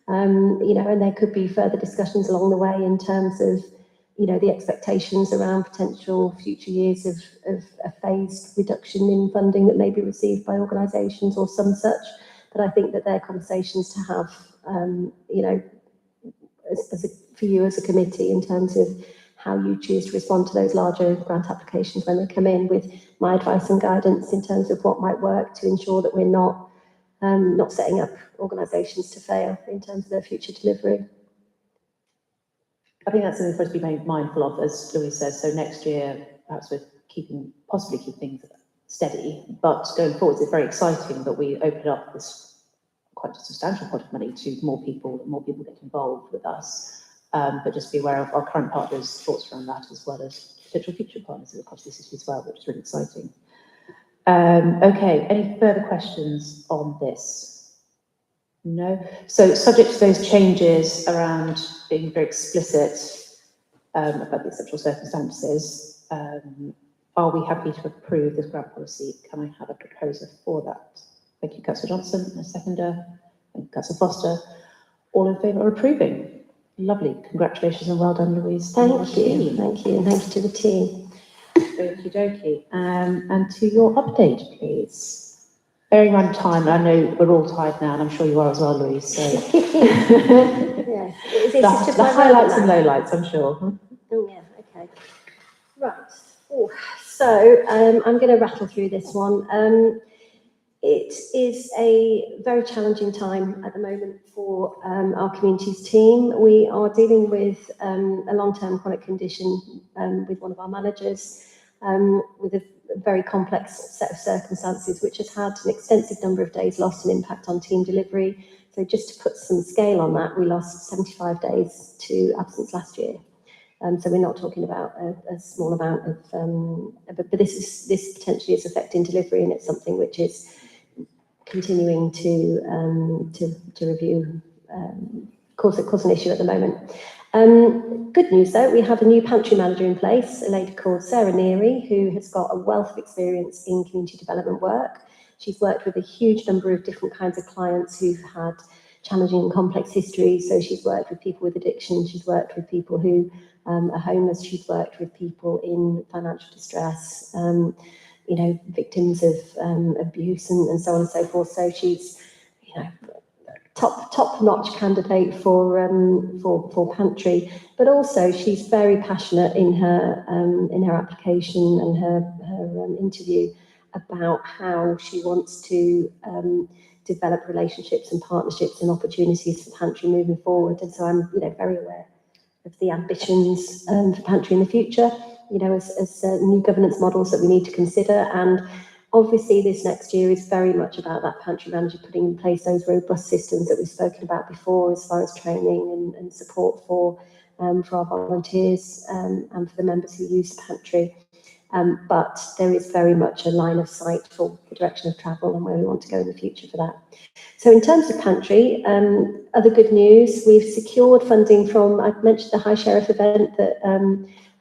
You know, and there could be further discussions along the way in terms of, you know, the expectations around potential future years of a phased reduction in funding that may be received by organisations or some such. But I think that they're conversations to have, you know, for you as a committee in terms of how you choose to respond to those larger grant applications when they come in, with my advice and guidance in terms of what might work to ensure that we're not setting up organisations to fail in terms of their future delivery. I think that's something for us to be made mindful of, as Louise says. So next year, perhaps we're possibly keep things steady, but going forward, it's very exciting that we open up this quite a substantial pot of money to more people get involved with us. But just be aware of our current partners' thoughts around that, as well as potential future partners across this issue as well, which is really exciting. Okay, any further questions on this? No? So subject to those changes around being very explicit about the exceptional circumstances, are we happy to approve this grant policy? Can I have a proposer for that? Thank you, Councillor Johnson, a seconder. Thank you, Councillor Foster. All in favour of approving? Lovely. Congratulations and well done, Louise. Thank you, and thank you to the team. Okie dokie. And to your update, please. Bearing in mind time, I know we're all tired now, and I'm sure you are as well, Louise. So Yeah. the highlights and lowlights, I'm sure. Oh yeah, okay. Right. Oh, so I'm going to rattle through this one. It is a very challenging time at the moment for our communities team. We are dealing with a long-term chronic condition with one of our managers, with a very complex set of circumstances, which has had an extensive number of days lost and impact on team delivery. So just to put some scale on that, we lost 75 days to absence last year. So we're not talking about a small amount of, but this potentially is affecting delivery, and it's something which is continuing to review, cause an issue at the moment. Good news though, we have a new pantry manager in place, a lady called Sarah Neary, who has got a wealth of experience in community development work. She's worked with a huge number of different kinds of clients who've had challenging and complex histories. So she's worked with people with addiction, she's worked with people who are homeless, she's worked with people in financial distress, you know, victims of abuse and so on and so forth. So she's, you know, top-notch candidate for pantry, but also she's very passionate in her application and her interview about how she wants to develop relationships and partnerships and opportunities for pantry moving forward. And so I'm, you know, very aware of the ambitions for pantry in the future, you know, as new governance models that we need to consider. And obviously, this next year is very much about that pantry manager putting in place those robust systems that we've spoken about before, as far as training and support for our volunteers and for the members who use the pantry. But there is very much a line of sight for the direction of travel and where we want to go in the future for that. So in terms of pantry, other good news, we've secured funding from, I've mentioned the High Sheriff event that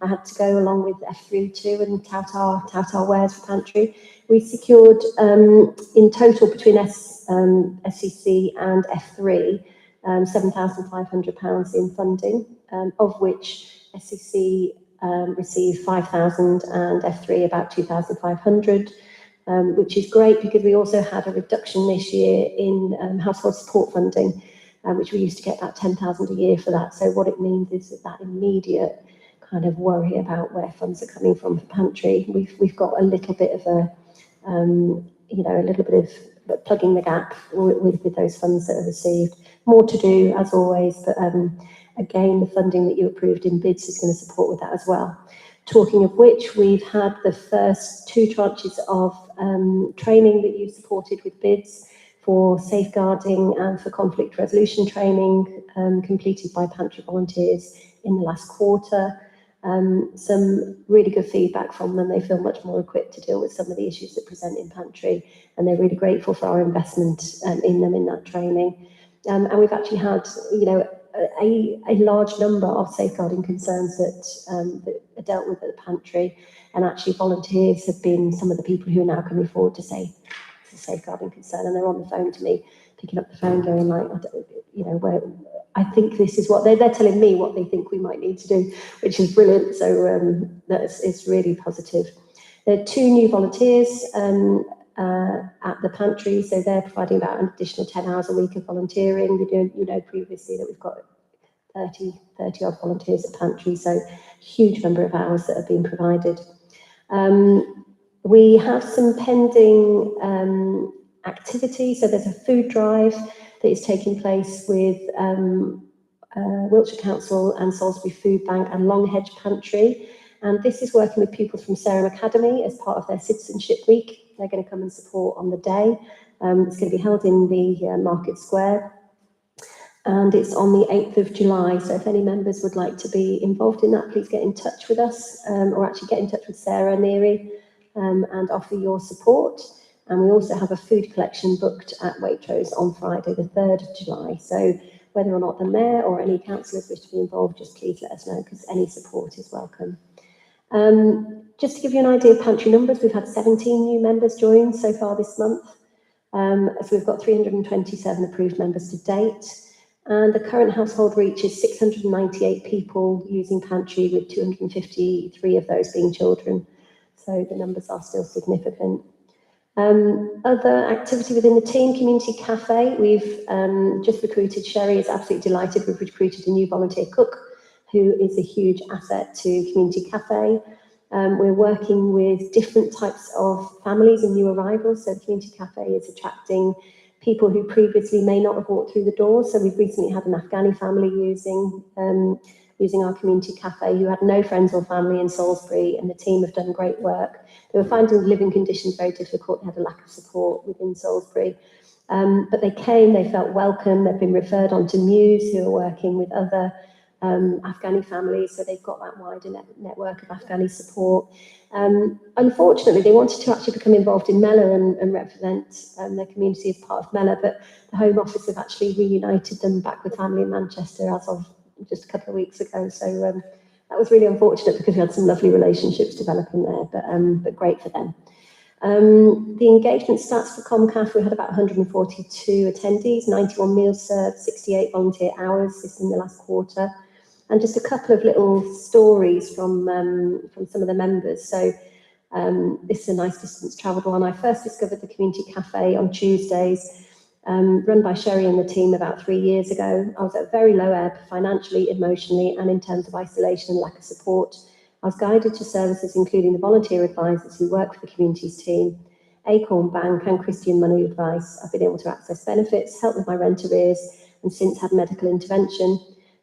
I had to go along with F3 too and tout our wares for pantry. We secured in total between SCC and F3 £7,500 in funding, of which SCC received 5,000 and F3 about 2,500, which is great because we also had a reduction this year in household support funding, which we used to get about 10,000 a year for that. So what it means is that immediate kind of worry about where funds are coming from for pantry, we've got a little bit of a you know, a little bit of plugging the gap with those funds that are received. More to do as always, but again, the funding that you approved in bids is going to support with that as well. Talking of which, we've had the first 2 tranches of training that you supported with bids for safeguarding and for conflict resolution training completed by pantry volunteers in the last quarter. Some really good feedback from them. They feel much more equipped to deal with some of the issues that present in pantry, and they're really grateful for our investment in them in that training. And we've actually had, you know, a large number of safeguarding concerns that are dealt with at the pantry, and actually volunteers have been some of the people who are now coming forward to say, this is safeguarding concern, and they're on the phone to me, picking up the phone, going like, I think this is what they're telling me what they think we might need to do, which is brilliant. So it's really positive. There are 2 new volunteers at the pantry, so they're providing about an additional 10 hours a week of volunteering. You know previously that we've got 30 odd volunteers at pantry, so huge number of hours that have been provided. We have some pending activities. So there's a food drive that is taking place with Wiltshire Council and Salisbury Food Bank and Longhedge Pantry. And this is working with pupils from Sarum Academy as part of their Citizenship Week. They're going to come and support on the day. It's going to be held in the Market Square. And it's on the 8th of July. So if any members would like to be involved in that, please get in touch with us, or actually get in touch with Sarah Neary and offer your support. And we also have a food collection booked at Waitrose on Friday, the 3rd of July. So whether or not the mayor or any councillors wish to be involved, just please let us know, because any support is welcome. Just to give you an idea of pantry numbers, we've had 17 new members join so far this month. So we've got 327 approved members to date. And the current household reach is 698 people using pantry, with 253 of those being children. So the numbers are still significant. Other activity within the team, community cafe. We've just recruited, Sherry is absolutely delighted, we've recruited a new volunteer cook who is a huge asset to community cafe. We're working with different types of families and new arrivals. So the community cafe is attracting people who previously may not have walked through the doors. So we've recently had an Afghani family using our community cafe who had no friends or family in Salisbury, and the team have done great work. They were finding living conditions very difficult, they had a lack of support within Salisbury. But they came, they felt welcome, they've been referred on to Muse, who are working with other Afghani families, so they've got that wider network of Afghani support. Unfortunately, they wanted to actually become involved in Mela and represent their community as part of Mela, but the Home Office have actually reunited them back with family in Manchester as of just a couple of weeks ago. So that was really unfortunate, because we had some lovely relationships developing there, but great for them. The engagement stats for ComCAF, we had about 142 attendees, 91 meals served, 68 volunteer hours this in the last quarter. And just a couple of little stories from some of the members. So this is a nice distance travelled one. I first discovered the community cafe on Tuesdays, run by Sherry and the team about 3 years ago. I was at a very low ebb, financially, emotionally, and in terms of isolation and lack of support. I was guided to services including the volunteer advisors who work with the communities team, Acorn Bank and Christian Money Advice. I've been able to access benefits, help with my rent arrears, and since had medical intervention.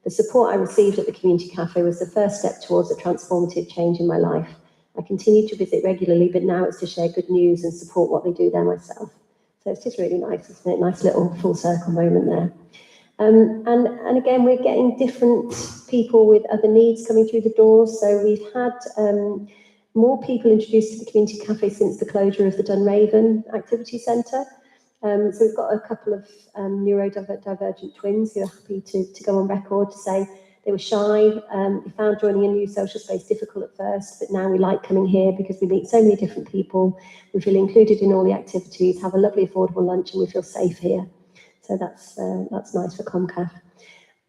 The support I received at the community cafe was the first step towards a transformative change in my life. I continue to visit regularly, but now it's to share good news and support what they do there myself. So it's just really nice, isn't it? Nice little full circle moment there. And again, we're getting different people with other needs coming through the doors. So we've had more people introduced to the community cafe since the closure of the Dunraven Activity Centre. So we've got a couple of neurodivergent twins who are happy to go on record to say they were shy. They found joining a new social space difficult at first, but now we like coming here because we meet so many different people. We feel included in all the activities, have a lovely affordable lunch, and we feel safe here. So that's nice for ComCAF.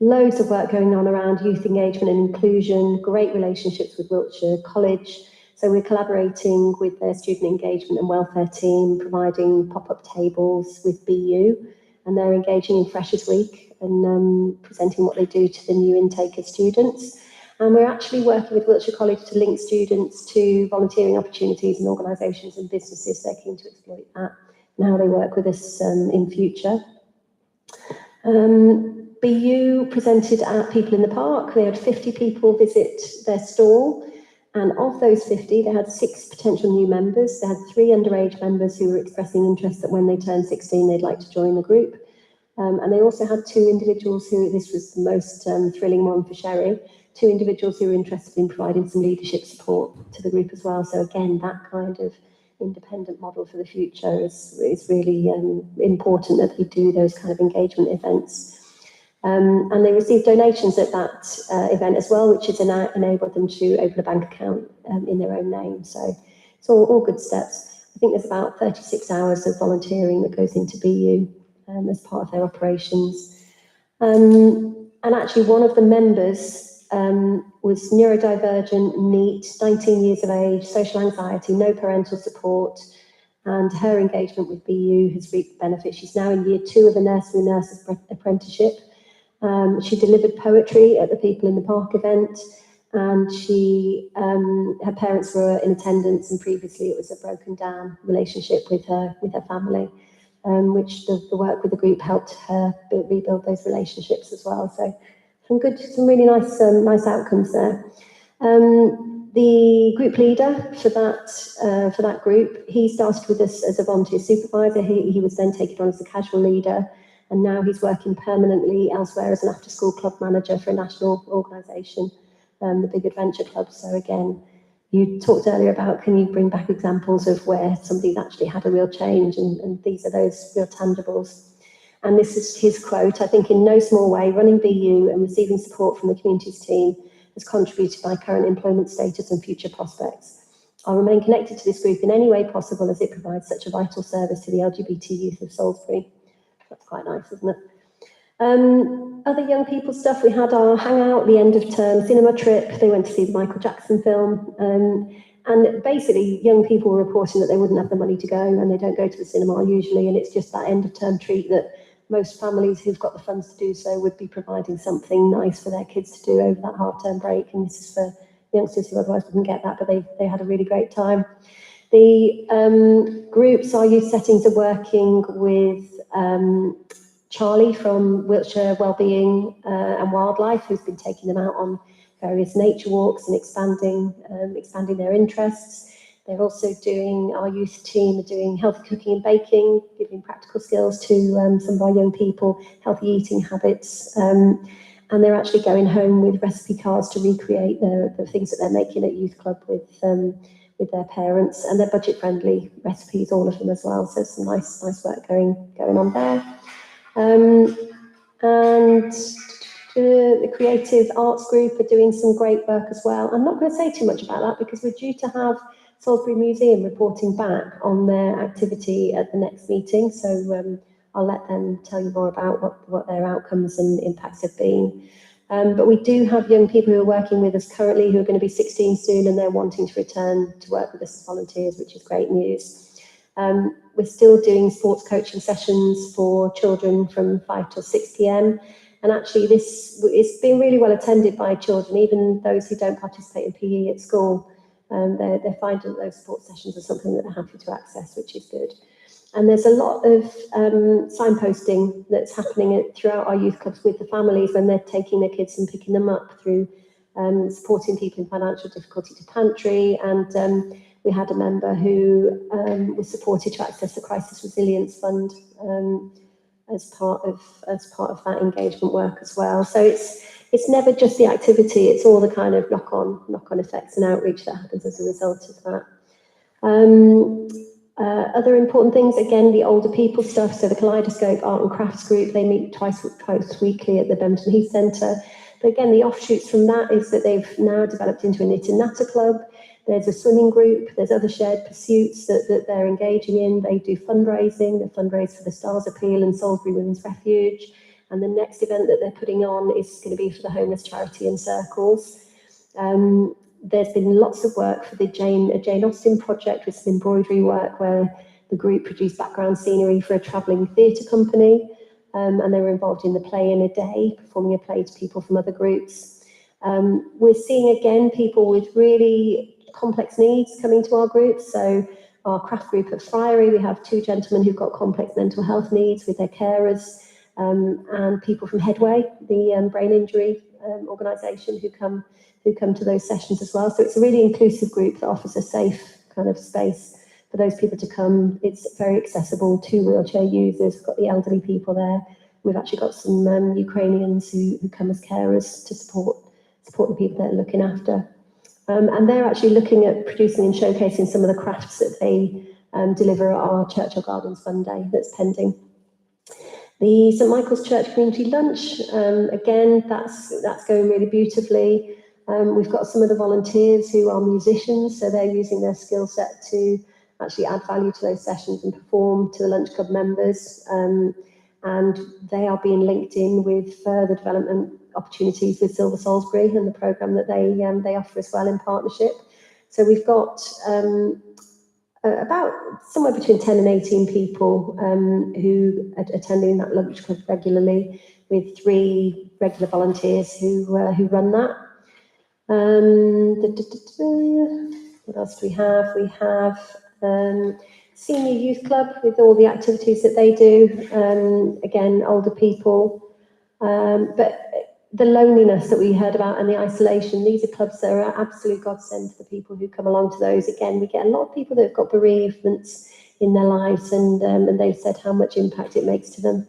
Loads of work going on around youth engagement and inclusion, great relationships with Wiltshire College. So we're collaborating with their student engagement and welfare team, providing pop-up tables with BU, and they're engaging in Freshers Week and presenting what they do to the new intake of students. And we're actually working with Wiltshire College to link students to volunteering opportunities and organisations and businesses. They're keen to exploit that and how they work with us in future. BU presented at People in the Park. They had 50 people visit their stall. And of those 50, they had 6 potential new members. They had 3 underage members who were expressing interest that when they turned 16, they'd like to join the group. And they also had 2 individuals who, this was the most thrilling one for Sherry, 2 individuals who were interested in providing some leadership support to the group as well. So again, that kind of independent model for the future is really important, that we do those kind of engagement events. And they received donations at that event as well, which has enabled them to open a bank account in their own name. So it's all good steps. I think there's about 36 hours of volunteering that goes into BU as part of their operations. And actually one of the members was neurodivergent, NEET, 19 years of age, social anxiety, no parental support, and her engagement with BU has reaped benefits. She's now in year 2 of a nursery nurse apprenticeship. She delivered poetry at the People in the Park event, and her parents were in attendance, and previously it was a broken down relationship with her family, which the work with the group helped her rebuild those relationships as well. So some really nice outcomes there. The group leader for that group, he started with us as a volunteer supervisor. He was then taken on as a casual leader, and now he's working permanently elsewhere as an after-school club manager for a national organisation, the Big Adventure Club. So again, you talked earlier about, can you bring back examples of where somebody's actually had a real change, and these are those real tangibles. And this is his quote: "I think in no small way, running BU and receiving support from the communities team has contributed to my current employment status and future prospects. I'll remain connected to this group in any way possible as it provides such a vital service to the LGBT youth of Salisbury." That's quite nice, isn't it? Other young people stuff, we had our hangout at the end of term, cinema trip. They went to see the Michael Jackson film. And basically, young people were reporting that they wouldn't have the money to go, and they don't go to the cinema usually. And it's just that end of term treat that most families who've got the funds to do so would be providing something nice for their kids to do over that half-term break. And this is for youngsters who otherwise wouldn't get that, but they had a really great time. The groups, our youth settings, are working with Charlie from Wiltshire Wellbeing and Wildlife, who's been taking them out on various nature walks and expanding their interests. They're also doing, our youth team are doing healthy cooking and baking, giving practical skills to some of our young people, healthy eating habits, and they're actually going home with recipe cards to recreate the things that they're making at Youth Club with their parents, and they're budget-friendly recipes, all of them as well. So some nice work going on there. And the Creative Arts Group are doing some great work as well. I'm not going to say too much about that because we're due to have Salisbury Museum reporting back on their activity at the next meeting. So I'll let them tell you more about what their outcomes and impacts have been. But we do have young people who are working with us currently who are going to be 16 soon, and they're wanting to return to work with us as volunteers, which is great news. We're still doing sports coaching sessions for children from 5 till 6 p.m. And actually it's been really well attended by children, even those who don't participate in PE at school. They're finding that those sports sessions are something that they're happy to access, which is good. And there's a lot of signposting that's happening throughout our youth clubs with the families when they're taking their kids and picking them up, through supporting people in financial difficulty to pantry. And we had a member who was supported to access the Crisis Resilience Fund as part of that engagement work as well. So it's never just the activity; it's all the kind of knock-on effects and outreach that happens as a result of that. Other important things, again, the older people stuff. So the Kaleidoscope Art and Crafts Group, they meet twice weekly at the Bemerton Heath Centre. But again, the offshoots from that is that they've now developed into a knit and natter club. There's a swimming group. There's other shared pursuits that they're engaging in. They do fundraising. They fundraise for the Stars Appeal and Salisbury Women's Refuge. And the next event that they're putting on is going to be for the homeless charity in Circles. There's been lots of work for the Jane Austen project with some embroidery work where the group produced background scenery for a travelling theatre company, and they were involved in the Play in a Day, performing a play to people from other groups. We're seeing again people with really complex needs coming to our group. So our craft group at Friary, we have 2 gentlemen who've got complex mental health needs with their carers, and people from Headway, the brain injury organisation, who come to those sessions as well. So it's a really inclusive group that offers a safe kind of space for those people to come. It's very accessible to wheelchair users. We've got the elderly people there. We've actually got some Ukrainians who come as carers to support the people they're looking after. And they're actually looking at producing and showcasing some of the crafts that they deliver at our Churchill Gardens Fun Day that's pending. The St Michael's Church Community Lunch, again, that's going really beautifully. We've got some of the volunteers who are musicians, so they're using their skill set to actually add value to those sessions and perform to the Lunch Club members. And they are being linked in with further development opportunities with Silver Salisbury and the programme that they offer as well in partnership. So we've got about somewhere between 10 and 18 people who are attending that lunch club regularly, with 3 regular volunteers who run that. What else do we have? We have Senior Youth Club with all the activities that they do. Again, older people. But the loneliness that we heard about and the isolation, these are clubs that are an absolute godsend to the people who come along to those. Again, we get a lot of people that have got bereavements in their lives, and they've said how much impact it makes to them.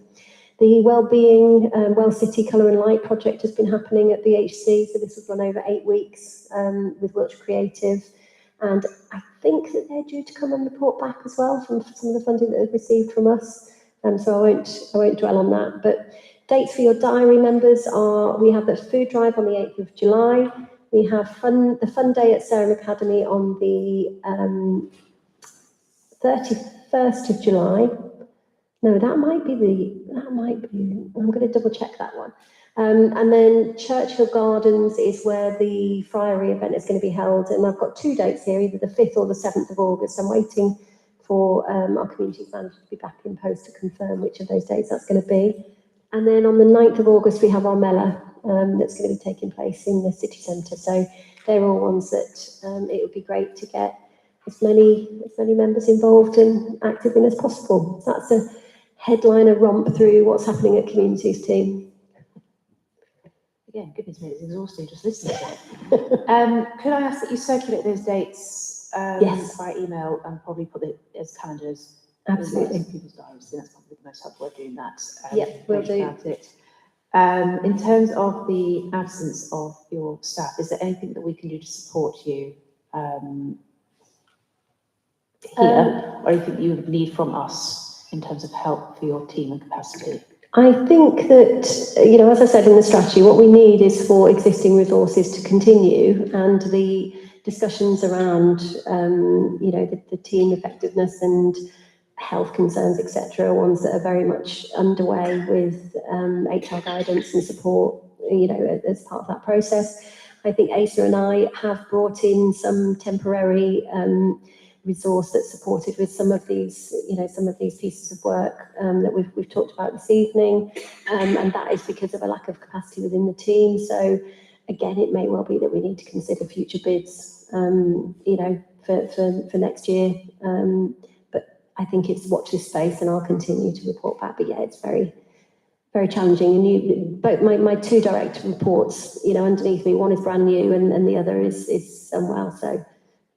The Wellbeing Well City Colour and Light project has been happening at BHC, so this has run over 8 weeks with Wiltshire Creative, and I think that they're due to come and report back as well from some of the funding that they've received from us, so I won't dwell on that. But dates for your diary, members, are we have the food drive on the 8th of July, we have the fun day at Sarum Academy on the 31st of July. No, that might be, I'm going to double check that one. And then Churchill Gardens is where the Friary event is going to be held. And I've got 2 dates here, either the 5th or the 7th of August. I'm waiting for our communities manager to be back in post to confirm which of those dates that's going to be. And then on the 9th of August, we have our Mela that's going to be taking place in the city centre. So they're all ones that it would be great to get as many members involved and active in as possible. So that's a headliner romp through what's happening at Communities team. Again, goodness me, it's exhausting just listening to it. Could I ask that you circulate those dates Yes. by email and probably put it as calendars? Absolutely. In people's diaries. That's probably the most helpful way of doing that. Will do. About it. In terms of the absence of your staff, is there anything that we can do to support you here, or anything you would need from us in terms of help for your team and capacity? I think that, you know, as I said in the strategy, what we need is for existing resources to continue, and the discussions around, you know, the team effectiveness and health concerns, etc., are ones that are very much underway with HR guidance and support, you know, as part of that process. I think Asa and I have brought in some temporary resource that's supported with some of these, you know, some of these pieces of work that we've talked about this evening, and that is because of a lack of capacity within the team. So again, it may well be that we need to consider future bids, you know, for next year. But I think it's watch this space, and I'll continue to report back. But yeah, it's very, very challenging. And both my 2 direct reports, you know, underneath me, one is brand new, and the other is unwell. So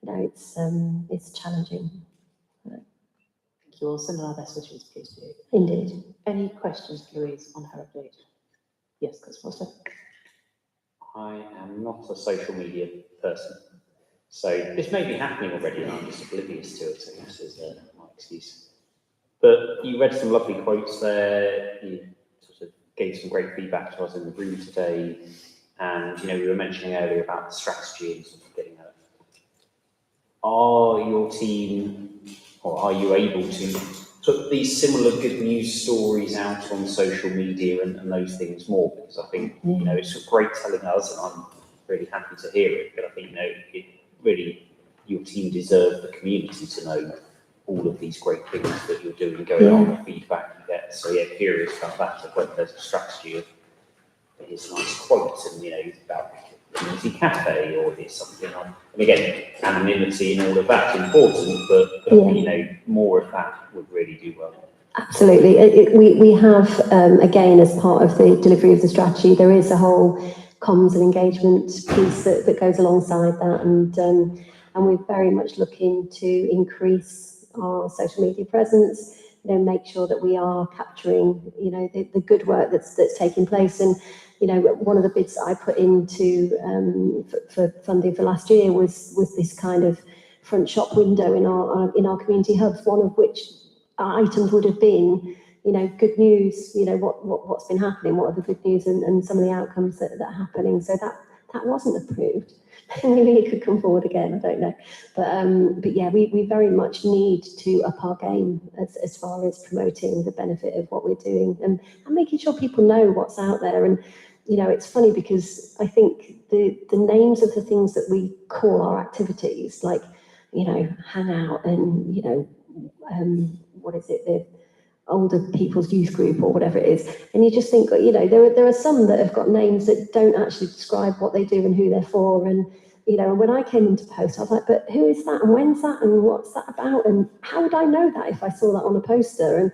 you know, it's challenging. Thank you. We'll send our best wishes, please do. Indeed. Any questions, Louise, on her update? Yes, Councillor Foster. I am not a social media person, so this may be happening already and I'm just oblivious to it, so this is my excuse. But you read some lovely quotes there, you sort of gave some great feedback to us in the room today, and you know, we were mentioning earlier about the strategy and sort of getting a. Are your team, or are you able to put these similar good news stories out on social media and those things more? Because I think, you know, it's great telling us, and I'm really happy to hear it, but I think, you know, it really, your team deserve the community to know all of these great things that you're doing, going on, the feedback you get. So yeah, curious about that, whether there's a strategy of his nice quotes and, you know, about community cafe, or is something like, and again, anonymity and all of that's important, but I think, you know, more of that would really do well. Absolutely. We have, again, as part of the delivery of the strategy, there is a whole comms and engagement piece that goes alongside that, and we're very much looking to increase our social media presence, you know, make sure that we are capturing, you know, the good work that's taking place. And you know, one of the bids that I put into for funding for last year was this kind of front shop window in our community hubs, one of which items would have been, you know, good news, you know, what's been happening, what are the good news and some of the outcomes that are happening. So that wasn't approved. Maybe it could come forward again, I don't know. But yeah, we very much need to up our game as far as promoting the benefit of what we're doing and making sure people know what's out there. And, you know, it's funny because I think the names of the things that we call our activities, like, you know, hang out and, you know, what is it, the older people's youth group or whatever it is. And you just think, you know, there are some that have got names that don't actually describe what they do and who they're for. And, you know, when I came into post, I was like, but who is that and when's that and what's that about? And how would I know that if I saw that on a poster? And,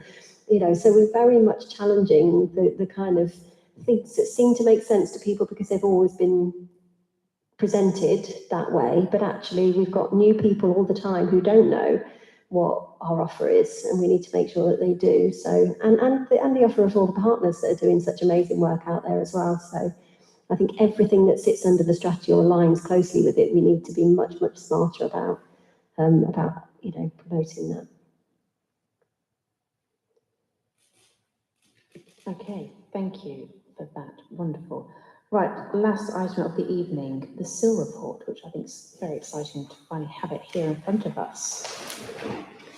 you know, so we're very much challenging the kind of things that seem to make sense to people because they've always been presented that way. But actually, we've got new people all the time who don't know what our offer is, and we need to make sure that they do. So, and the offer of all the partners that are doing such amazing work out there as well. So I think everything that sits under the strategy or aligns closely with it, we need to be much, much smarter about you know, promoting that. Okay, thank you for that. Wonderful. Right, last item of the evening, the SIL report, which I think is very exciting to finally have it here in front of us.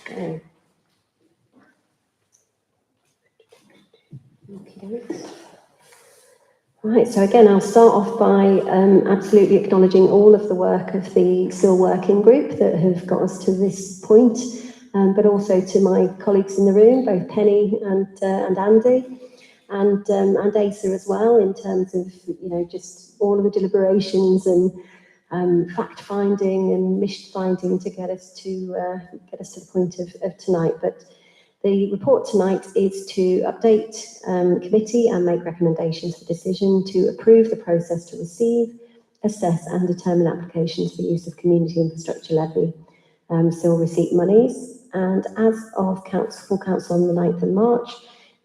Okay. Right, so again, I'll start off by absolutely acknowledging all of the work of the SIL working group that have got us to this point, but also to my colleagues in the room, both Penny and Andy, and Asa as well, in terms of, you know, just all of the deliberations and fact finding and mission finding to get us to the point of tonight. But the report tonight is to update committee and make recommendations for decision to approve the process to receive, assess and determine applications for use of community infrastructure levy SIL receipt monies. And as of full council on the 9th of March,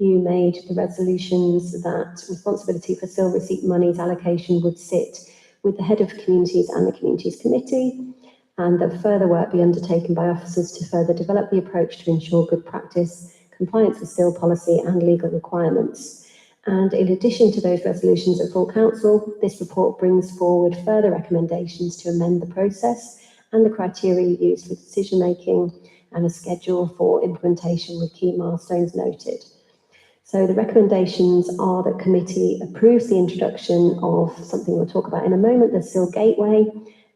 you made the resolutions that responsibility for SIL receipt monies allocation would sit with the head of communities and the communities committee, and that further work be undertaken by officers to further develop the approach to ensure good practice, compliance with SIL policy and legal requirements. And in addition to those resolutions at full council, this report brings forward further recommendations to amend the process and the criteria used for decision making and a schedule for implementation with key milestones noted. So the recommendations are that committee approves the introduction of something we'll talk about in a moment, the SIL Gateway,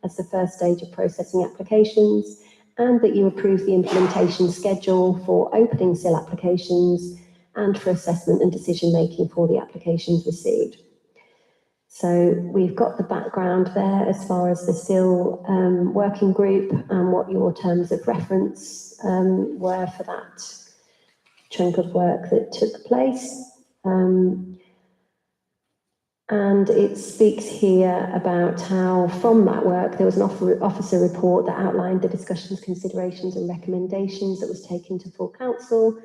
as the first stage of processing applications, and that you approve the implementation schedule for opening SIL applications and for assessment and decision making for the applications received. So we've got the background there as far as the SIL working group and what your terms of reference were for that chunk of work that took place. And it speaks here about how from that work there was an officer report that outlined the discussions, considerations and recommendations that was taken to full council.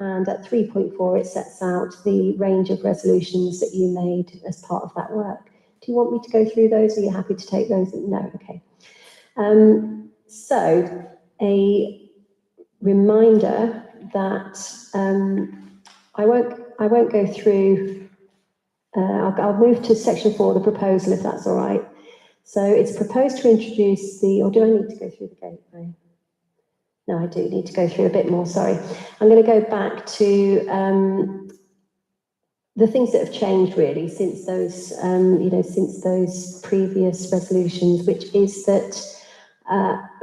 And at 3.4 it sets out the range of resolutions that you made as part of that work. Do you want me to go through those? Are you happy to take those? No, okay. So a reminder that I won't go through. I'll move to section 4, the proposal, if that's all right. So it's proposed to introduce or do I need to go through the gateway? No, I do need to go through a bit more, sorry. I'm going to go back to the things that have changed really since those, since those previous resolutions, which is that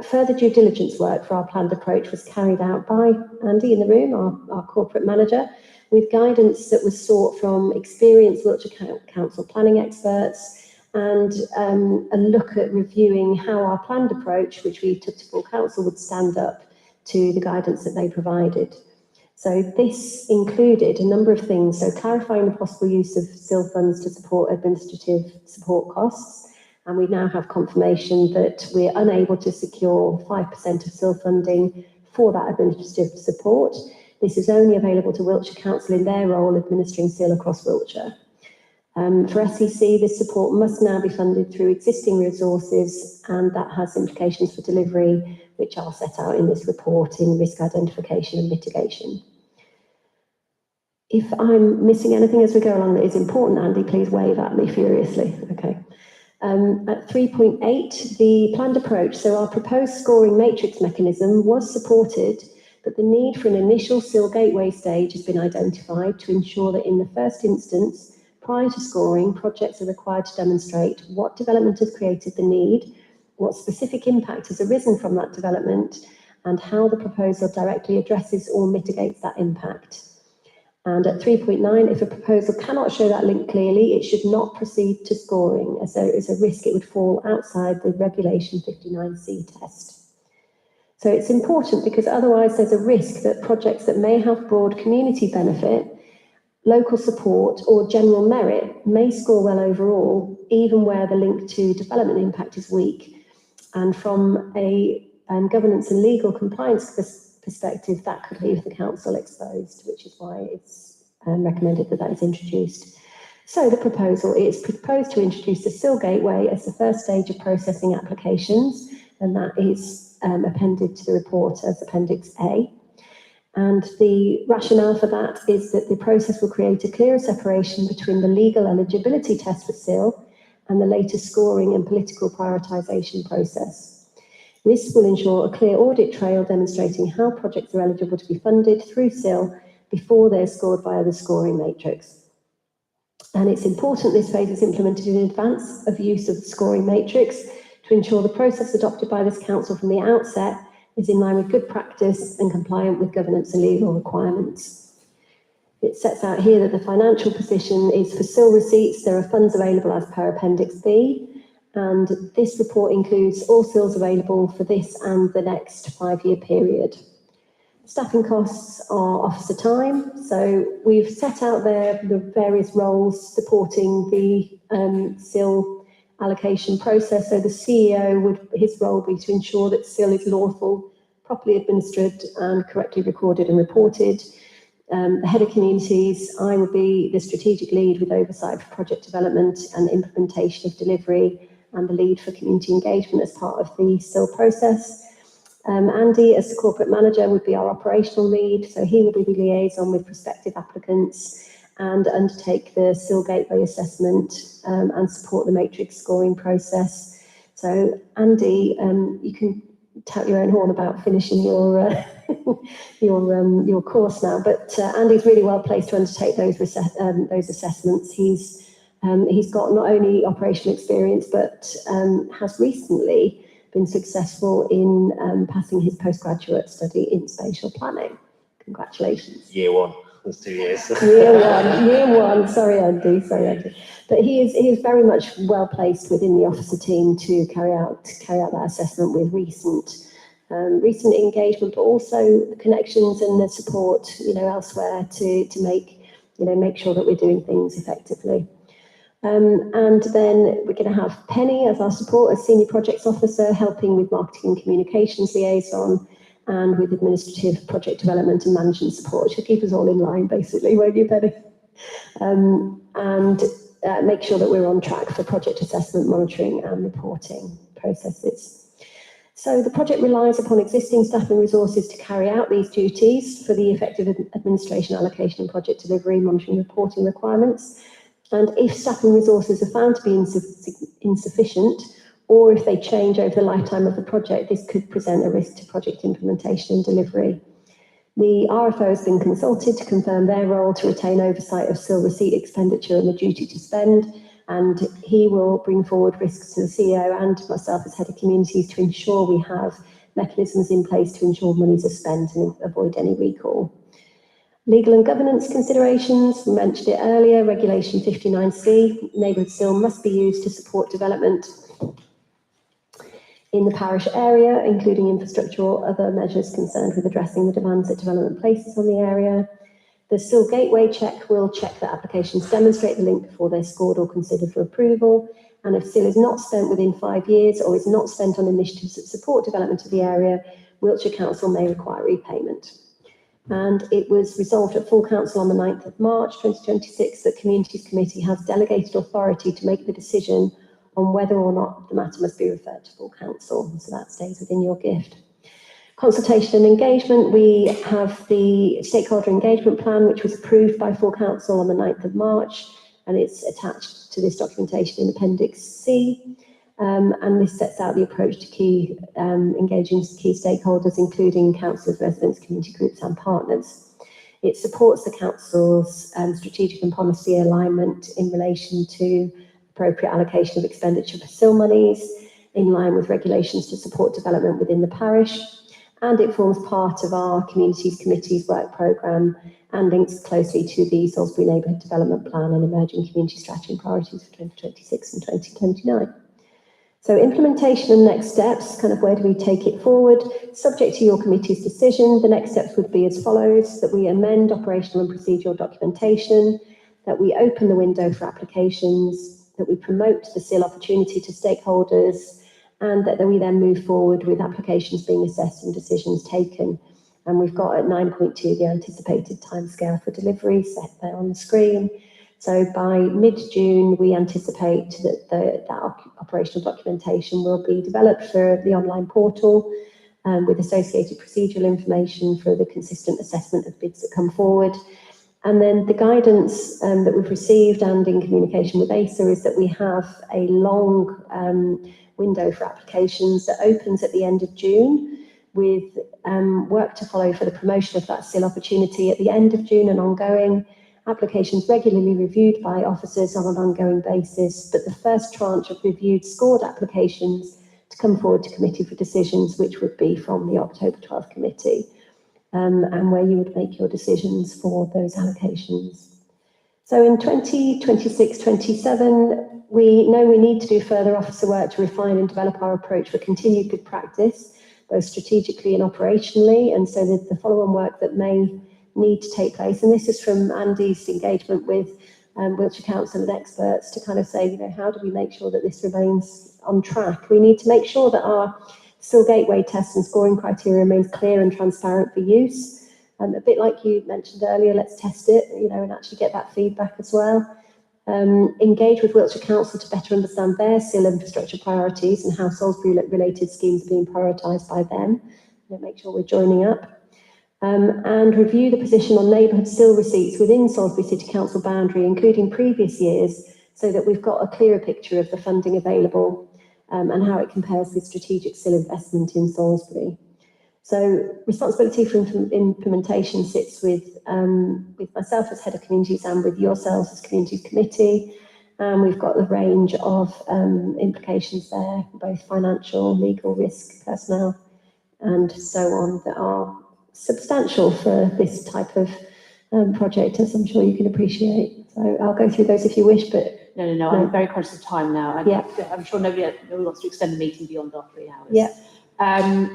further due diligence work for our planned approach was carried out by Andy in the room, our corporate manager, with guidance that was sought from experienced Wiltshire Council planning experts and a look at reviewing how our planned approach, which we took to full council, would stand up to the guidance that they provided. So this included a number of things. So clarifying the possible use of SIL funds to support administrative support costs. And we now have confirmation that we're unable to secure 5% of SIL funding for that administrative support. This is only available to Wiltshire Council in their role administering SIL across Wiltshire. For SEC, this support must now be funded through existing resources, and that has implications for delivery, which I'll set out in this report in risk identification and mitigation. If I'm missing anything as we go along that is important, Andy, please wave at me furiously. Okay. At 3.8, the planned approach, so our proposed scoring matrix mechanism was supported, but the need for an initial SIL gateway stage has been identified to ensure that in the first instance, prior to scoring, projects are required to demonstrate what development has created the need, what specific impact has arisen from that development, and how the proposal directly addresses or mitigates that impact. And at 3.9, if a proposal cannot show that link clearly, it should not proceed to scoring, as there is a risk it would fall outside the Regulation 59C test. So it's important because otherwise there's a risk that projects that may have broad community benefit, local support, or general merit may score well overall, even where the link to development impact is weak. And from a governance and legal compliance perspective, that could leave the council exposed, which is why it's recommended that that is introduced. So the proposal is proposed to introduce the SIL gateway as the first stage of processing applications, and that is appended to the report as Appendix A. And the rationale for that is that the process will create a clearer separation between the legal eligibility test for SIL and the later scoring and political prioritisation process. This will ensure a clear audit trail demonstrating how projects are eligible to be funded through SIL before they're scored via the scoring matrix. And it's important this phase is implemented in advance of use of the scoring matrix to ensure the process adopted by this council from the outset is in line with good practice and compliant with governance and legal requirements. It sets out here that the financial position is for SIL receipts. There are funds available as per Appendix B. And this report includes all SILs available for this and the next 5-year period. Staffing costs are officer time. So we've set out there the various roles supporting the SIL allocation process. So the CEO his role would be to ensure that SIL is lawful, properly administered and correctly recorded and reported. The head of communities, I would be the strategic lead with oversight for project development and implementation of delivery, and the lead for community engagement as part of the SIL process. Andy, as the corporate manager, would be our operational lead, so he will be the liaison with prospective applicants and undertake the SIL gateway assessment and support the matrix scoring process. So Andy, you can tap your own horn about finishing your your course now, but Andy's really well placed to undertake those assessments. He's got not only operational experience, but has recently been successful in passing his postgraduate study in spatial planning. Congratulations. Year one. That's 2 years. Year one. Sorry, Andy. But he is very much well placed within the officer team to carry out that assessment with recent engagement, but also the connections and the support, elsewhere to make sure that we're doing things effectively. And then we're going to have Penny as our support as Senior Projects Officer, helping with marketing and communications liaison and with administrative project development and management support. She'll keep us all in line, basically, won't you, Penny? And make sure that we're on track for project assessment, monitoring and reporting processes. So the project relies upon existing staff and resources to carry out these duties for the effective administration, allocation and project delivery, monitoring and reporting requirements. And if staff and resources are found to be insufficient, or if they change over the lifetime of the project, this could present a risk to project implementation and delivery. The RFO has been consulted to confirm their role to retain oversight of SIL receipt expenditure and the duty to spend, and he will bring forward risks to the CEO and myself as head of communities to ensure we have mechanisms in place to ensure monies are spent and avoid any recall. Legal and governance considerations, we mentioned it earlier, Regulation 59C, neighbourhood SIL must be used to support development in the parish area, including infrastructure or other measures concerned with addressing the demands that development places on the area. The SIL gateway check will check that applications demonstrate the link before they're scored or considered for approval. And if SIL is not spent within 5 years or is not spent on initiatives that support development of the area, Wiltshire Council may require repayment. And it was resolved at full council on the 9th of March 2026 that Communities Committee has delegated authority to make the decision on whether or not the matter must be referred to full council. So that stays within your gift. Consultation and engagement, we have the stakeholder engagement plan, which was approved by full council on the 9th of March. and it's attached to this documentation in Appendix C. And this sets out the approach to engaging key stakeholders, including councillors, residents, community groups and partners. It supports the council's strategic and policy alignment in relation to appropriate allocation of expenditure for SIL monies, in line with regulations to support development within the parish, and it forms part of our Communities Committee's work programme and links closely to the Salisbury Neighbourhood Development Plan and Emerging Community Strategy and Priorities for 2026 and 2029. So implementation and next steps, kind of where do we take it forward? Subject to your committee's decision, the next steps would be as follows: that we amend operational and procedural documentation, that we open the window for applications, that we promote the SIL opportunity to stakeholders, and that we then move forward with applications being assessed and decisions taken. And we've got at 9.2 the anticipated timescale for delivery set there on the screen. So by mid-June, we anticipate that that operational documentation will be developed for the online portal with associated procedural information for the consistent assessment of bids that come forward. And then the guidance that we've received and in communication with ASA is that we have a long window for applications that opens at the end of June, with work to follow for the promotion of that SIL opportunity at the end of June and ongoing. Applications regularly reviewed by officers on an ongoing basis, but the first tranche of reviewed scored applications to come forward to committee for decisions, which would be from the October 12th committee, and where you would make your decisions for those allocations. So in 2026-27, we know we need to do further officer work to refine and develop our approach for continued good practice, both strategically and operationally, and so the follow-on work that may need to take place. And this is from Andy's engagement with Wiltshire Council and experts to kind of say, how do we make sure that this remains on track? We need to make sure that our SIL gateway tests and scoring criteria remains clear and transparent for use. A bit like you mentioned earlier, let's test it, and actually get that feedback as well. Engage with Wiltshire Council to better understand their SIL infrastructure priorities and how Salisbury-related schemes are being prioritised by them. Make sure we're joining up. And review the position on neighbourhood SIL receipts within Salisbury City Council boundary, including previous years, so that we've got a clearer picture of the funding available and how it compares with strategic SIL investment in Salisbury. So responsibility for implementation sits with myself as Head of Communities and with yourselves as Communities Committee. And we've got the range of implications there, both financial, legal, risk, personnel, and so on, that are substantial for this type of project, as I'm sure you can appreciate. So I'll go through those if you wish, but... No, I'm very conscious of time now. I'm sure nobody wants to extend the meeting beyond our 3 hours. Yeah.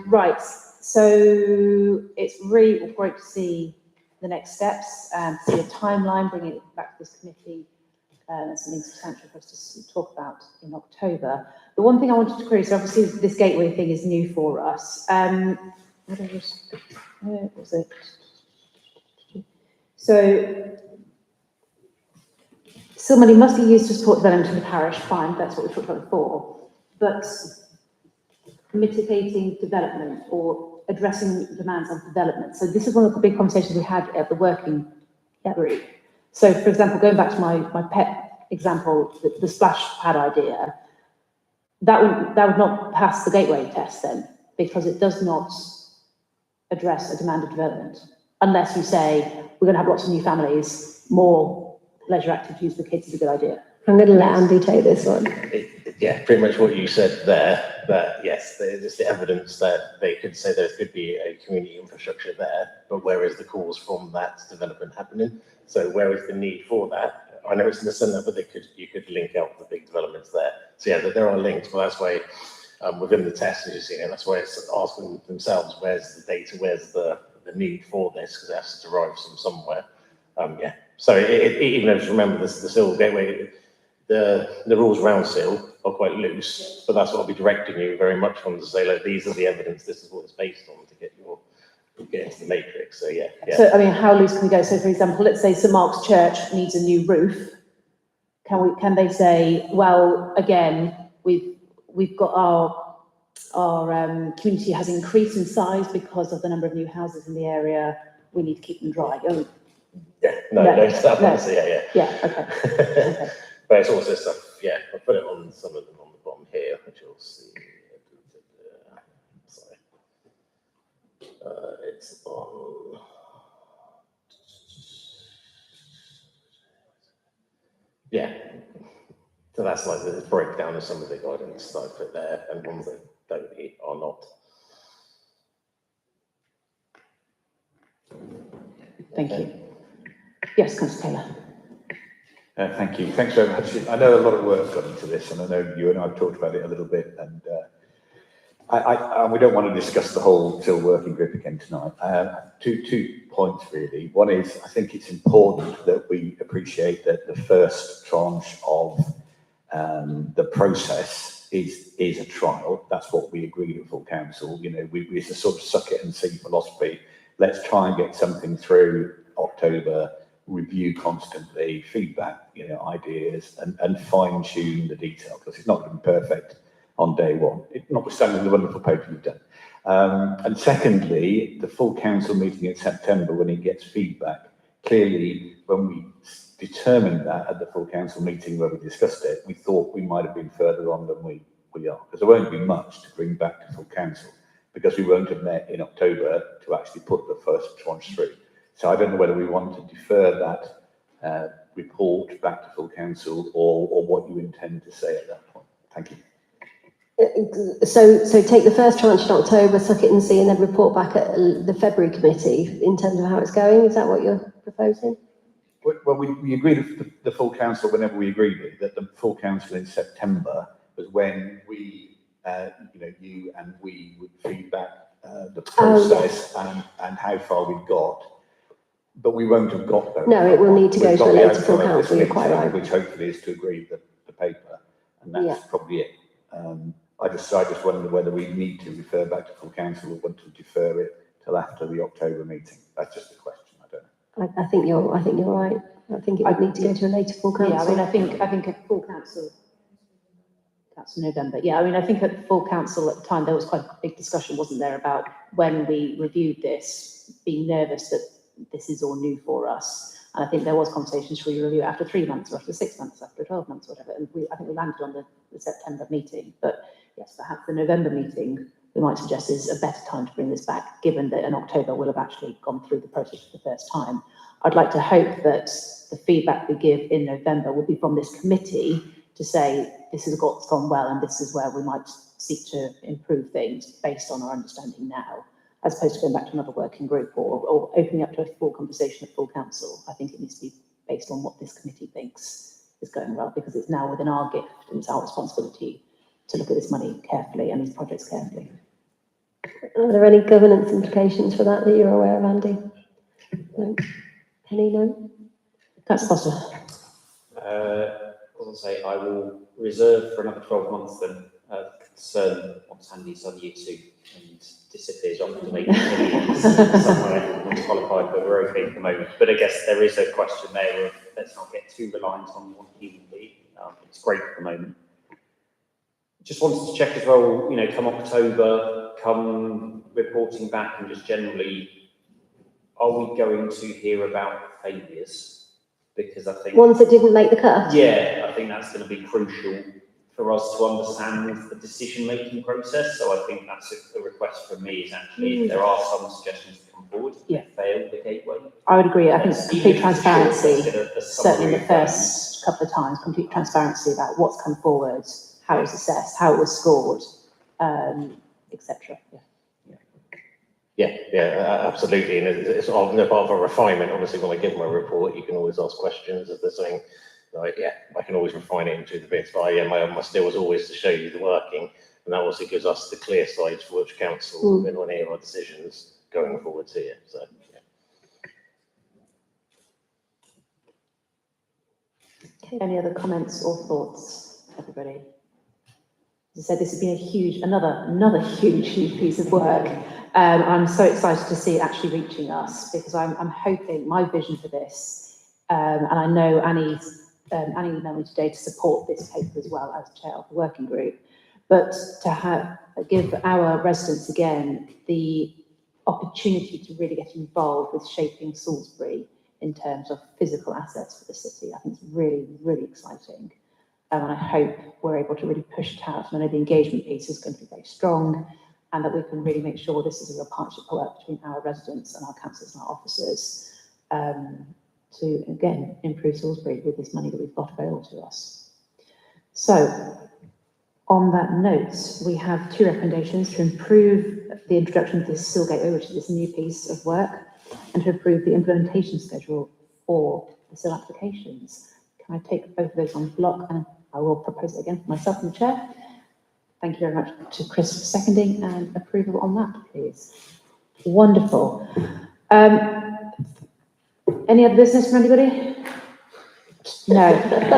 Right, so it's really great to see the next steps, see a timeline, bringing it back to this committee, something substantial for us to talk about in October. The one thing I wanted to query, so obviously this gateway thing is new for us. Where was it? So, SIL money must be used to support development in the parish, fine, that's what we talked about before. But mitigating development or addressing demands on development. So this is one of the big conversations we had at the working group. So, for example, going back to my pet example, the splash pad idea, that would not pass the gateway test then, because it does not address a demand of development, unless you say we're going to have lots of new families, more leisure activities for kids is a good idea. I'm going to let Andy take this one. Yeah, pretty much what you said there, that yes, there's the evidence that they could say there could be a community infrastructure there, but where is the cause from that development happening? So where is the need for that? I know it's in the centre, but you could link out the big developments there. So yeah, there are links, but that's why within the test, as you see, and that's why it's asking themselves, where's the data, where's the need for this, because it has to derive from somewhere. Yeah, so even though just remember the SIL gateway, the rules around SIL are quite loose, but that's what I'll be directing you very much from, to say, like, these are the evidence, this is what it's based on to get into the matrix. So yeah. So I mean, how loose can we go? So for example, let's say St Mark's Church needs a new roof. Can they say, well, again, we've got our community has increased in size because of the number of new houses in the area. We need to keep them dry. Oh, Yeah, no, that one's, yeah. Yeah, okay. But it's also stuff, yeah, I'll put it on some of them on the bottom here, which you'll see. Sorry. It's on. Yeah. So that's like the breakdown of some of the guidance that I put there, and ones that don't hit are not. Thank you. Yes, Councillor Taylor. Thank you. Thanks very much. I know a lot of work got into this, and I know you and I have talked about it a little bit, and we don't want to discuss the whole Till working group again tonight. Two points really. One is, I think it's important that we appreciate that the first tranche of the process is a trial. That's what we agreed at full council. You know, we used to sort of suck it and see philosophy. Let's try and get something through October, review constantly, feedback, you know, ideas, and fine tune the detail, because it's not going to be perfect on day one, notwithstanding the wonderful paper you've done. And secondly, the full council meeting in September, when it gets feedback, clearly when we determined that at the full council meeting where we discussed it, we thought we might have been further on than we are, because there won't be much to bring back to full council, because we won't have met in October to actually put the first tranche through. So I don't know whether we want to defer that report back to full council, or what you intend to say at that point. Thank you. So take the first tranche in October, suck it and see, and then report back at the February committee in terms of how it's going. Is that what you're proposing? Well, we agreed with the full council whenever we agreed it, that the full council in September was when we, you know, you and we would feedback the process and how far we've got. But we won't have got there. No, it will need to go to a later full council, you're quite right. Which hopefully is to agree the paper, and that's probably it. I just wonder whether we need to refer back to full council or want to defer it till after the October meeting. That's just a question. I don't know. I think you're right. I think it would need to go to a later full council. Yeah, I mean, I think at full council, that's November. Yeah, I mean, I think at full council at the time there was quite a big discussion, wasn't there, about when we reviewed this, being nervous that this is all new for us. And I think there was conversations, should we review it after 3 months or after 6 months, after 12 months, whatever. And I think we landed on the September meeting. But yes, perhaps the November meeting, we might suggest, is a better time to bring this back, given that in October we'll have actually gone through the process for the first time. I'd like to hope that the feedback we give in November will be from this committee to say, this is what's gone well and this is where we might seek to improve things based on our understanding now, as opposed to going back to another working group or opening up to a full conversation at full council. I think it needs to be based on what this committee thinks is going well, because it's now within our gift and it's our responsibility to look at this money carefully and these projects carefully. Are there any governance implications for that you're aware of, Andy? No. Penny, no? That's possible. As I say, I will reserve for another 12 months then. Concern once Andy's on YouTube and disappears off to make somewhere unqualified, but we're okay for the moment. But I guess there is a question there of let's not get too reliant on one human being. It's great at the moment. Just wanted to check as well, you know, come October, come reporting back, and just generally, are we going to hear about failures? Because I think ones that didn't make the cut. Yeah, I think that's going to be crucial for us to understand the decision-making process. So I think that's a request from me, is actually if there are some suggestions to come forward, fail the gateway. I would agree. I think complete transparency, certainly the first couple of times, complete transparency about what's come forward, how it was assessed, how it was scored, etc. Yeah, absolutely. And it's often a part of a refinement. Obviously, when I give my report, you can always ask questions if there's something. Like, yeah, I can always refine it into the bits, but my still was always to show you the working, and that also gives us the clear sides for which council will on any of our decisions going forward here. So, Okay. Any other comments or thoughts, everybody? As I said, this has been another huge piece of work. I'm so excited to see it actually reaching us, because I'm hoping my vision for this, and I know Annie emailed me today to support this paper as well as chair of the working group, but to give our residents again the opportunity to really get involved with shaping Salisbury in terms of physical assets for the city. I think it's really, really exciting. And I hope we're able to really push it out. And I know the engagement piece is going to be very strong, and that we can really make sure this is a real partnership work between our residents and our councillors and our officers to, again, improve Salisbury with this money that we've got available to us. So, on that note, we have two recommendations: to improve the introduction of this Sill Gateway, which is this new piece of work, and to approve the implementation schedule for the Sill applications. Can I take both of those on block? And I will propose it again for myself and the chair. Thank you very much to Chris for seconding, and approval on that, please. Wonderful. Any other business from anybody? No.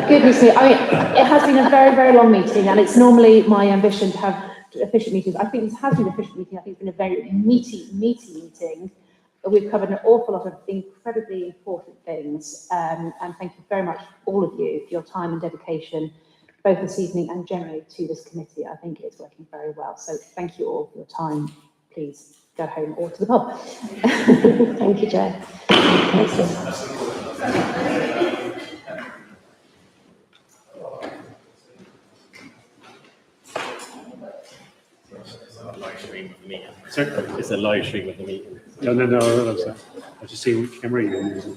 Goodness me. I mean, it has been a very, very long meeting, and it's normally my ambition to have efficient meetings. I think this has been an efficient meeting. I think it's been a very meaty meeting. We've covered an awful lot of incredibly important things, and thank you very much, all of you, for your time and dedication, both this evening and generally to this committee. I think it's working very well. So thank you all for your time. Please go home or to the pub. Thank you, Joe. Live stream of the meeting. Sorry? It's a live stream of the meeting. No, I realize that. I was just seeing which camera you're using.